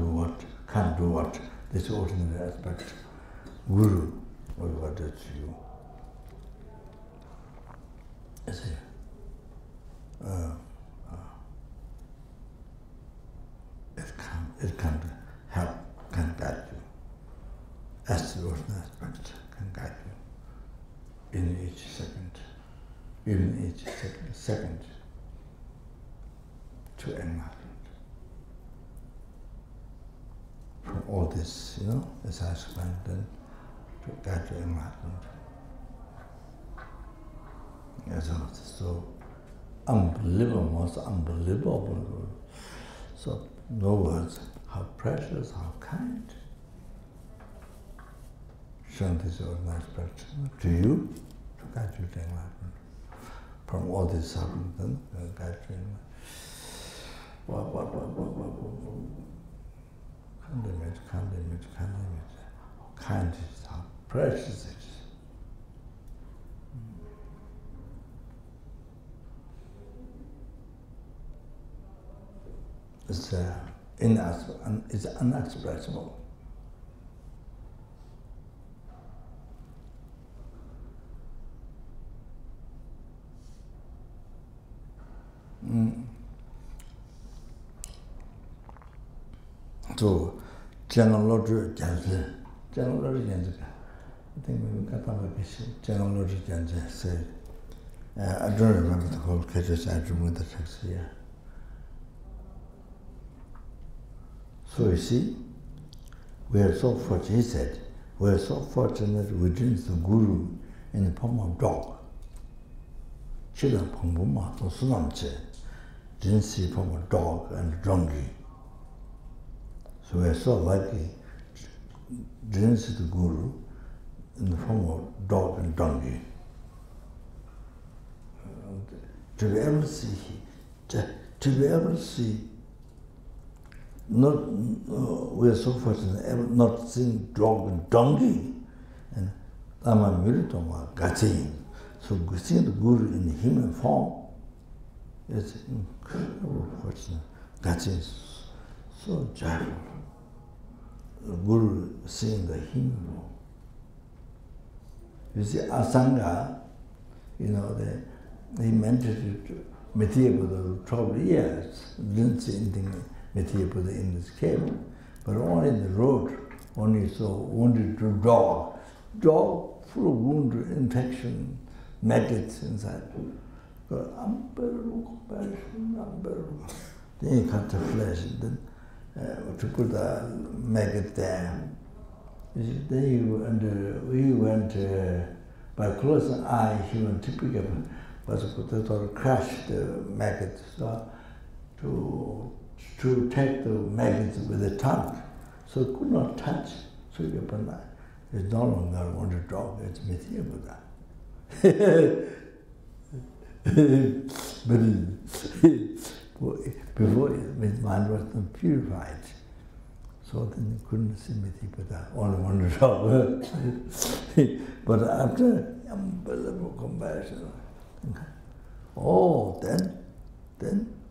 do what this ordinary aspect, Guru, will what does to you. You see, it can't help, can guide you. As the ordinary aspect can guide you in each second, even each second to enlightenment. From all this, you know, as I explained, then to guide to enlightenment. Yes, so unbelievable, most unbelievable. So no words, how precious, how kind. Showing this ordinary aspect to you, to guide you to enlightenment. From all this happening, then guide you to enlightenment. Kind is how precious it is. It's unexpressible. So General Jansen. General Jansen. I think we got that. General Jansen said, I don't remember the whole case, I remember the text here. So you see, we are so fortunate, he said, we are so fortunate we didn't the Guru in the form of dog. Children Pongpuma, so Sunamche, didn't see from a dog and donkey. So we are so lucky, didn't see the Guru in the form of dog and donkey. To be able to see, not we are so fortunate not seeing dog and donkey, and Lama Miritoma Gatin. So seeing the Guru in the human form is incredible fortunate. Gatin is so joyful. The Guru seeing the human form. You see, Asanga, he mentioned Metia Buddha 12 years, didn't see anything Metia Buddha in this cave, but only in the road, only saw wounded dog full of wound, infection, maggots inside. But unbearable compassion, unbearable. Then he cut the flesh, and then to put the maggot there. You see, then we went by closing eye, he went to pick up, but to crush the maggot, so to take the maggots with the tongue. So it could not touch. So it's no longer one dog, it's Mithya Buddha. But before his mind was not purified. So then he couldn't see Mithya Buddha, only one dog. But after unbelievable compassion,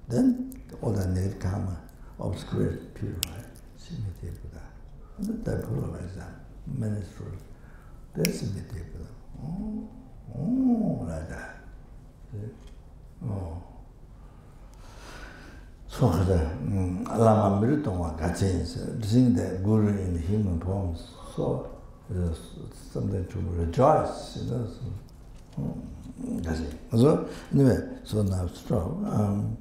then all the negative karma obscured, purified, see Mithya Buddha. And that full of exam, minister, there's Mithya Buddha. Oh, like that. Oh. So Lama Miritoma Gachin, seeing the Guru in the human form, so something to rejoice, So anyway, so now strong.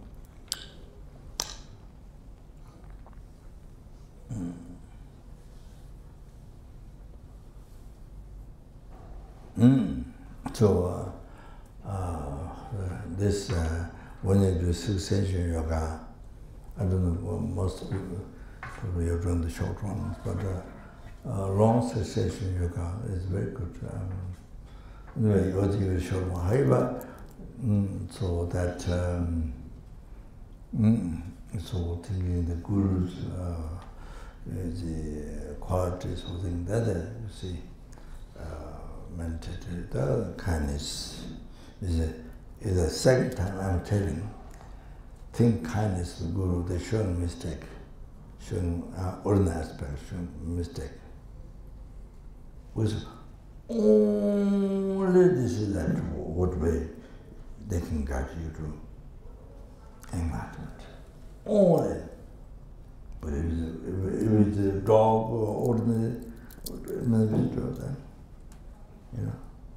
So this when you do succession yoga, I don't know, most people probably have done the short ones, but long succession yoga is very good. Anyway, what you will short one, however, so that so thinking the Guru's the qualities of things that you see meditated, the kindness is the second time I'm telling. Think kindness to the Guru, they showing mistake, showing ordinary aspect, showing mistake. With only this is that what way they can guide you to enlightenment. Only. But if it's a dog or ordinary individual, then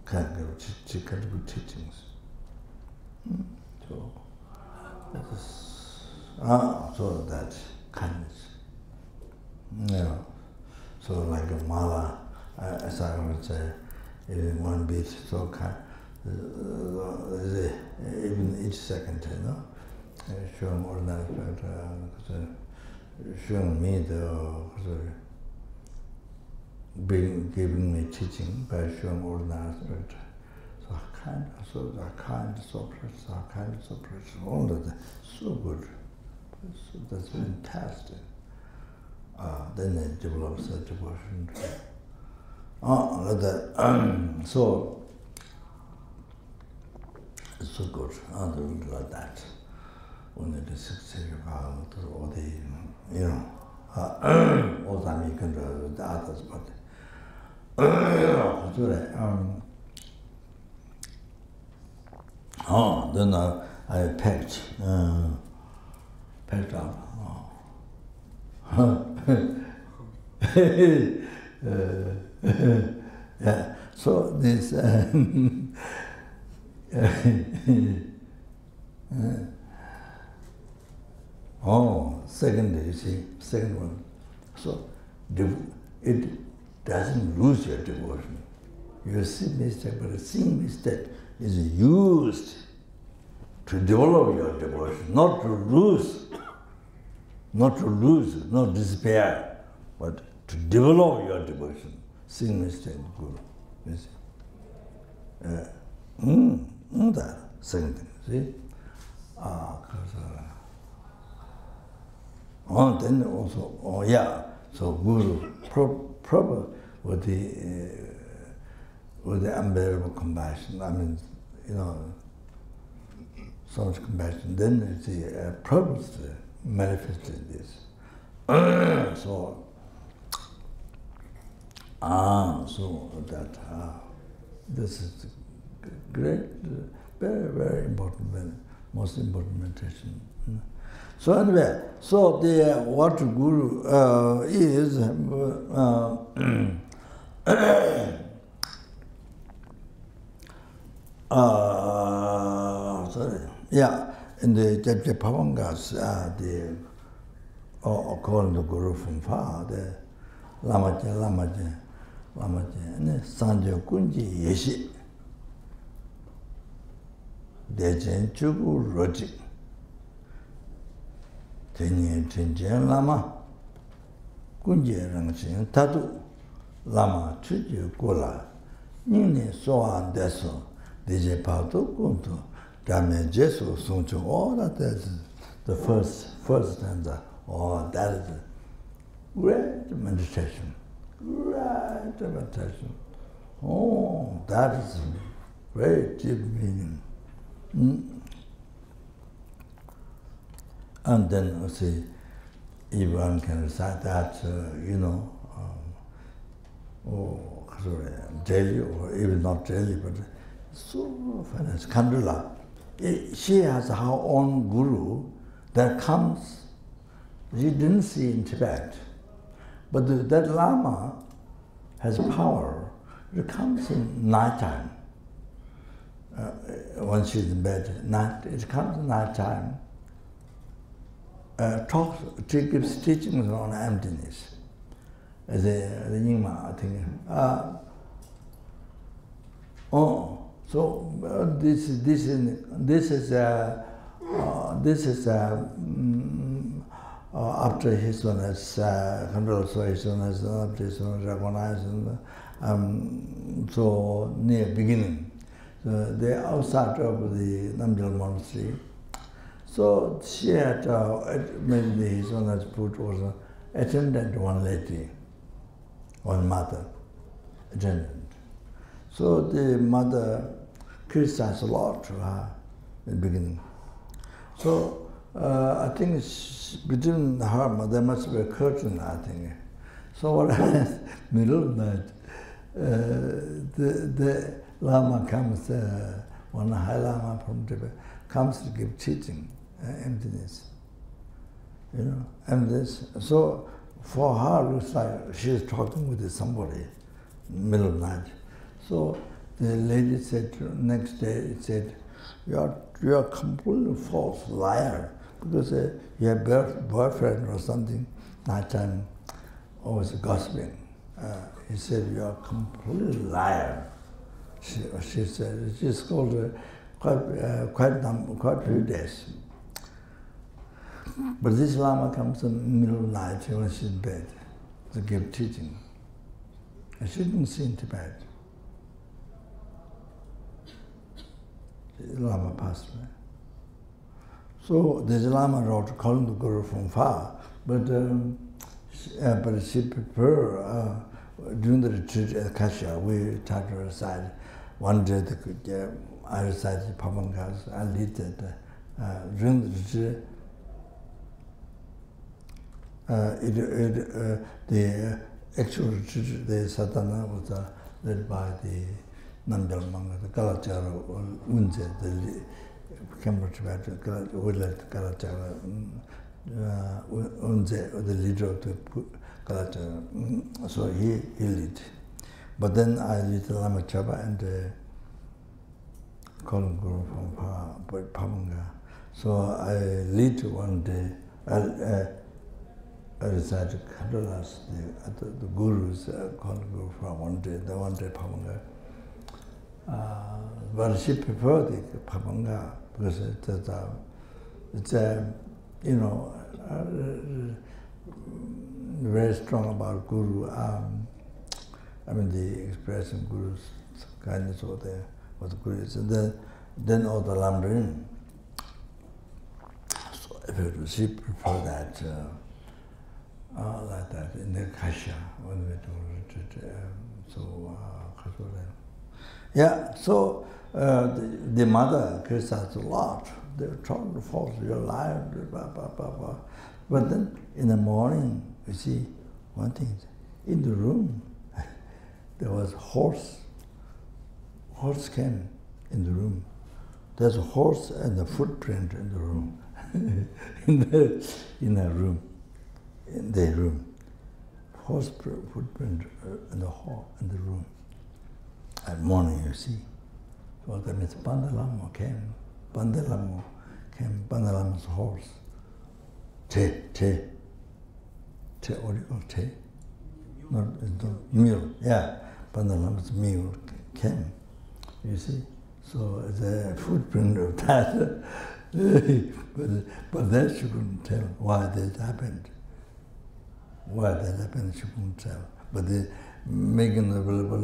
can't get good teachings. So that is so that kindness. So like a mala, as I would say, in one beat, so kind, even each second, showing ordinary aspect, showing me giving me teaching by showing ordinary aspect. So kind, so precious, all of that, so good. So that's fantastic. Then they develop such devotion. Like that. So it's so good. Like that. When they do succession, all the, all the time you can do the others, but then I packed up. Yeah. So this second, you see, second one. So it doesn't lose your devotion. You see mistake, but seeing mistake is used to develop your devotion, not to lose, not despair, but to develop your devotion. Seeing mistake, Guru. You see? That second thing, see? Then also, so Guru, proper with the unbearable compassion. I mean, so much compassion. Then it's the purpose manifested this. So that this is great, very, very important, most important meditation. So anyway, so what Guru is. In the Kyabje Pavangas, according to Guru from far, the Lamaje, Sanje Kunji Yeshi, Dejen Chugu Roji, Tenye Tenjen Lama, Kunji Rangshin Tatu, Lama Chuju Kula, Nini Soan Deso, Deje Pato Kuntu, Game Jesu Sunchu, all that is the first stanza. That is a great meditation. Great meditation. That is very deep meaning. And then, see, if one can recite that, daily, or even not daily, but so famous. Kandula, she has her own guru that comes. She didn't see in Tibet, but that Lama has power. It comes in nighttime. When she's in bed, it comes in nighttime. Gives teachings on emptiness. The Nyingma, I think. This is after his one has control, so his one has after his one recognized, so near beginning. So they're outside of the Namgyal monastery. So she had maybe his one has put also attendant one lady, one mother, attendant. So the mother criticized a lot to her in the beginning. So I think between her, there must be a curtain, I think. So what happens, middle of night, the Lama comes, one high Lama from Tibet, comes to give teaching, emptiness. Emptiness. So for her, it looks like she's talking with somebody, middle of night. So the lady said, next day, it said, you're a completely false liar, because you have boyfriend or something, nighttime, always gossiping. He said, you're a complete liar. She said, she scolded quite few days. But this Lama comes in the middle of the night when she's in bed to give teaching. And she didn't see in Tibet. The Lama passed away. So the Lama wrote calling the Guru from far, but she preferred during the retreat at Kasha, we tried to recite. One day I recited Pavangas, I lead that during the retreat. The actual retreat, the sadhana was led by the Namgyal Manga, the Kalachara Unze, the Cambridge Tibet, we led Kalachara the leader of the culture. So he lead. But then I lead the Lama Chaba and Colin Guru from Pamanga. So I lead one day. I recited Kandalas, the gurus Colin Guru from one day Pamanga. But she preferred the Pamanga because it's very strong about Guru. The expression Guru's kindness over there, what the Guru is. And then all the Lamrin. So she preferred that, like that in the Kasha when we do retreat. Yeah, so the mother criticized a lot. They were trying to force your life, blah, blah, blah, blah. But then in the morning, you see one thing, in the room, there was a horse. Horse came in the room. There's a horse and a footprint in the room. in the room. Horse footprint in the room. At morning, you see. So that means Bandalamo came. Bandalama's horse. What do you call Te? Not mule. Yeah, Bandalama's mule came. You see? So the footprint of that. but then she couldn't tell why that happened. She couldn't tell. But they making available,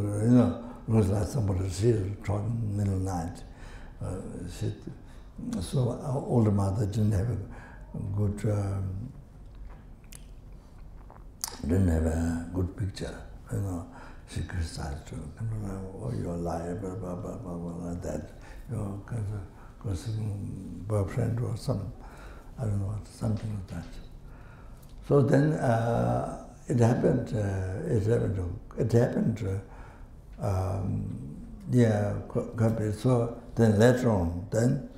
looks like somebody sees talking in the middle of the night. So our older mother didn't have a good picture. She criticized her. Oh, you're a liar, blah, blah, blah, blah, blah, like that. Because boyfriend or some, I don't know what, something like that. So then it happened. So then later on, then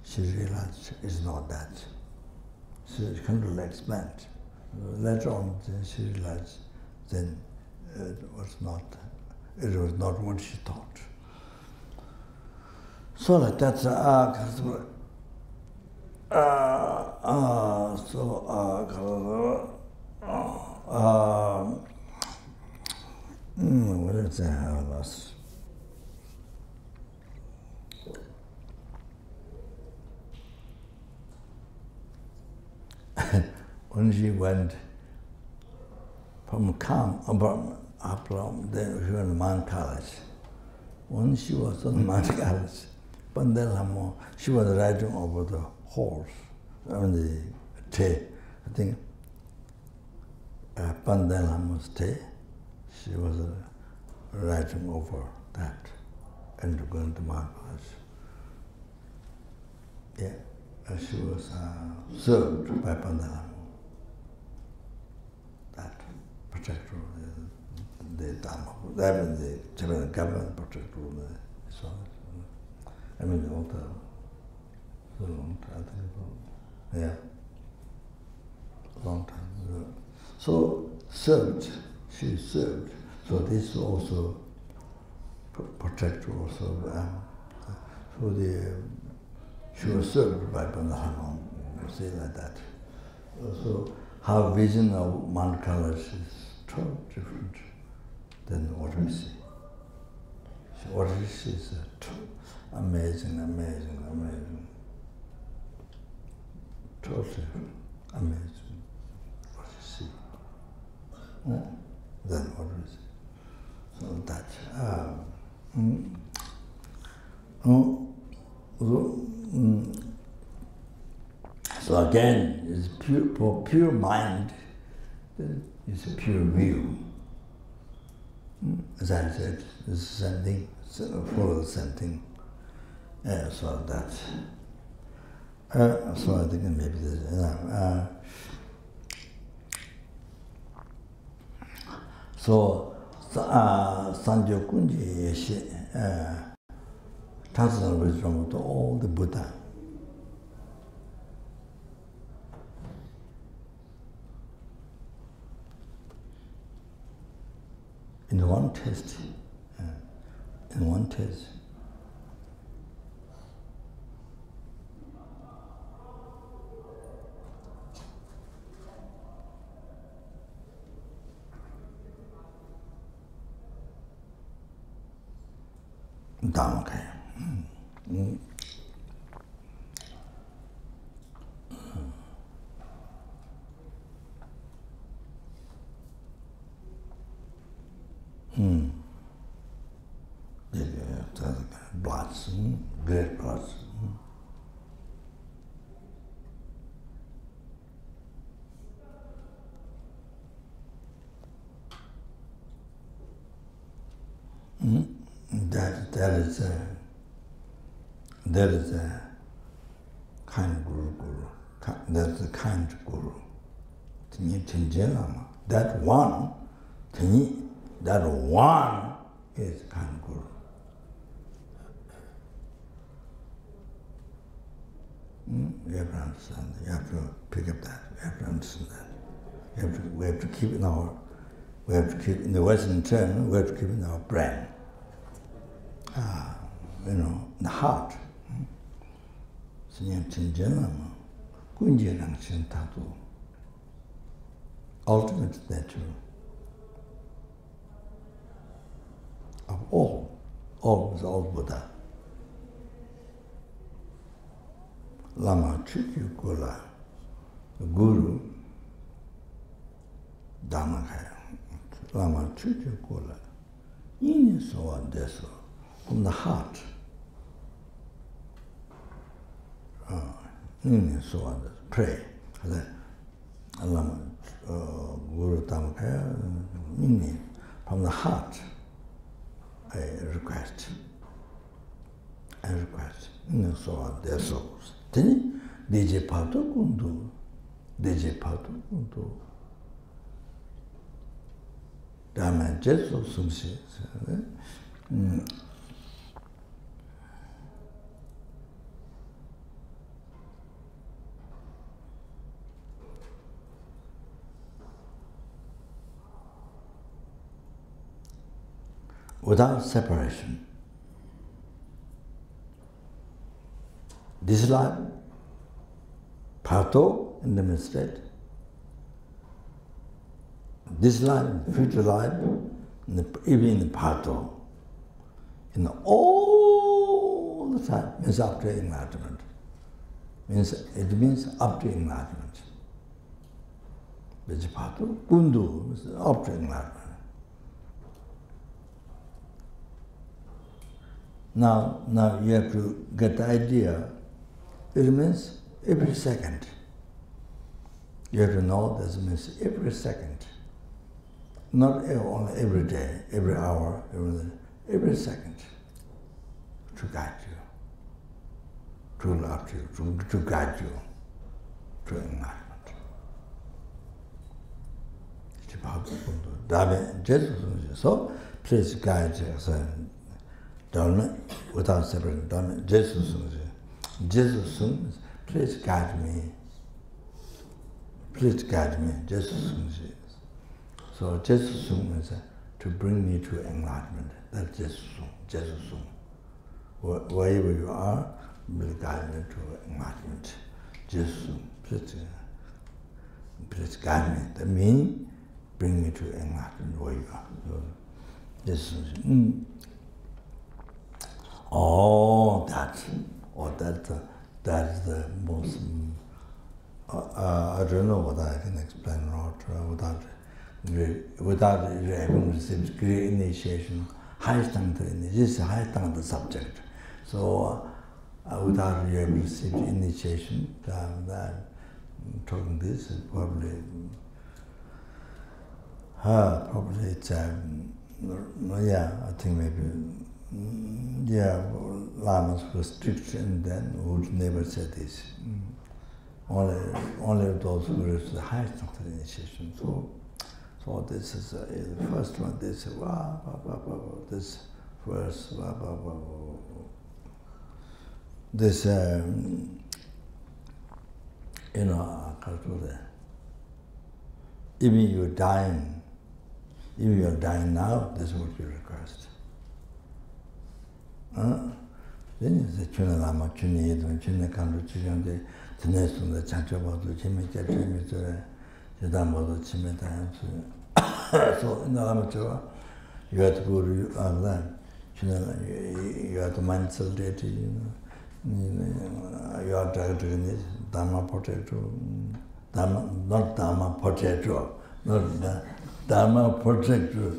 she realized it's not that. She can't really explain it. Later on, then she realized then it was not what she thought. So like that's what is that? When she went from Aplam, then she went to Mount College. When she was on Mount College, Bangalore, she was riding over the horse, the Te. I think Bangalore Te. She was riding over that and going to Mount College. Yeah. She was served by Bangalore, that protector, the Dhamma, the Tibetan government protector. All the long time, long time. So she served. So this also protector also. She was served by Bangalore, say like that. So her vision of Mount Kailash is totally different than what we see. What we see is amazing. Totally amazing what you see. Then what we see. So that. So again, it's for pure mind, it's a pure view. As I said, it's the same thing, follow the same thing. So that. So I think maybe this. So Sanjo Kunji transcendental wisdom to all the Buddha. in one taste. In one taste. Dhammakaya. Bloods, great bloods. That is a kind guru. That's the kind guru. That one is kind guru. You have to understand. You have to pick up that. You have to understand that. We have to keep in our. We have to keep in the Western term. We have to keep in our brain. The heart. Ultimate nature of all is all Buddha. Lama Chukyu Kula, the Guru, Dhammakaya. Lama Chukyu Kula, Yin so and deso, from the heart. Yin so and pray. Lama Guru Dhammakaya, Yin, from the heart, I request. Yin so and deso. Then, Deje Pato Kundu. Dhamma Jesu Sumsi. Without separation, this life, Pato in the mid-state, this life, future life, even in the Pato, in all the time, means up to enlightenment. It means up to enlightenment. Pato, Kundu means up to enlightenment. Now you have to get the idea. It means every second. You have to know this means every second. Not only every day, every hour, every second. To guide you. To love you, to guide you to enlightenment. So please guide us. Without separating, Jesus means, please guide me. Please guide me, Jesus. So Jesus means to bring me to enlightenment. That's Jesus. Wherever you are, will guide me to enlightenment. Jesus, please guide me. That means bring me to enlightenment where you are. So, Jesus. That is the most. I don't know what I can explain without having received great initiation, highest initiation. This is the highest subject. So without you having received initiation, that talking this is probably it's I think maybe. Lamas were strict and then would never say this. Only those who reach the highest initiation. So this is the first one. This this verse. This even you're dying, if you are dying now, this is what you request. Then you say, Chune Lama, Chune Yidun, Chune Kandu, Chishonde, Tinesunda, Chanchobodu, Chime Chime Chime, Chidamodu, Chime Tayan. So in the Lama Choa, you have to go to that. You have to mind solidity, you have to Dharma potato, not Dharma potato, not Dharma potato.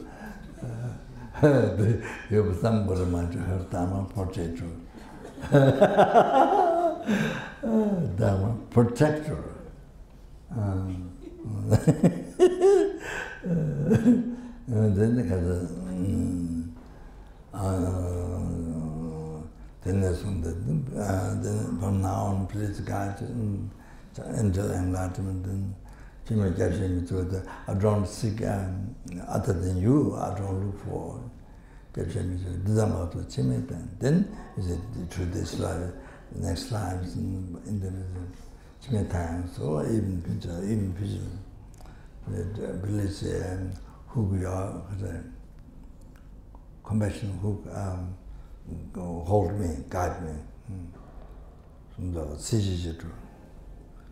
You have somebody might have Dharma potato. Dharma protector. Then they have then from now on, please guide angel enlightenment. I don't seek other than you. I don't look for. Then is it through this life, next lives in the time. So even vision, believe who we are, compassion who hold me, guide me.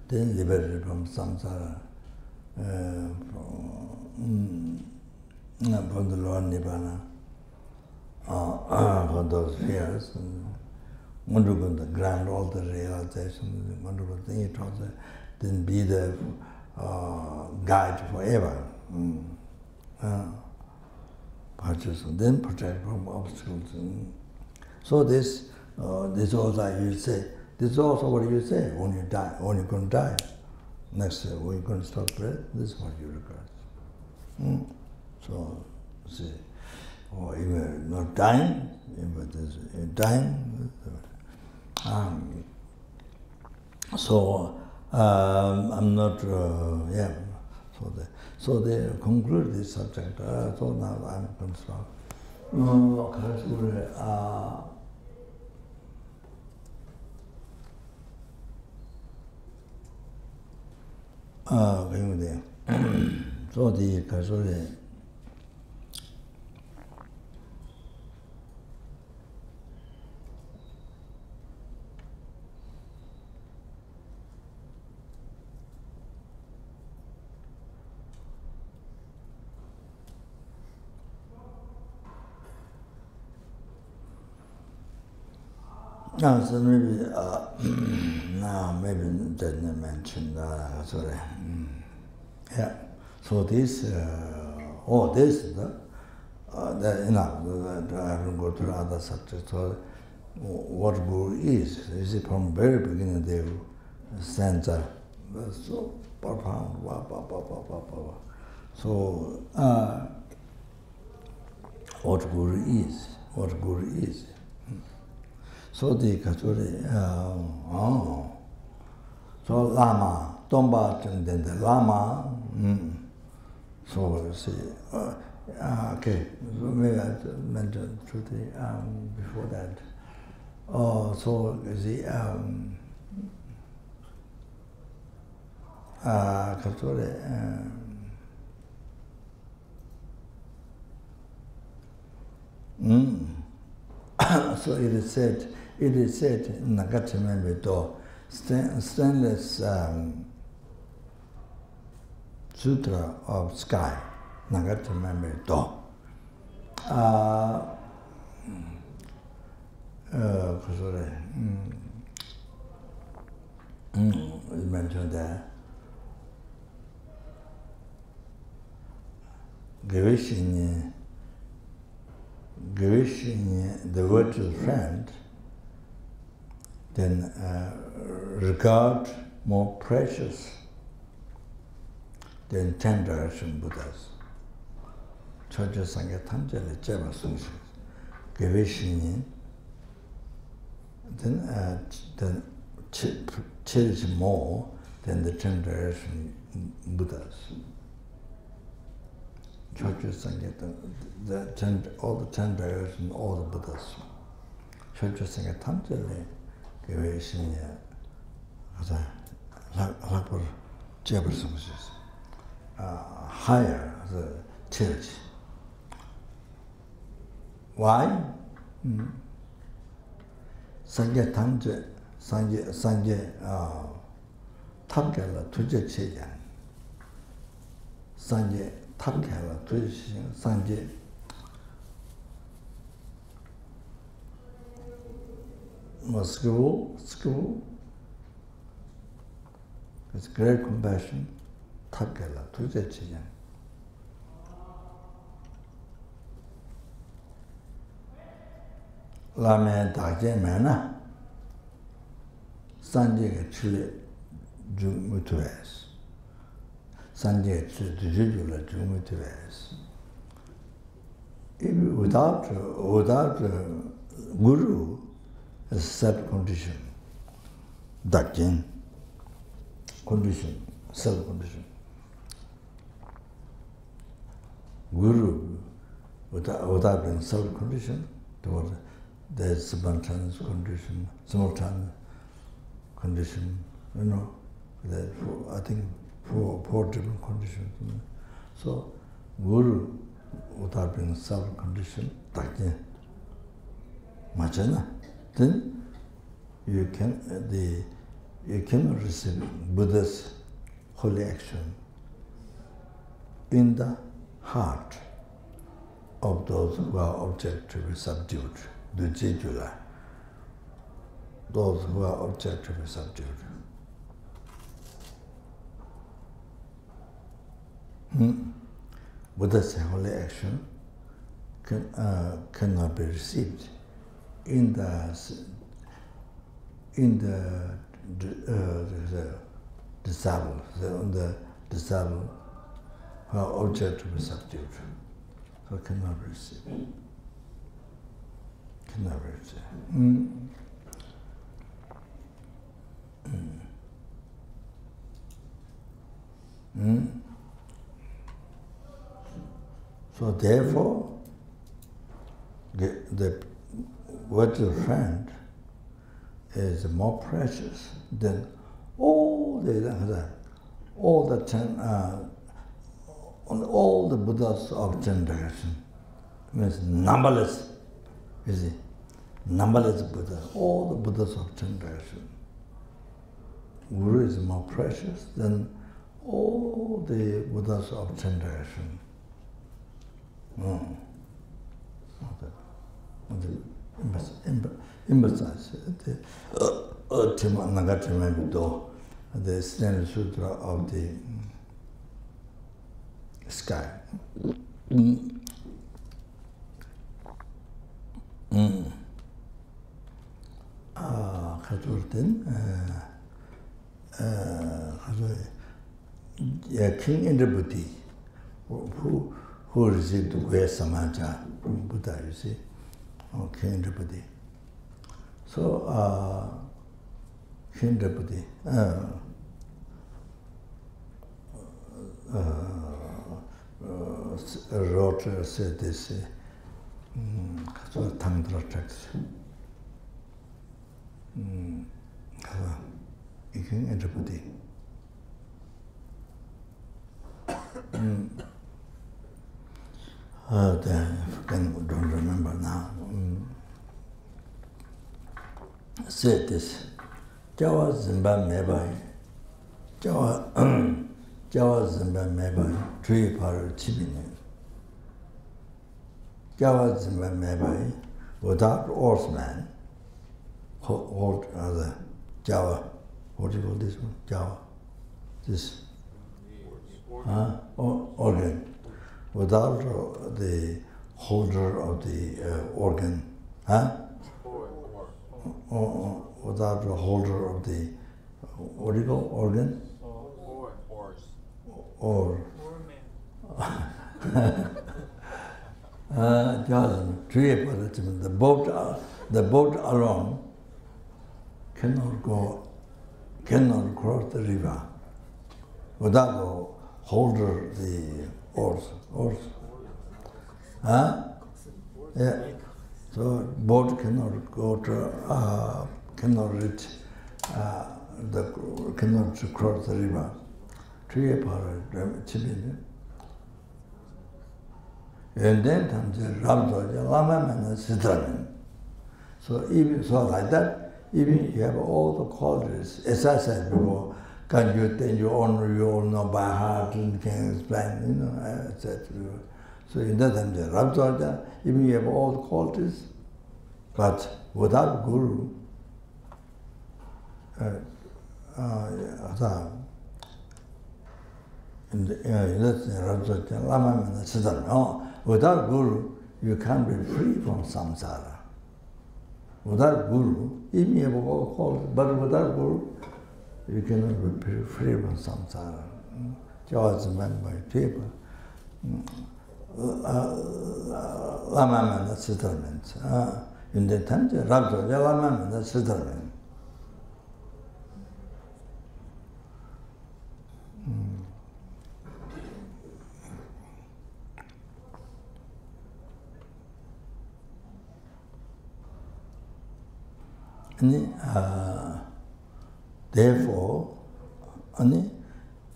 Then liberated from samsara, from the Lord Nibbana, for those fears. Wonderful, the grand all the realization, wonderful thing it was, then be the guide forever. Then protect from obstacles. So this also you say. This is also what you say when you die, when you're going to die. Next, when you're going to stop breath, this is what you regard. So, see, or if you're not dying, if you're dying. So, I'm not, yeah. So they conclude this subject. So now I'm going to stop. So the Kasuri so maybe now maybe didn't mention sorry. Yeah. So this this enough. I don't go to other subjects. So what Guru is from very beginning they stand up. So profound. So what Guru is. So the Kachuri, so Lama, Tomba, and then the Lama, so see, okay, so maybe I mentioned before that. So the Kachuri, so it is said Nagati Membe Do, stainless sutra of sky, Nagati Membe Do. You mentioned that. Giving the virtual friend, then regard more precious than 10 direction Buddhas. Choe Sangha Tamjali Jeva Sungsi. Giving then cherish more than the 10 direction Buddhas. Choe Sangha, all the 10 directions, all the Buddhas. Choe Sangha Tamjali Giving Lakpur Jeva Sungsi. Higher the church, Why? Sanje Tangje, Sanje Tabkala Tuje Chejan. Sanje Tabkala Tuje Chejan, Sanje School, with great compassion, Tabkala Tuje Chejan. Lame Dagje Mena Sanje Chile Jumutues. Sanje Chile Jujula Jumutues. Without Guru, a set condition. Dagjen condition, self condition. Guru without being self condition toward the simultaneous condition, you know, I think four different conditions. So, Guru, without being self-conditioned, then you can receive Buddha's holy action in the heart of those who are objectively subdued. Dujejula, those who are objectively subdued. Buddha's holy action cannot be received in the disabled, the disabled who are objectively subdued. So cannot be received. So therefore, the virtual friend is more precious than all the Buddhas of 10 directions. Means numberless. You see, numberless Buddhas, all the Buddhas of 10 directions. Guru is more precious than all the Buddhas of 10 directions. Emphasize the Standard Sutra of the sky. King Indrapati, who received Guya Samaja from Buddha, you see, King Indrapati. So, King Indrapati wrote, said this Tantra text. King Indrapati. I don't remember now. Said this. Jawa Zimba Mebai. Jawa Zimba Mebai. Tree Paru Chibini. Jawa Zimba Mebai. Without oarsman. Hold other Jawa. What do you call this one? Jawa. This. Organ. Without the holder of the organ, without the holder of the, what do you call organ? Or. The boat alone cannot cross the river without the holder the oars. Yeah. So boat cannot go to, cannot reach, cannot cross the river. And then comes the Rabdoja, Lama and Sitraman. So even so like that, even you have all the qualities, as I said before, can you think you honor, you all know by heart and can explain, you know, I said before. So in that time, the Rabdoja, even you have all the qualities, but without Guru, without Guru, you can't be free from samsara. Without Guru, even you have all qualities, but without Guru, you cannot be free from samsara. Choe is meant by people. Lama and settlement. In the time, Rabdo, Lama and settlement.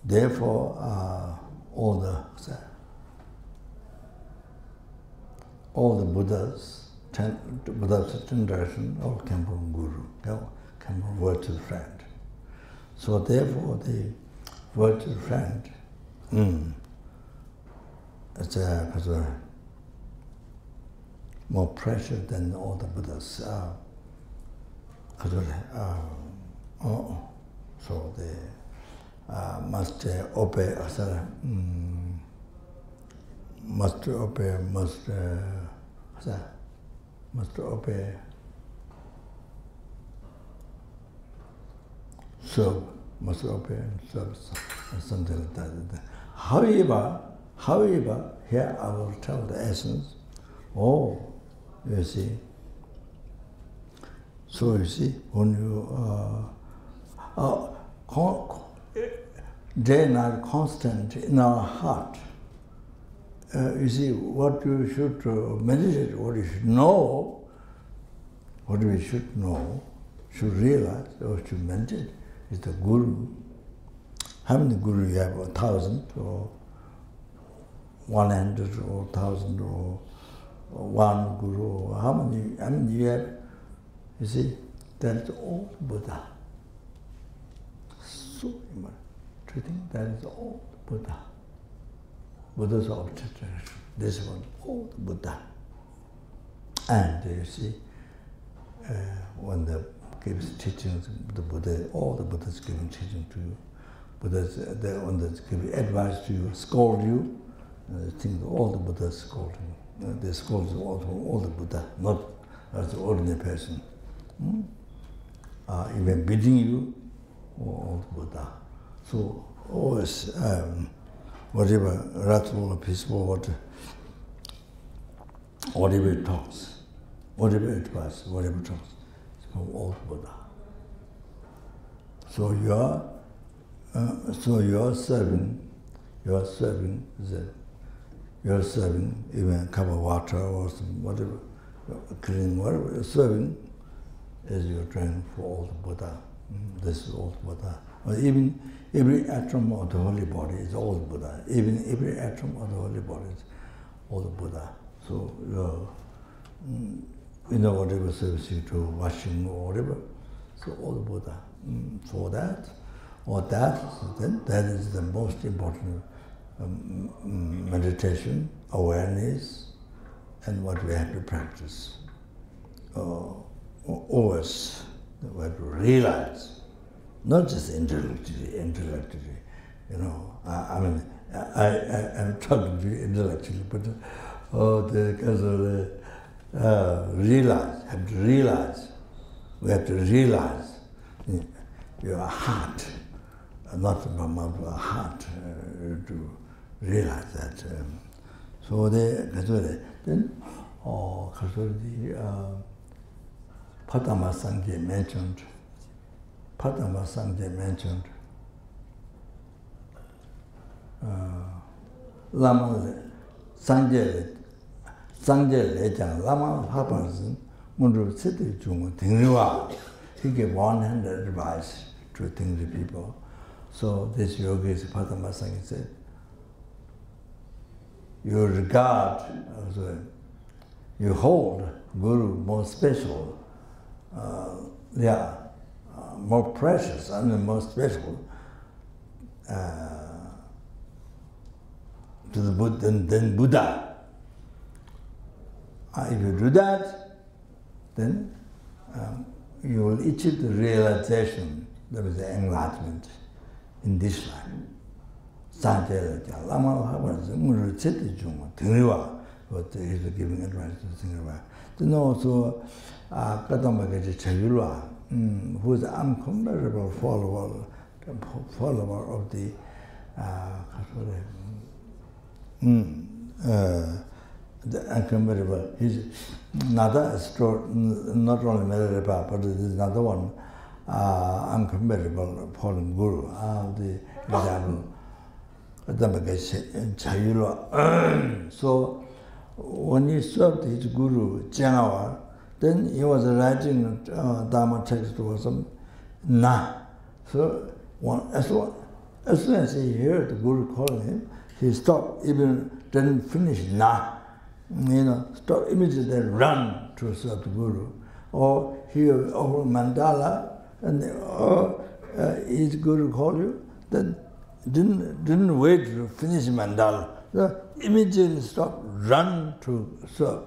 Therefore, all the Buddhas, Buddha's generation, all came from Guru, came from virtual friend. So therefore, the virtual friend, it's more precious than all the Buddhas. So they must obey, must obey, serve, must obey and serve, something like that. However, here I will tell the essence. You see. So you see, when you day and night constant in our heart, you see, what you should meditate, what you should know, what we should know, should realize, or should meditate, is the Guru. How many Guru you have? 1,000 or 100 or 1,000 or one Guru? Or how many you have? You see, that is all Buddha. So treating that is all Buddha. Buddha's object. This one, all Buddha. And you see, when the gives teachings, the Buddha, all the Buddhas giving teaching to you, Buddhas, when they give advice to you, scold you, think all the Buddhas scold you. They scold all the Buddha, not as an ordinary person. Even beating you, all the Buddha. So always, whatever wrathful or peaceful, whatever it talks, whatever advice, whatever talks, it's from all Buddha. So you're serving even a cup of water or some whatever, clean whatever you're serving, is your training for all the Buddha. This is all Buddha. Or even every atom of the holy body is all Buddha. Even every atom of the holy body is all the Buddha. So whatever service you do, washing or whatever, so all the Buddha. So that is the most important meditation, awareness, and what we have to practice. Always, we have to realize, not just intellectually, you know. I'm talking to you intellectually, but realize, have to realize. We have to realize your heart, not from our heart, to realize that. So then, Padma Sangye mentioned, Lama Sangye Lejang, Lama Papa's Mundu City Chung, Tingriwa. He gave 100 advice to Tingri people. So this yogi, Padma Sangye said, you regard, you hold Guru more special, more precious and more special to the Buddha than Buddha. If you do that, then you will achieve the realization, that is the enlightenment in this life. Lama was what is giving advice to Singapore. Then also, who is an uncomparable follower of the uncomparable. He's another story, not only Merapa, but there is another one, uncomparable fallen guru, the So when he served his guru, Jiangawa, then he was writing Dharma text or some So as soon as he heard the guru calling him, he stopped, even didn't finish stop immediately, run to serve the guru. Or he over mandala, and his guru called you, then didn't wait to finish mandala. So immediately stop, run to serve.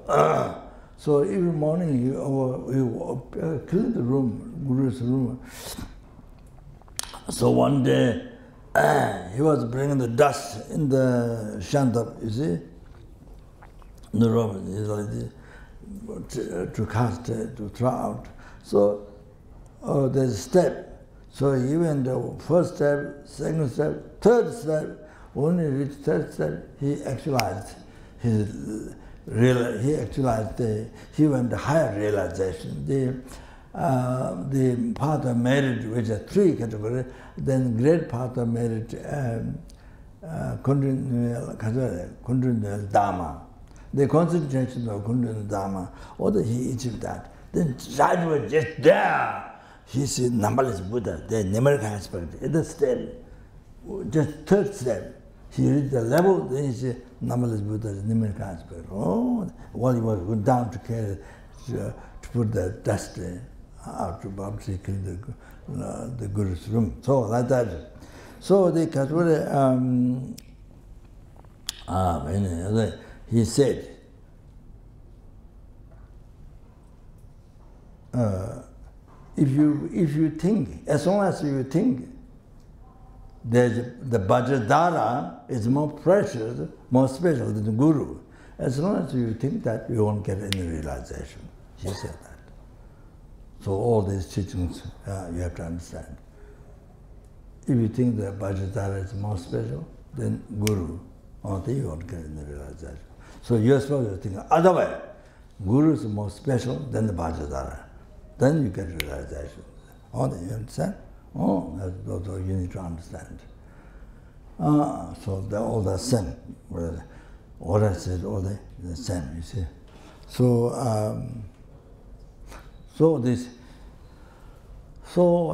So every morning he cleaned the room, guru's room. So one day he was bringing the dust in the shandar, you see, in the room, to cast, to throw out. So there's a step. So he went the first step, second step, third step. When he reached third step, he actualized he went to higher realization. The path of merit, which are three categories, then great path of merit, continual dharma. The concentration of continual dharma, although he achieved that. Then right away, just there, he said, numberless Buddha, the numerical aspect. At the step, just third step, he reached the level, then he said, numberless Buddha, the numerical aspect. Oh, while he was going down to carry, to put the dust out to clean the Guru's room. So, like that. So, the Kathura, he said, if you think, as long as you think the Vajradhara is more precious, more special than the Guru, as long as you think that, you won't get any realization. He said that. So all these teachings you have to understand. If you think that Vajradhara is more special than Guru, only you won't get any realization. So you're supposed to think otherwise. Guru is more special than the Vajradhara. Then you get realization. Oh, you understand? Oh, that's what you need to understand. So they're all the same. What I said, all the same, you see. So,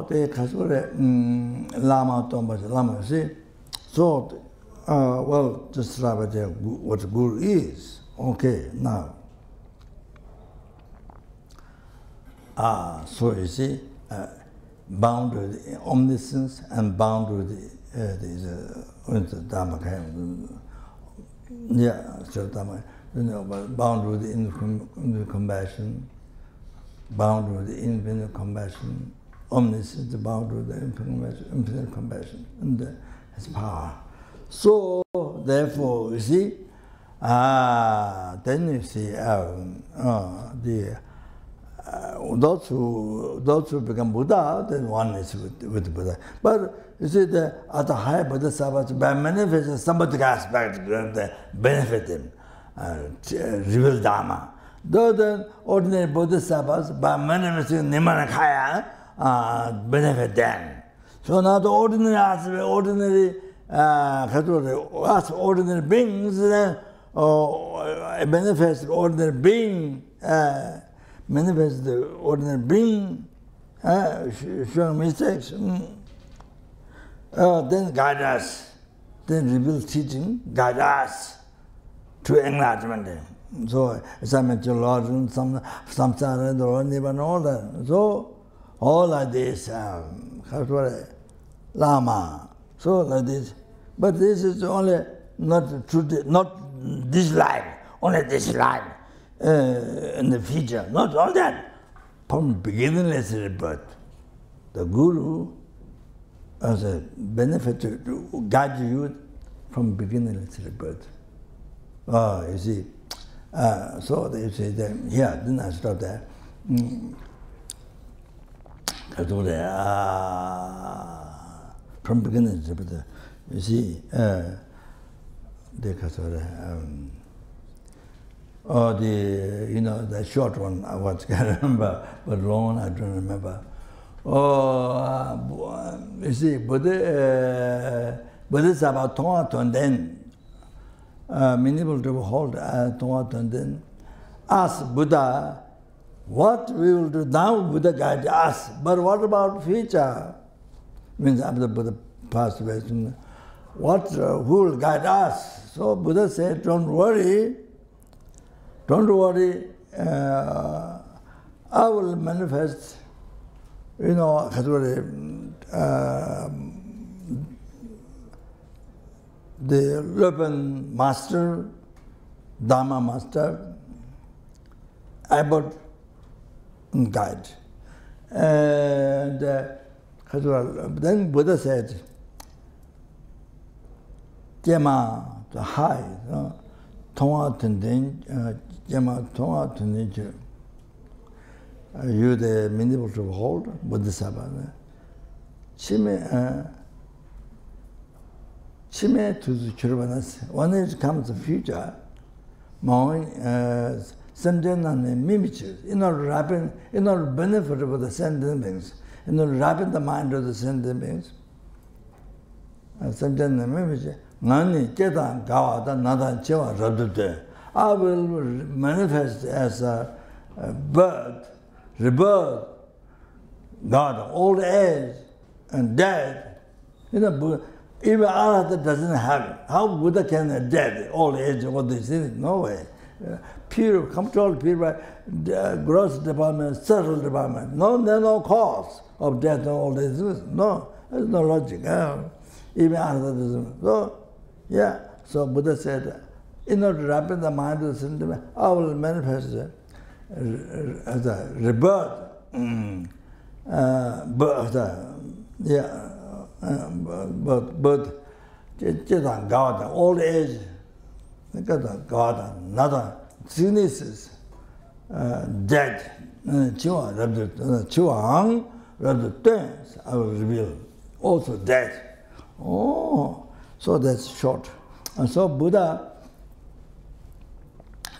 the Kasure Lama Tomba Lama, you see. So, well, just what the Guru is. Okay, now. So you see, bound with omniscience and bound with the Dhamma. Bound with infinite compassion, bound with infinite compassion, omniscience, bound with the infinite compassion, and his power. So, therefore, you see, then you see those who become Buddha, then one is with Buddha. But you see, at the higher Bodhisattvas, by manifesting somebody aspect, they benefit him, reveal Dharma. Though the ordinary Bodhisattvas, by manifesting Nimanakaya, benefit them. So now the ordinary beings, manifest ordinary being, manifest the ordinary being, showing mistakes, then guide us, then reveal teaching, guide us to enlargement. So, Lord, some samsara, and all that. So, all like this, Lama. So, like this. But this is only not this life, only this life in the future. Not all that. From beginningless rebirth, the Guru has a benefit to guide you from beginningless rebirth. You see. So they say that here, then I stop there. From beginning, you see, the short one I can remember, but long one I don't remember. You see, Bodhisattva Tonga Tonden, meaningful to hold Tonga Tonden, ask Buddha, what we will do now, Buddha guide us, but what about future? Means after Buddha passed away, who will guide us? So Buddha said, don't worry, I will manifest, the Lupin master, Dharma master, Abbot guide. And then Buddha said, Jema, the high, Tonga Tendin, Jema Tonga Tendin, you the meaningful to hold, Bodhisattva. Chime to the Churvanas, when it comes to future, sending and mimics, in order to benefit of the sending beings, in order to rapid the mind of the sending beings. Sending and mimics, Nani, Ketan, Gawada, Nada, Chewa, Radute. I will manifest as a birth, rebirth, God, old age, and death. Even Arahata doesn't have it. How Buddha can dead, old age, what they say? No way. Pure, controlled pure, gross department, subtle department. No, there's no cause of death and old age. No, there's no logic. Even Arahata doesn't. So, yeah. So Buddha said, in order to rapid the mind of the sentiment, I will manifest as a rebirth. But God, old age, God, another sicknesses, death, Chuang, I will reveal. Also death. Oh, so that's short. And so Buddha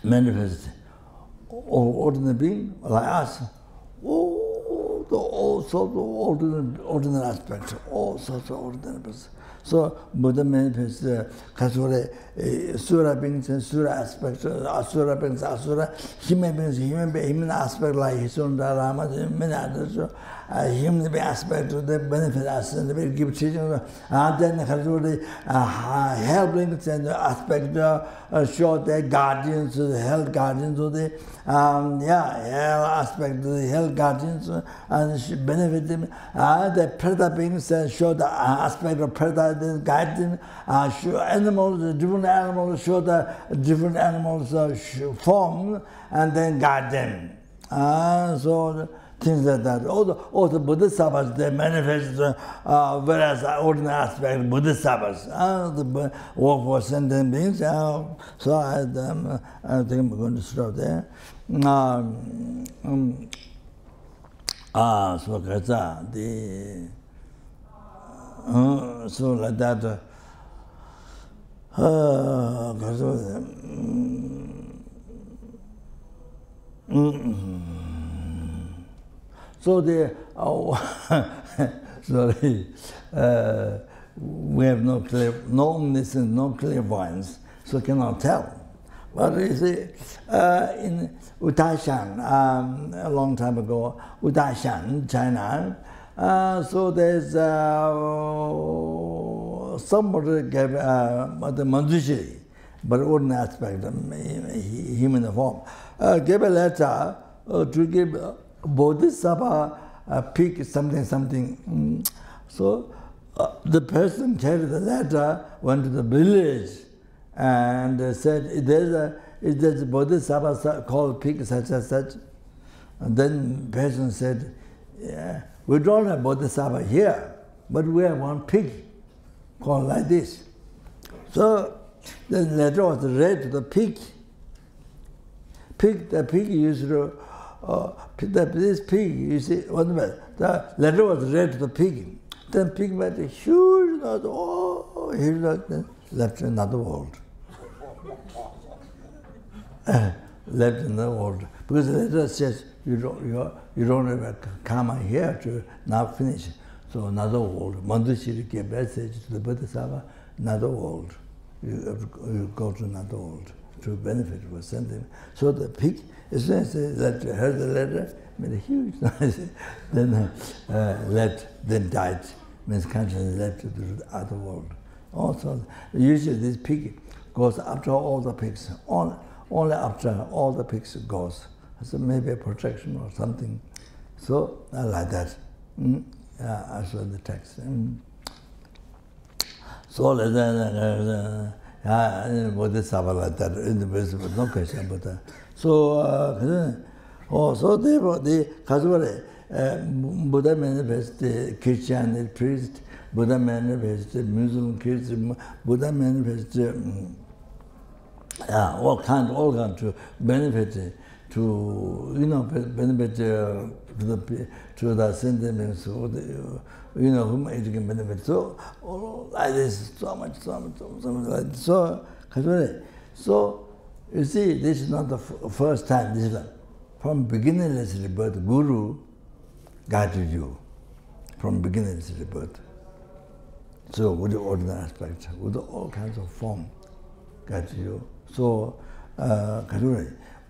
manifests ordinary being like us. All sorts of ordinary aspects, all sorts of ordinary aspects. So Buddha manifests Sura beings and Sura aspects, Asura beings, Asura, human beings, human aspect like Hisunda, Rama, many others, human being aspect to the benefit us and they give teaching, and then hell beings and aspect show the guardians, the health guardians of the hell aspect, the health guardians, and benefit them. The predator beings show the aspect of predator, guide them. Show animals, the different animals show the different animals form, and then guide them. So things like that. All the Bodhisattvas, they manifest whereas ordinary aspect Bodhisattvas, the work for sentient beings. So I think I'm going to stop there. So so like that. So the sorry, we have no omniscience, no clairvoyance, so cannot tell. But you see, in Utaishan, a long time ago, Utaishan, China, so there's somebody gave the Manjushri, but ordinary aspect, human form. Gave a letter to give Bodhisattva a pig, something. So the person carried the letter, went to the village, and said, is there a Bodhisattva called pig such and such? And then the person said, yeah, we don't have Bodhisattva here, but we have one pig called like this. So the letter was read to the pig. The pig used to, this pig, you see, the letter was read to the pig. Then pig made a huge noise, huge noise, then left in another world. Left in the world. Because the letter says, you don't have a karma here to now finish. So another world. Mandushiri gave message to the Bodhisattva, another world. You go to another world to benefit for something. So the pig, as soon as they heard the letter, made a huge noise. Then then died. Means consciousness left to the other world. Also, usually this pig goes after all the pigs. Only after all the pigs goes. So maybe a protection or something. So like that. I saw the text. So like that. Bodhisattva like that. In the verse, no question about that. So so they Buddha manifests the Christian priest, Buddha manifests the Muslim Christian, Buddha manifests all kind to benefit benefit to the sentiments, whom it can benefit. So like this, so much like this. So you see, this is not the first time. This is from beginningless rebirth, Guru guided you from beginningless rebirth. So with the ordinary aspects, with all kinds of form, guided you. So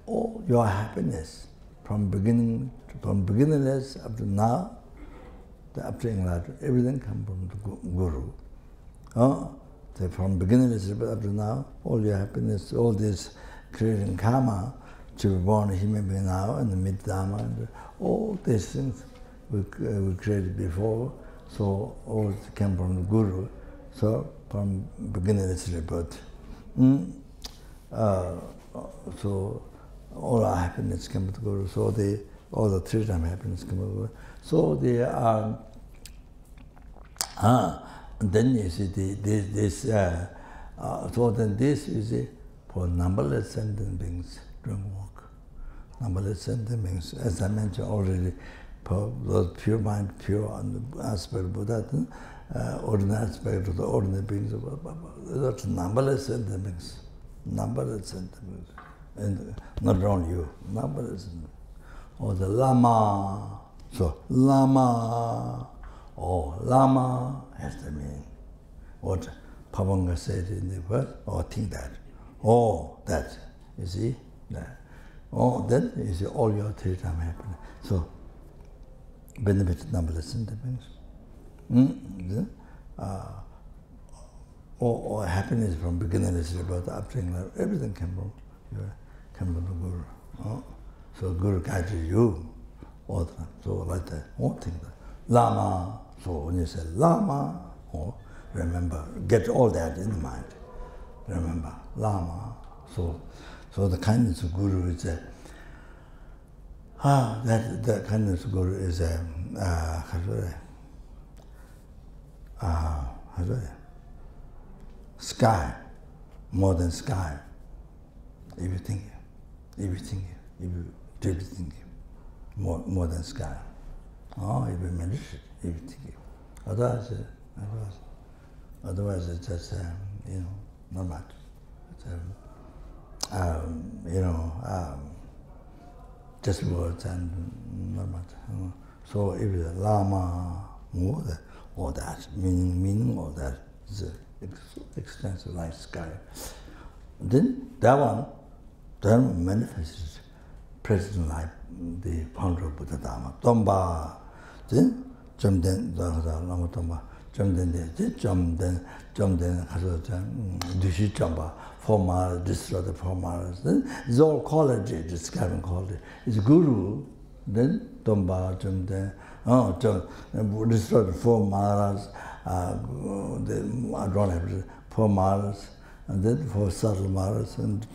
all your happiness from beginningless up to now, up to enlightenment, everything comes from the Guru. So from beginningless up to now, all your happiness, all this creating karma, to be born a human being now and the mid-dharma, and all these things we created before, so all came from the Guru. So from beginningless rebirth. So all our happiness comes to Guru. So all the three-time happiness comes to Guru. So they are. And then you see so then this you see for numberless sentient beings don't work. Numberless sentient beings, as I mentioned already, for those pure mind, pure aspect of Buddha, ordinary aspect of the ordinary beings, that's numberless sentient beings. Numberless sentient beings. And not only you, numberless. Or the Lama. So Lama. Lama has the meaning. What Pavanga said in the verse, think that. That. You see? That. Then you see all your three-time happiness. So, benefit numberless sentient beings. Or happiness from beginningless rebirth up to enlightenment, everything came from the Guru. So Guru guided you all the time. So like that, think that. Lama, so when you say Lama, remember, get all that in the mind. Remember, Lama. So the kindness of Guru is that kindness of Guru is sky, more than sky. If you think more than sky. If you meditate, if you think otherwise it's just not much. Just words and not much. So if it's Lama, more than all that, meaning all that is extensive like sky. Then that manifests present like the founder of Buddha Dharma. Tomba, then Lama Tomba, 가서 두시 점바, 4 miles, destroy the 4 miles. Then it's all quality, describing quality. It's guru, then tomba, destroy the 4 miles, I don't have 4 miles, and then 4 subtle miles, and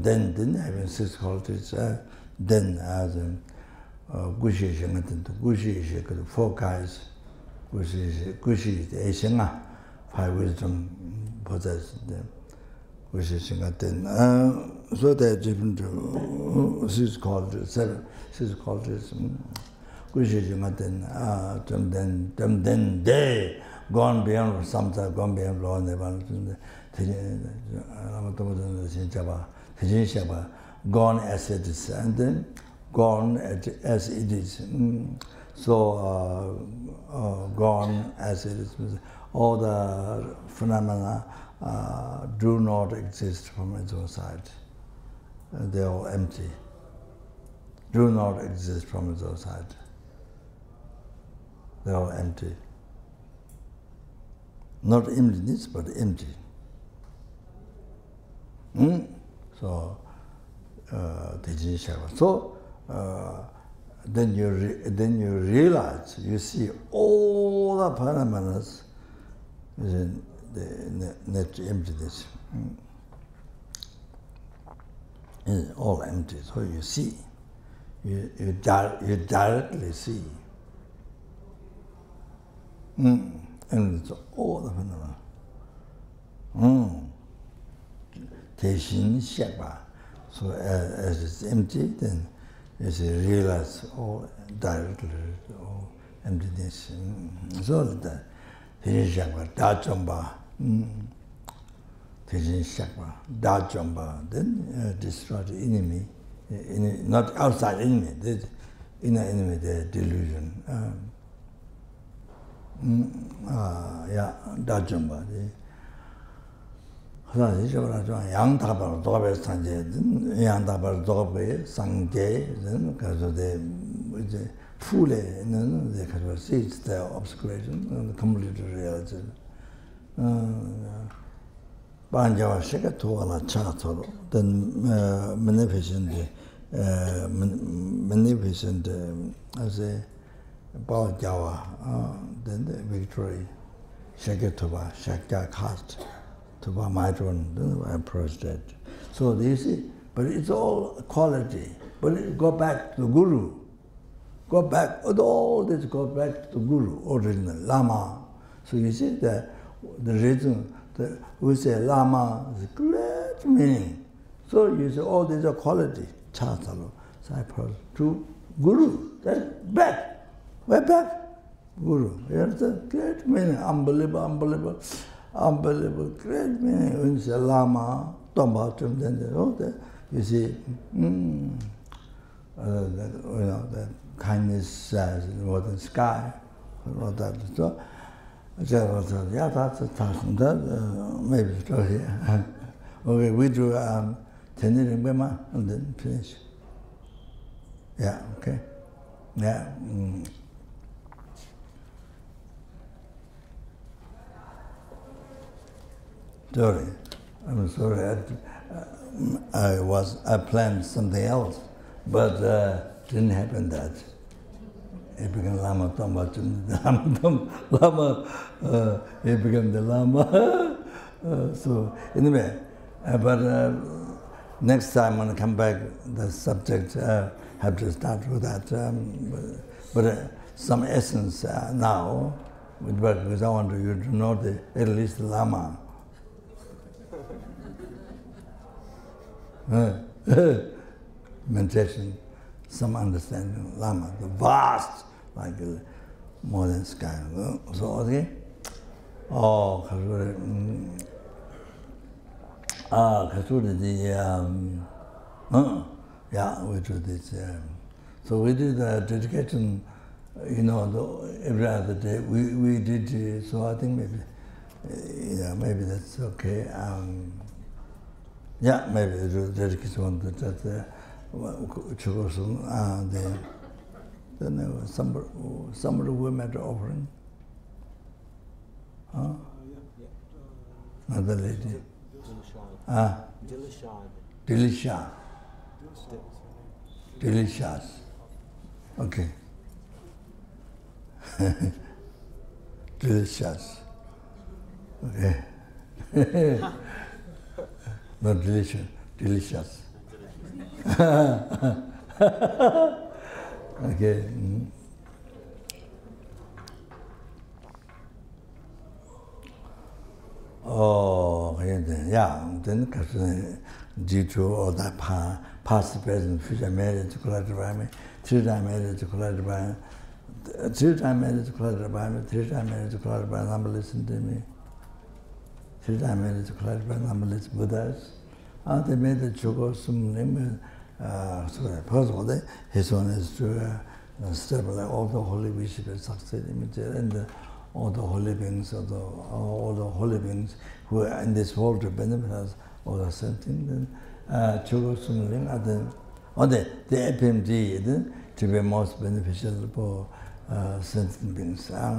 then having 6 qualities, then as gushi, 4 guys, gushi, 5 wisdom possess them. So there are different 6 qualities, 6 qualities. Then they gone beyond sometimes, gone beyond law, never gone as it is, and then gone as it is. So gone as it is. All the phenomena do not exist from its own side. They are all empty. Do not exist from its own side. They are all empty. Not emptiness, but empty. So, so then you realize, you see all the phenomena is in the net emptiness. It's all empty. So you see, you directly see. And it's all the phenomena. So as it's empty, then you realize all directly, all emptiness. So that then destroy the enemy, not outside enemy, the inner enemy, the delusion. Dajamba. Yang Dobe Sanje, Yang Dobe Sangde, then because of the fully, they can see it's their obscuration and complete reality. Banjawa Shekatuala Chato, then magnificent, as a Bajawa, then the victory, Shekatuba, Shakya cast. To my own, then I approached that. So you see, but it's all quality. But go back to the Guru. Go back, all this go back to Guru, original, Lama. So you see the reason that we say Lama is great meaning. So you see all these are quality. Chatalo, so I approached to Guru. Then back. Way back. Guru. Here's the great meaning. Unbelievable. Unbelievable, great meaning. When you say Lama, Tomba, then you see, the kindness more than sky, all that. So, yeah, that's a thousand. Maybe still here. Okay, we do 10 Rinpoche and then finish. Yeah, okay. Yeah. Sorry, I'm sorry. I planned something else, but didn't happen that. It became Lama Tomba, Lama. It became the Lama. So anyway, but next time when I come back, the subject have to start with that. But some essence now, because I want you to know at least the Lama. Meditation, some understanding of Lama, the vast, like more than sky. So, okay? Oh, Kasuri, yeah, we do this. So we did the dedication, every other day. We did, so I think maybe that's okay. Yeah, maybe the dedication that then somebody we made an offering. Another lady. Dilishad. Delicious. Delicious. Okay. Delicious. Okay. Not delicious. Delicious. Okay. Oh, yeah. Then, due to all that past, present, future marriage, collateral, three-time marriage, collateral, three-time marriage, collateral, three-time marriage, collateral, number listen to me. Three-time marriage, collateral, number listen Buddhas. They made the Choe some name, first of all, his one is to stabilize all the holy wishes succeed and all the holy beings, all the holy beings who are in this world to benefit us, all the same thing. Then Choe some Ling, the FPMT to be most beneficial for sentient beings. All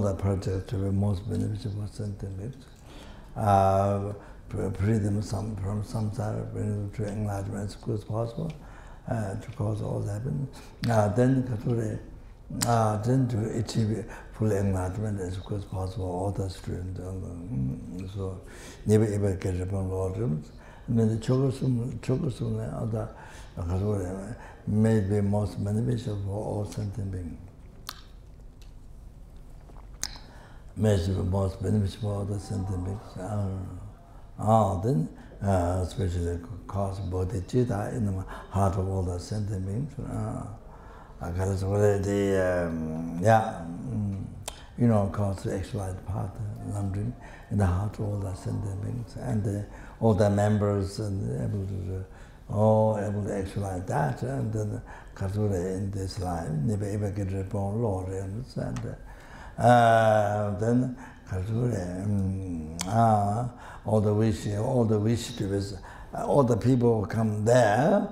the projects to be most beneficial for sentient beings. Free them from samsara, bring them to enlightenment as quick as possible, to cause all that. Then to achieve full enlightenment as quick as possible, all the students. So, never ever get upon Lord rooms. And then the Chokosum, other may be most beneficial for all sentient beings. May be most beneficial for all the sentient beings. Then, especially cause bodhicitta in the heart of all the sentient beings. Because cause the actualized part, wandering in the heart of all the sentient beings, and all the members and able to actualize that, and then in this life, never ever get reborn Lord, and then all the wish to be, all the people who come there,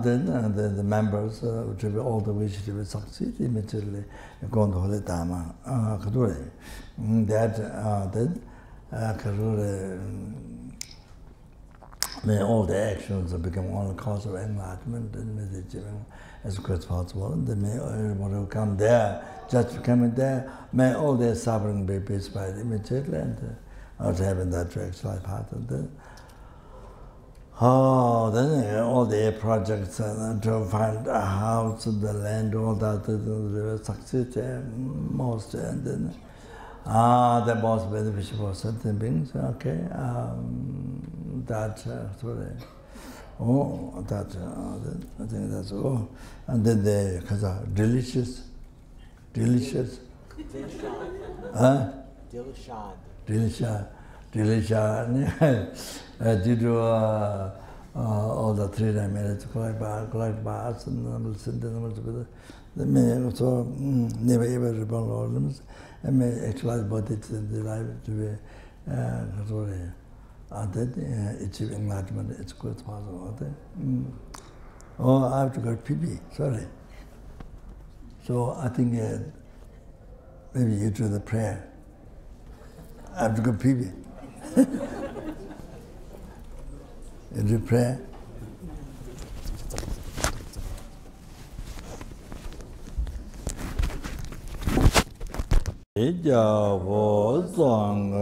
then the members to be all the wish to be succeed immediately go to Holy Dharma. That then may all the actions become all cause of enlightenment and meditation as quick as possible. And then may everyone who come there, just coming there, may all their suffering be dispelled immediately and to having that actual part of the then all the projects to find a house, the land, all that succeed most, and then the most beneficial for certain beings. Okay, I think that's all. And then the delicious, delicious, due to all the three-time marriage, collect bars, and numbers, the may also never ever reborn organs, and may actualize bodies in the life to be achieve enlightenment as quick as possible. Oh, I have to go pee-pee, sorry. So I think maybe you do the prayer. I have to go pee-pee. You do prayer. Tsong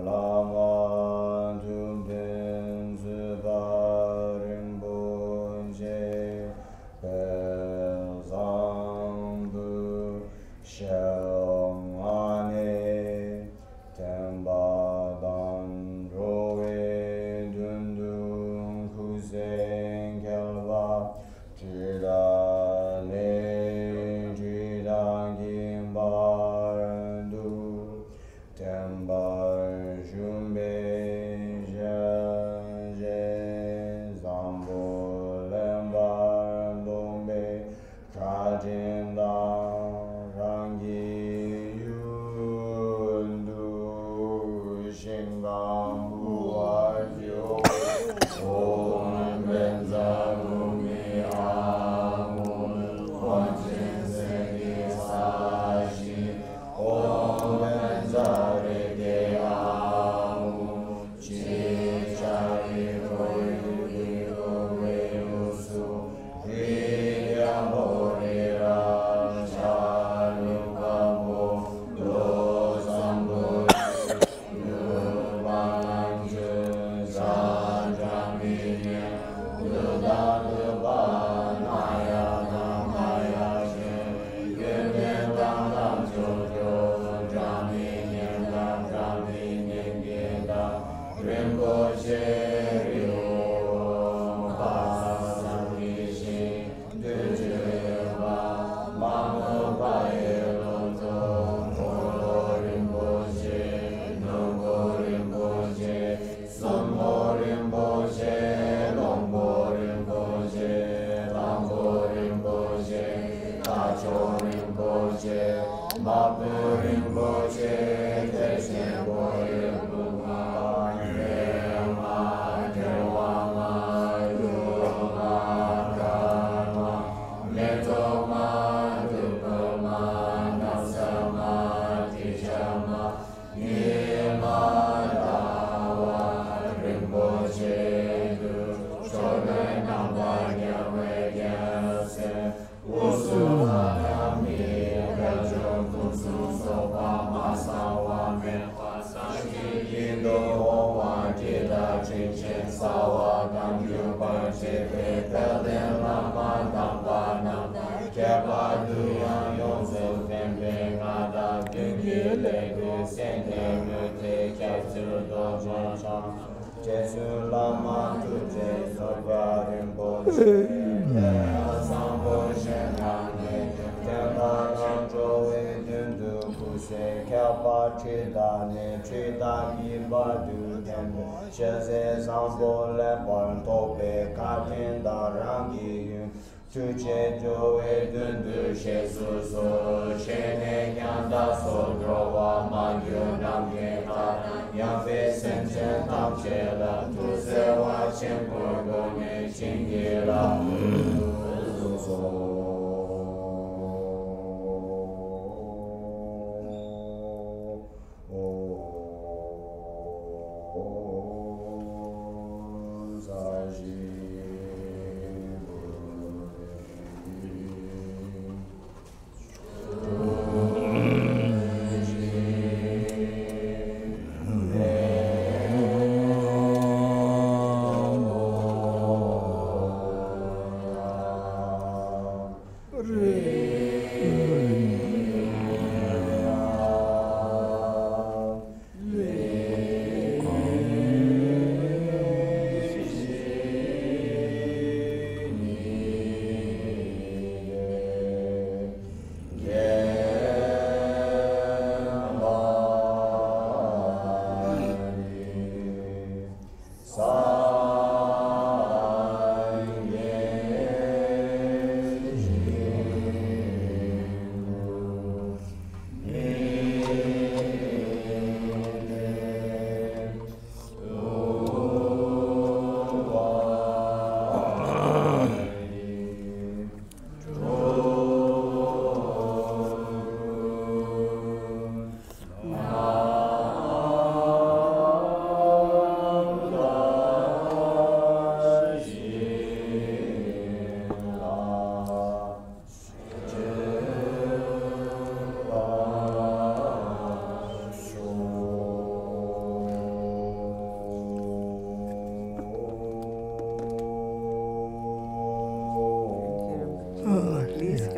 Lama Zopa Rinpoche Zambu Shangane Temba Dan Roe Dundun Kusen Kelva Jidane Jidangin Barandu Temba Shumbe Jaje Zambo Lembar Bombe Kajinda Rangi Yundu Shingambu Arjo Om Benza Gumi Amun Wanchin Segi Sashi Om Benza Rege Amun Chichari Koyuki Kowe Usu Ridya Borira Shalukamo Dozambo Yubanju Sajaminya Yudalubanaya Namaya Shin Yunin Dam Dam Jojo Jaminya Dam Jaminya Gita Rinpoche Ryo Pasamishi Dujuba Mamu Bailonzo Kolo Rinpoche Nungo Rinpoche Summo Rinpoche Lombo Rinpoche Lambo Rinpoche Tacho Rinpoche Mapu Rinpoche Teshenpo Rinpoche Rema Kewama Yuma Karma Metoma Dupama Nasama Tishama Nima Dawa Rinpoche Du Choe Namba Yawe Yase Usu Hanami Rajo Kusu Sopa Masawa Mepa Sashi Yindo Owa Jida Chichen Sawa Dam Yupa Chepe Pelden Lama Damba Namba Kepa Duyan Yonzo Tempe Ngada Gyugi Legu Sente Mute Kyatsu Dojo Chang Jesu Lama Tuje Zopa Rinpoche Sambo Shenane Tempa Choe Dundu Kuse Khapa Chidane Chidaki Badu Tempe Sheze Sambo Lepar Tope Katinda Rangi Yun Chuche Joe Dundu Shesu So Shene Yanda So Drowa Magyo Namge Tara Yambe Senchen Tamchela Tusewa Chempurgo Ne Chingila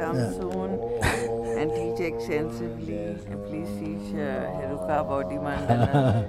come soon and teach extensively. Please teach Heruka Body Mandala.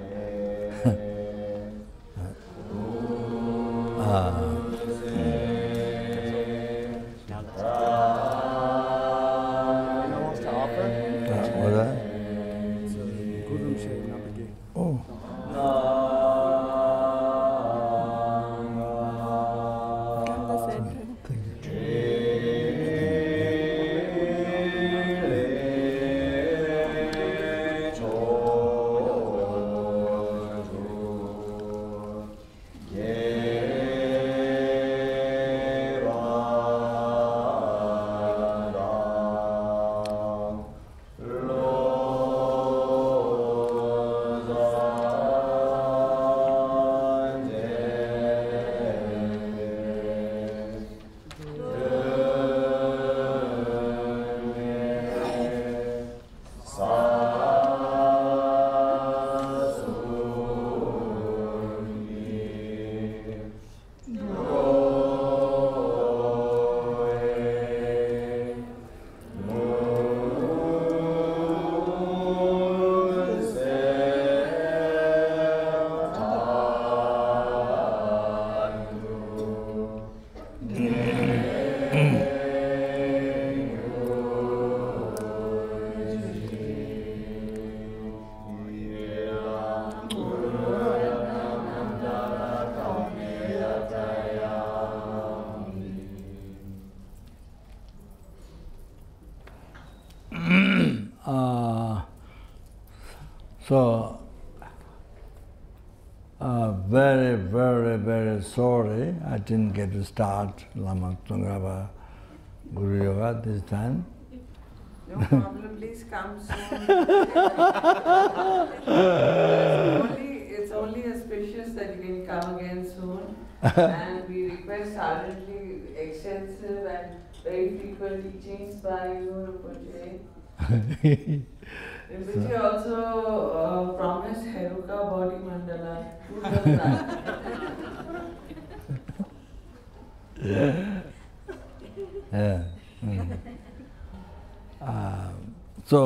So, very, very, very sorry I didn't get to start Lama Tsongkhapa Guru Yoga this time. No problem, please come soon. It's only auspicious that you can come again soon. And we request ardently extensive and very frequent teachings by you, Rinpoche. Rinpoche also promised Heruka Body Mandala. Who does that? Yeah. So,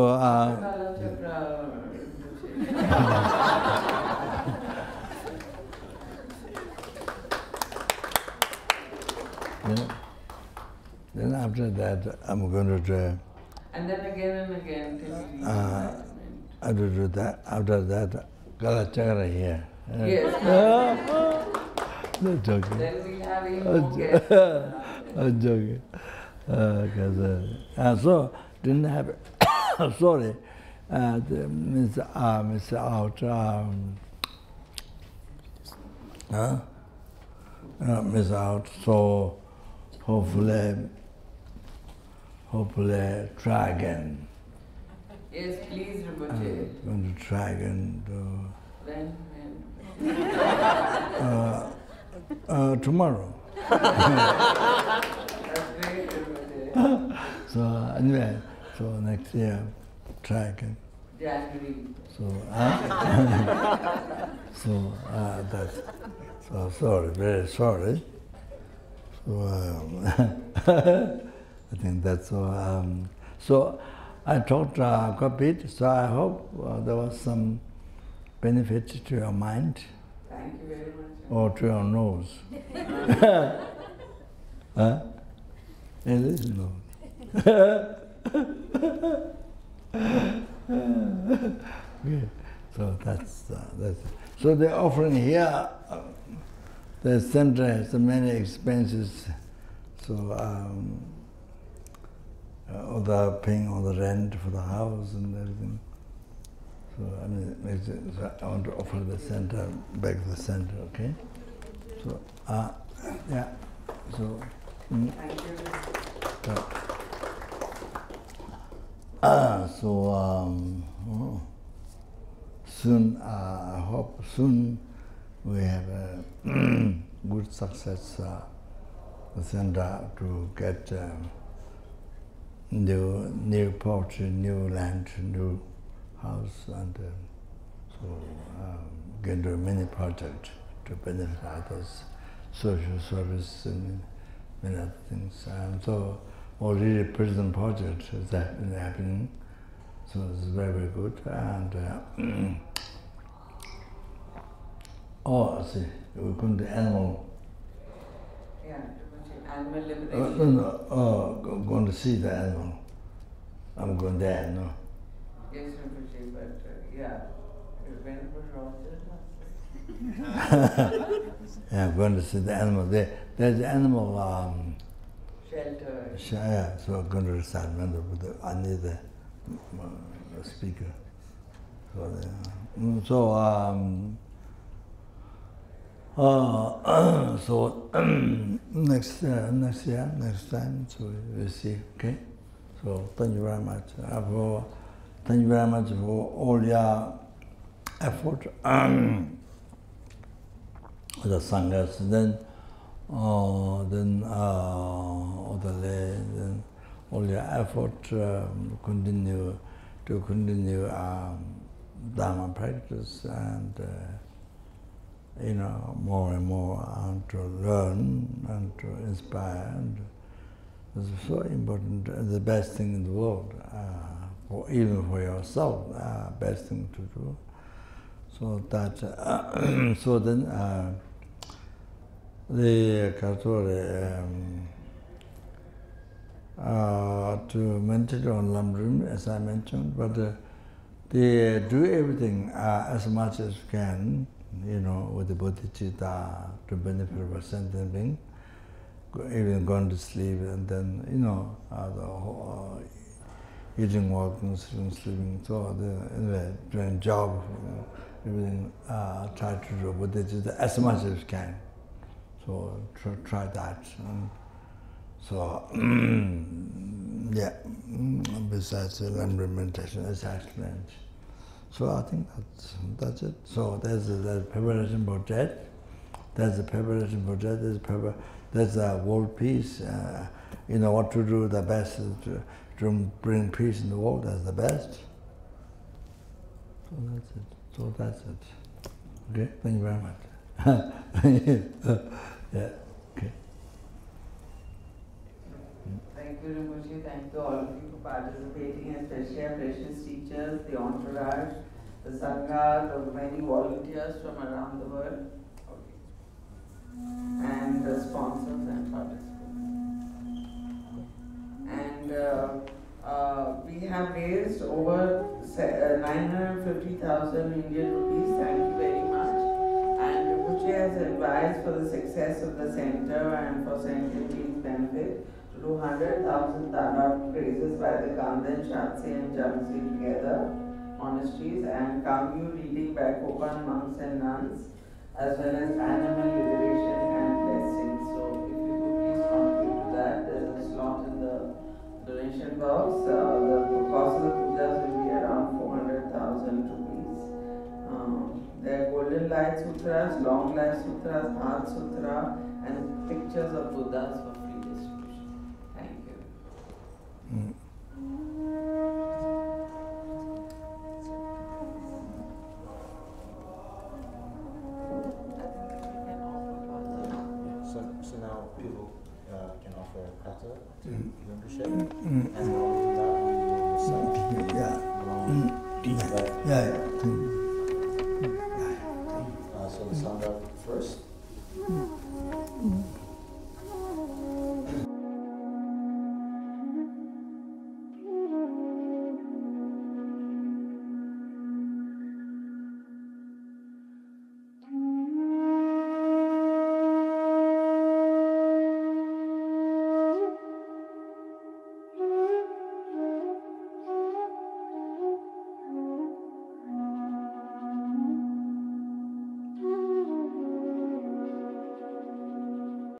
then after that, I'm going to try. And then again and again till we reach I will do that. After that, Kala Chakra here. Yes. No joking. Then we'll have even more guests. I'm joking. So, didn't have. Sorry, miss out. Miss out. So, hopefully try again. Yes, please, Rinpoche. I'm going to try again. When? Tomorrow. That's great, Rinpoche. So anyway, so next year, try again. January. So, that's so sorry, very sorry. So I think that's all. So I talked quite a bit. So I hope there was some benefit to your mind. Thank you very much. Or to your nose. It is nose. Okay. So that's so the offering here. The center has many expenses. So all the paying all the rent for the house and everything. So I mean, so I want to offer the center back to the center. Okay. So yeah. So. Thank you. Soon, I hope soon we have a good success center to get new poetry, new land, new house, and so get into many projects to benefit others, social service and many other things. So already prison project is happening. So it's very, very good. And oh, I see, we're going to animal. Yeah, animal liberation. Going to see the animal. I'm going there, no? Yes, Rinpoche, but yeah, when Roger. Yeah, I'm going to see the animal. There's the animal Shelter. yeah, so I'm going to recite mantra, but I need the speaker. So next time, so we'll see. Okay. So thank you very much. Thank you very much for all your effort. The sanghas, then all your effort continue Dharma practice and more and more to learn and to inspire. And it's so important, the best thing in the world, even for yourself, best thing to do. So that, so then the Kathore to meditate on Lamrim, as I mentioned, but they do everything as much as you can, with the bodhicitta to benefit of a sentient being, even going to sleep and then, the whole, eating, walking, sleeping, so anyway, doing job, everything, try to do bodhicitta as much as you can. So try that. So yeah, besides the Lamrim meditation, as I explained. So I think that's it. So there's the preparation project. There's the preparation project. There's a world peace. What to do the best to bring peace in the world. That's the best. So that's it. Okay. Thank you very much. Yeah. Okay. Thank you, Rinpoche. Thank you all of you for participating, especially our precious teachers, the entourage, the Sangha, the many volunteers from around the world, and the sponsors and participants. And we have raised over 950,000 Indian rupees. Thank you very much. And Rinpoche has advised for the success of the center and for sentient beings' benefit to do 100,000 Tana praises by the Kandan, Shatsi and Jamsi together monasteries, and Kangyu reading by Kopan monks and nuns, as well as animal liberation and blessings. So if you could please contribute to that, there is a slot in the donation box. The cost of the pujas will be around 400,000 rupees. There are golden light sutras, long light sutras, heart sutra, and pictures of Buddhas for free distribution. Thank you. So now people can offer kata to membership, and along with that we will recite. Yeah. Yeah.